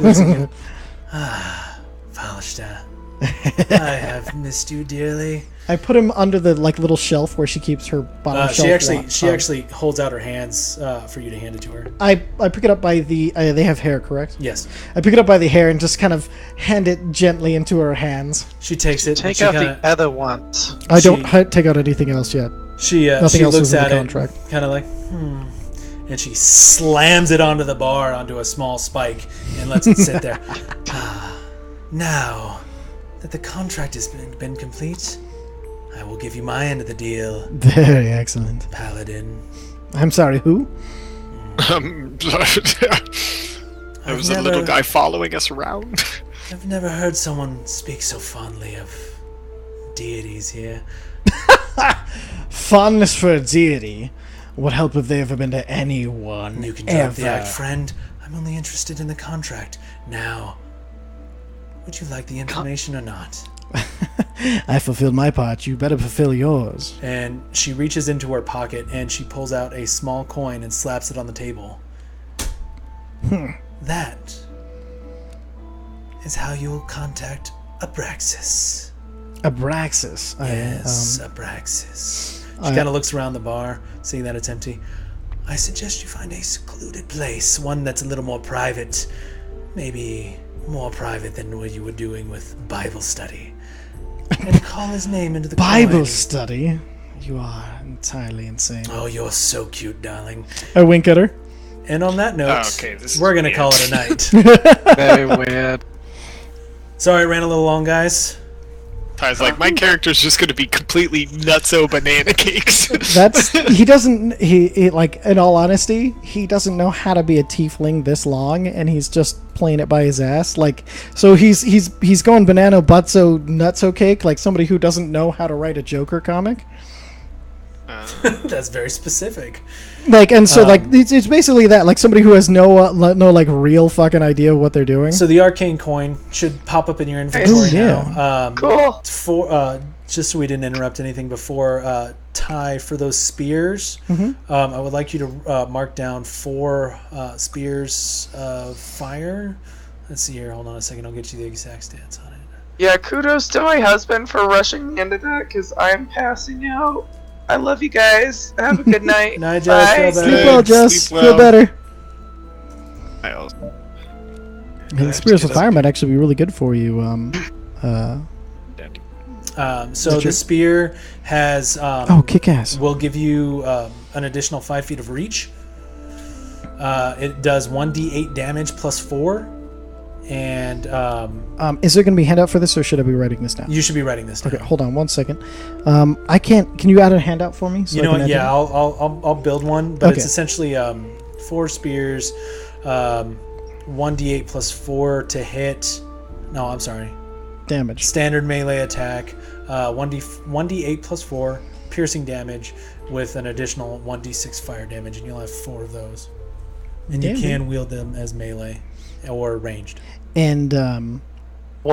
Falstaff. I have missed you dearly. I put him under the little shelf where she keeps her bottom shelf. She actually holds out her hands for you to hand it to her. I pick it up by the. They have hair, correct? Yes. I pick it up by the hair and just kind of hand it gently into her hands. She takes it. Take she out kinda, the other ones. I don't take out anything else yet. She Nothing she else looks is in at the it, contract. kind of like, and she slams it onto the bar, onto a small spike, and lets it sit there. Now that the contract has been complete, I will give you my end of the deal, Very excellent. Paladin. I'm sorry, who? There was a little guy following us around. I've never heard someone speak so fondly of deities here. Fondness for a deity. What help have they ever been to anyone? You can drop the act, ever? friend. I'm only interested in the contract. Now, would you like the information or not? I fulfilled my part. You better fulfill yours. And she reaches into her pocket and she pulls out a small coin and slaps it on the table. That is how you'll contact Abraxas. Abraxas. Yes, Abraxas. She kind of looks around the bar, seeing that it's empty. I suggest you find a secluded place, one that's a little more private. Maybe more private than what you were doing with Bible study. And call his name into the Bible coin. study. You are entirely insane. Oh, you're so cute, darling. I wink at her. And on that note, Okay, this is we're going to weird. call it a night. Very weird. Sorry, it ran a little long, guys. Ty's like, my character's just gonna be completely nutso banana cakes. That's he doesn't he like in all honesty, he doesn't know how to be a tiefling this long and he's just playing it by his ass. Like so he's going banana butso nutso cake like somebody who doesn't know how to write a Joker comic. That's very specific. Like and so like it's basically that like somebody who has no like real fucking idea what they're doing. So the arcane coin should pop up in your inventory Ooh, yeah. now. Cool. For just so we didn't interrupt anything before, Ty, for those spears, I would like you to mark down 4 spears of fire. Let's see here. Hold on a second. I'll get you the exact stats on it. Yeah, kudos to my husband for rushing me into that because I'm passing out. I love you guys. Have a good night. Good night, Jess. Feel Bye. better. Sleep well, Jess. Sleep Feel well. better. I also, The Spears of Fire might actually be really good for you. So the spear has Kick ass. will give you an additional 5 feet of reach. It does 1d8 damage plus 4, and Is there going to be a handout for this, or should I be writing this down? you should be writing this down. Okay, hold on 1 second. I can't. Can you add a handout for me? So You I know can what? add Yeah, that? I'll build one, but it's Okay. essentially 4 spears, 1d8 plus 4 to hit. No, I'm sorry. Damage. Standard melee attack, 1d8 plus 4 piercing damage with an additional 1d6 fire damage, and you'll have 4 of those. And you Damn, can wield them as melee or ranged. And One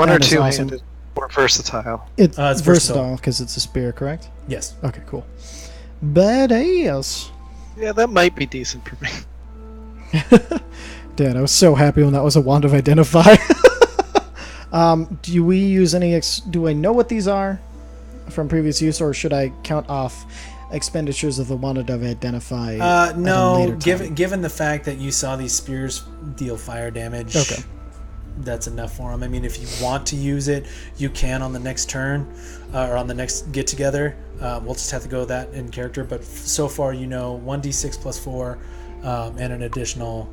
That or is two awesome. handed or versatile. it's It's versatile because it's a spear, correct? Yes. Okay, cool. Badass. Yeah, that might be decent for me. Dad, I was so happy when that was a wand of identify. Do we use any? Do I know what these are from previous use, or should I count off expenditures of the wand of identify? at a No, later time? given the fact that you saw these spears deal fire damage, Okay. that's enough for them. I mean, if you want to use it, you can on the next turn or on the next get together. We'll just have to go that in character. But so far, 1d6 plus 4 and an additional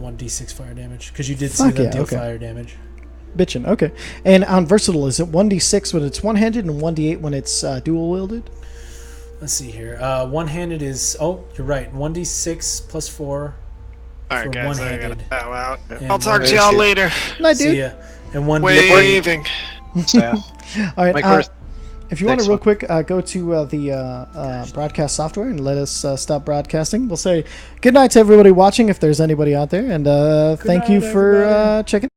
1d6 fire damage because you did see Fuck them yeah, deal okay. fire damage. Bitchin', okay. And on versatile, is it 1d6 when it's one-handed and 1d8 when it's dual-wielded? Let's see here. One-handed is you're right. 1d6 plus 4. alright, For guys, I gotta one-handed. bow out. And I'll talk to one- y'all later. Night, See dude. ya. And 1d8. Waving. So, All right. Mike, where's- If you want to Next real one. quick, go to the broadcast software and let us stop broadcasting. We'll say good night to everybody watching if there's anybody out there, and thank you night, for everybody. checking.